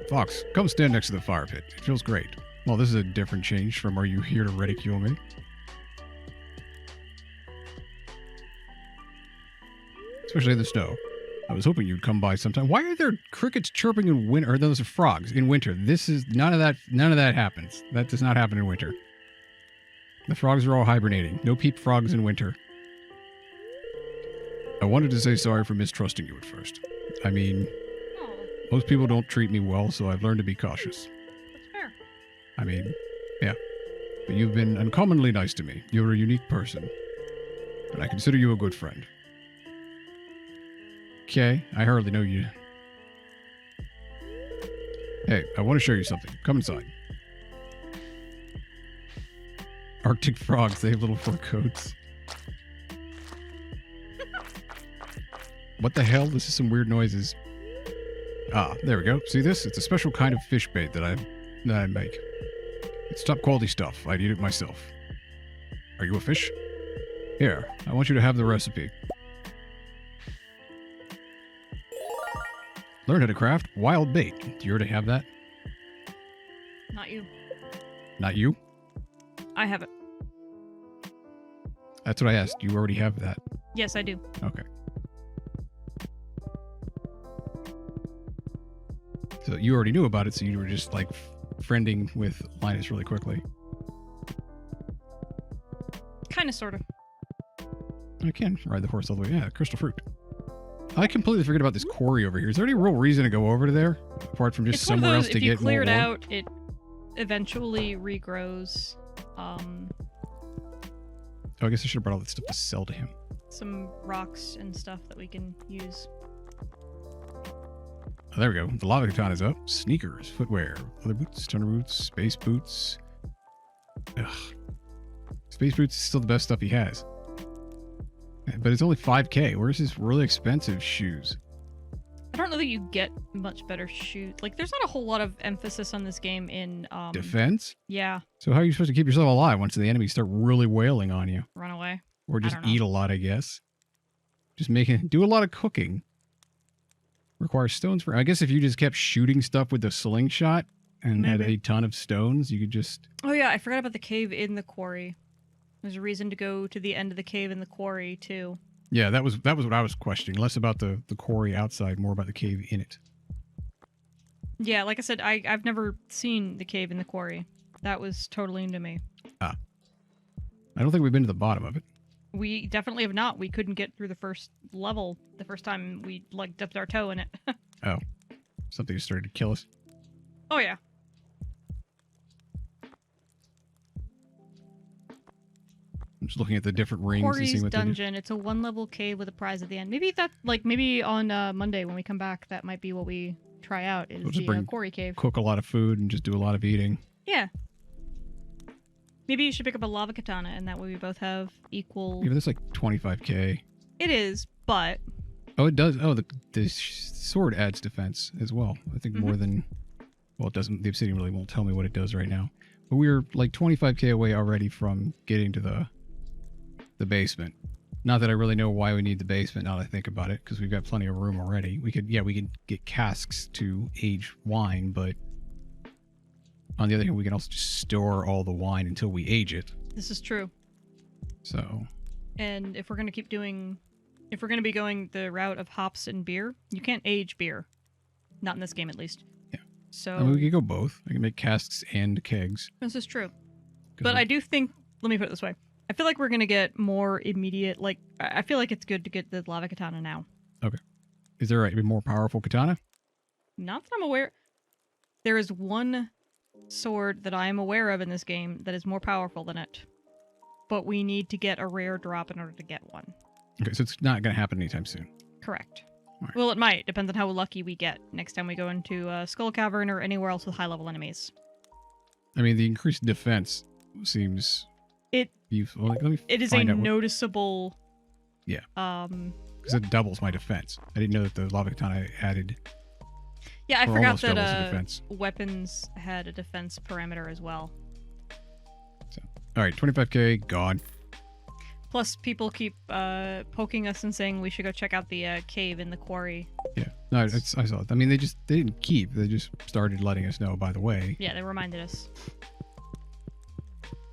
Fox, come stand next to the fire pit. It feels great. Well, this is a different change from "Are you here to ridicule me?" Especially in the snow. I was hoping you'd come by sometime. Why are there crickets chirping in winter? Or those are frogs in winter. This is none of that happens. That does not happen in winter. The frogs are all hibernating. No peep frogs in winter. I wanted to say sorry for mistrusting you at first. I mean, most people don't treat me well, so I've learned to be cautious. That's fair. I mean, yeah. But you've been uncommonly nice to me. You're a unique person. And I consider you a good friend. Okay, I hardly know you. Hey, I want to show you something. Come inside. Arctic frogs, they have little fur coats. What the hell? This is some weird noises. Ah, there we go. See this? It's a special kind of fish bait that I make. It's top quality stuff. I'd eat it myself. Are you a fish? Here, I want you to have the recipe. Learn how to craft wild bait. Do you already have that? Not you. Not you? I have it. That's what I asked. You already have that. Yes, I do. Okay. So you already knew about it, so you were just like friending with Linus really quickly. Kind of, sort of. I can ride the horse all the way. Yeah, crystal fruit. I completely forget about this quarry over here. Is there any real reason to go over to there? Apart from just It's one of somewhere those, else to if you get clear more it ore? out, it eventually regrows Oh, I guess I should have brought all that stuff to sell to him. some rocks and stuff that we can use. Oh, there we go. The lava katana is up. Sneakers, footwear, leather boots, toner boots, space boots. Ugh. Space boots is still the best stuff he has. But it's only 5K. Where's his really expensive shoes? I don't know that you get much better shoot. Like, there's not a whole lot of emphasis on this game in Defense? Yeah, So how are you supposed to keep yourself alive once the enemies start really wailing on you? run away. Or just don't know. eat a lot, I guess. Just do a lot of cooking. Requires stones for... I guess if you just kept shooting stuff with the slingshot and had Maybe. a ton of stones, you could just... Oh yeah, I forgot about the cave in the quarry. There's a reason to go to the end of the cave in the quarry too. Yeah, that was what I was questioning. Less about the quarry outside, more about the cave in it. Yeah, like I said, I've never seen the cave in the quarry. That was totally new to me. I don't think we've been to the bottom of it. We definitely have not. We couldn't get through the first level the first time we like dipped our toe in it. Oh. Something just started to kill us. Oh yeah. I'm just looking at the different rings and Quarry's seeing what they do. dungeon. It's a 1-level cave with a prize at the end. Maybe on Monday when we come back, that might be what we try out. Is We'll just the bring- quarry cave. Cook a lot of food and just do a lot of eating. Yeah. Maybe you should pick up a lava katana, and that way we both have equal. Yeah, but that's like 25k. It is, but Oh, it does. Oh, the sword adds defense as well. I think more than... Well, it doesn't... The obsidian really won't tell me what it does right now. But we're like 25k away already from getting to the basement. Not that I really know why we need the basement now that I think about it, because we've got plenty of room already. We could get casks to age wine, but on the other hand, we can also just store all the wine until we age it. this is true. So, And if we're going to be going the route of hops and beer, you can't age beer. Not in this game, at least. Yeah. So I mean, we could go both. I can make casks and kegs. this is true. 'Cause But we- I do think, let me put it this way. I feel like we're going to get more immediate, like, I feel like it's good to get the lava katana now. Is there a more powerful katana? Not that I'm aware. There is one sword that I am aware of in this game that is more powerful than it. But we need to get a rare drop in order to get one. Okay, so it's not going to happen anytime soon. Correct. Alright. Well, it might. Depends on how lucky we get next time we go into Skull Cavern or anywhere else with high-level enemies. I mean, the increased defense seems It useful. Like, let me It is a find out what- noticeable... Yeah. Um... because it doubles my defense. I didn't know that the lava katana added... Yeah, I Or forgot almost doubles the that defense. weapons had a defense parameter as well. All right, 25k, gone. Plus, people keep poking us and saying we should go check out the cave in the quarry. Yeah, no, I saw it. I mean, they didn't keep. They just started letting us know, by the way. Yeah, they reminded us.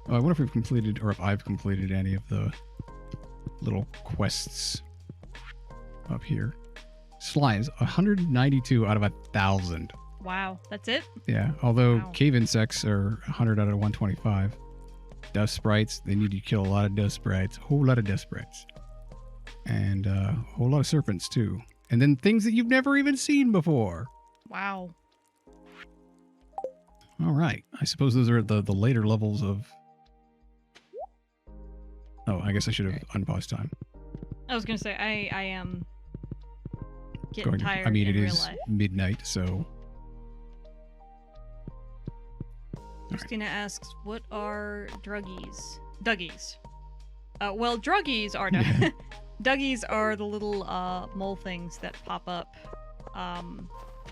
Oh, I wonder if we've completed, or if I've completed any of the little quests up here. Slimes, 192 out of 1,000. Wow, that's it? Yeah, although Wow. cave insects are 100 out of 125. Dust sprites, they need you to kill a lot of dust sprites. A whole lot of dust sprites. And a whole lot of serpents, too. And then things that you've never even seen before. Wow. All right. I suppose those are the later levels of... Oh, I guess I should have unpaused time. I was gonna say, I am getting tired I mean, in it real is life. midnight, so... Christina asks, what are druggies? Duggies. Well, druggies are... Yeah. Duggies are the little mole things that pop up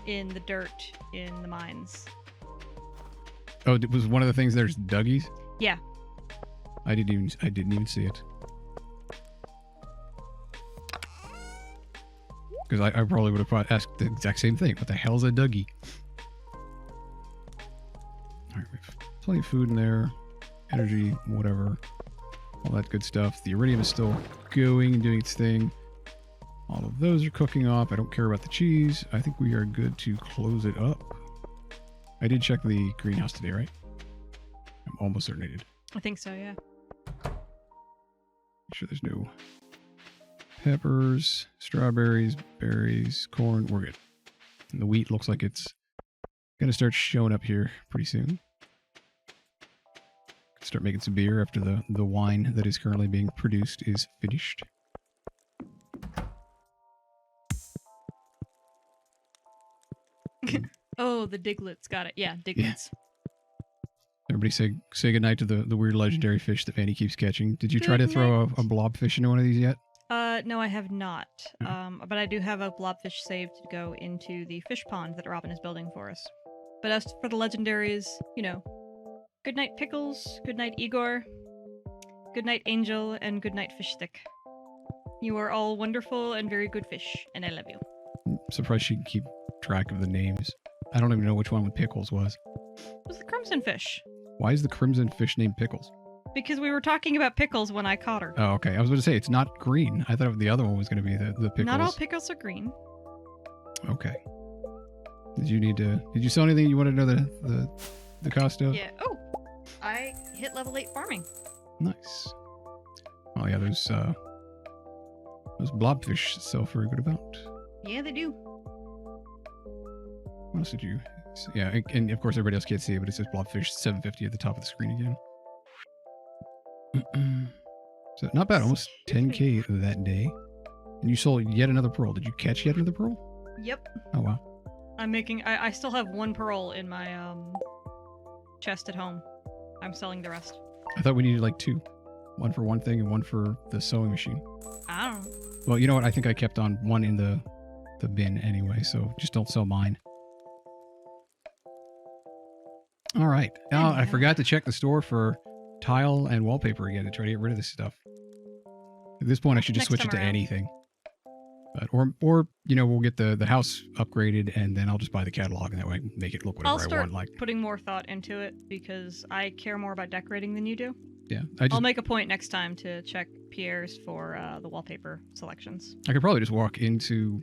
in the dirt in the mines. Oh, was one of the things there's Duggies? Yeah. I didn't even see it. Because I probably would have asked the exact same thing. What the hell's a Dougie? Alright, we have plenty of food in there. Energy, whatever. All that good stuff. The iridium is still going and doing its thing. All of those are cooking off. I don't care about the cheese. I think we are good to close it up. I did check the greenhouse today, right? I'm almost certain I did. I think so, yeah. Make sure there's no peppers, strawberries, berries, corn. We're good. And the wheat looks like it's going to start showing up here pretty soon. Start making some beer after the wine that is currently being produced is finished. Oh, the diglets. Got it. Yeah, diglets. Everybody say goodnight to the weird legendary fish that Mandy keeps catching. Did you try to throw a blobfish into one of these yet? No, I have not. But I do have a blobfish saved to go into the fish pond that Robin is building for us. But as for the legendaries, good night Pickles, good night Igor, good night Angel, and good night Fish Stick. You are all wonderful and very good fish, and I love you. I'm surprised she can keep track of the names. I don't even know which one with Pickles was. It was the crimson fish. Why is the crimson fish named Pickles? Because we were talking about pickles when I caught her. Oh, okay. I was going to say, it's not green. I thought the other one was going to be the Pickles. Not all pickles are green. Okay. Did you sell anything you wanted to know the cost of? Yeah. Oh, I hit level 8 farming. Nice. Oh yeah, those blobfish sell for a good amount. Yeah, they do. What else did you? Yeah, and of course everybody else can't see it, but it says blobfish 750 at the top of the screen again. So not bad, almost 10k that day. And you sold yet another pearl. Did you catch yet another pearl? Yep. Oh wow. I still have 1 pearl in my chest at home. I'm selling the rest. I thought we needed like 2. 1 for one thing and 1 for the sewing machine. I don't know. Well, you know what? I think I kept on 1 in the bin anyway, so just don't sell mine. All right. Now I forgot to check the store for tile and wallpaper again to try to get rid of this stuff. At this point, I should just switch it to anything. But or we'll get the house upgraded and then I'll just buy the catalog and that way I can make it look whatever I want. Like putting more thought into it because I care more about decorating than you do. Yeah, I'll make a point next time to check Pierre's for the wallpaper selections. I could probably just walk into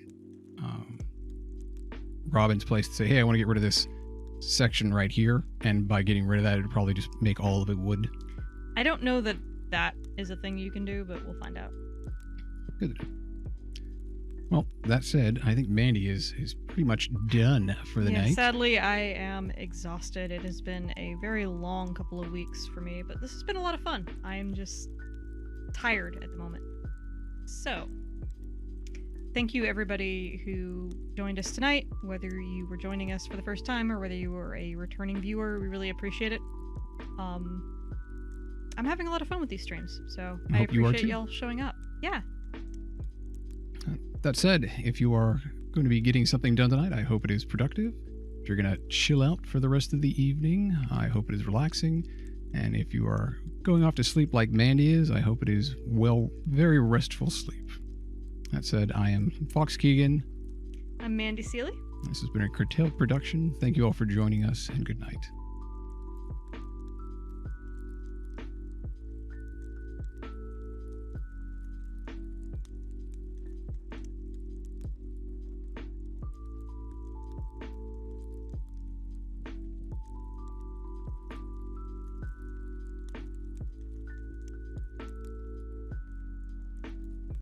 Robin's place and say, hey, I want to get rid of this section right here, and by getting rid of that, it'd probably just make all of it wood. I don't know that is a thing you can do, but we'll find out. Good. Well, that said, I think Mandy is pretty much done for the night. Sadly, I am exhausted. It has been a very long couple of weeks for me, but this has been a lot of fun. I am just tired at the moment. So, thank you everybody who joined us tonight, whether you were joining us for the first time or whether you were a returning viewer. We really appreciate it. I'm having a lot of fun with these streams, so I appreciate y'all showing up. Yeah. That said, if you are going to be getting something done tonight, I hope it is productive. If you're going to chill out for the rest of the evening, I hope it is relaxing. And if you are going off to sleep like Mandy is, I hope it is, very restful sleep. That said, I am Fox Keegan. I'm Mandy Seley. This has been a Curtailed production. Thank you all for joining us, and good night.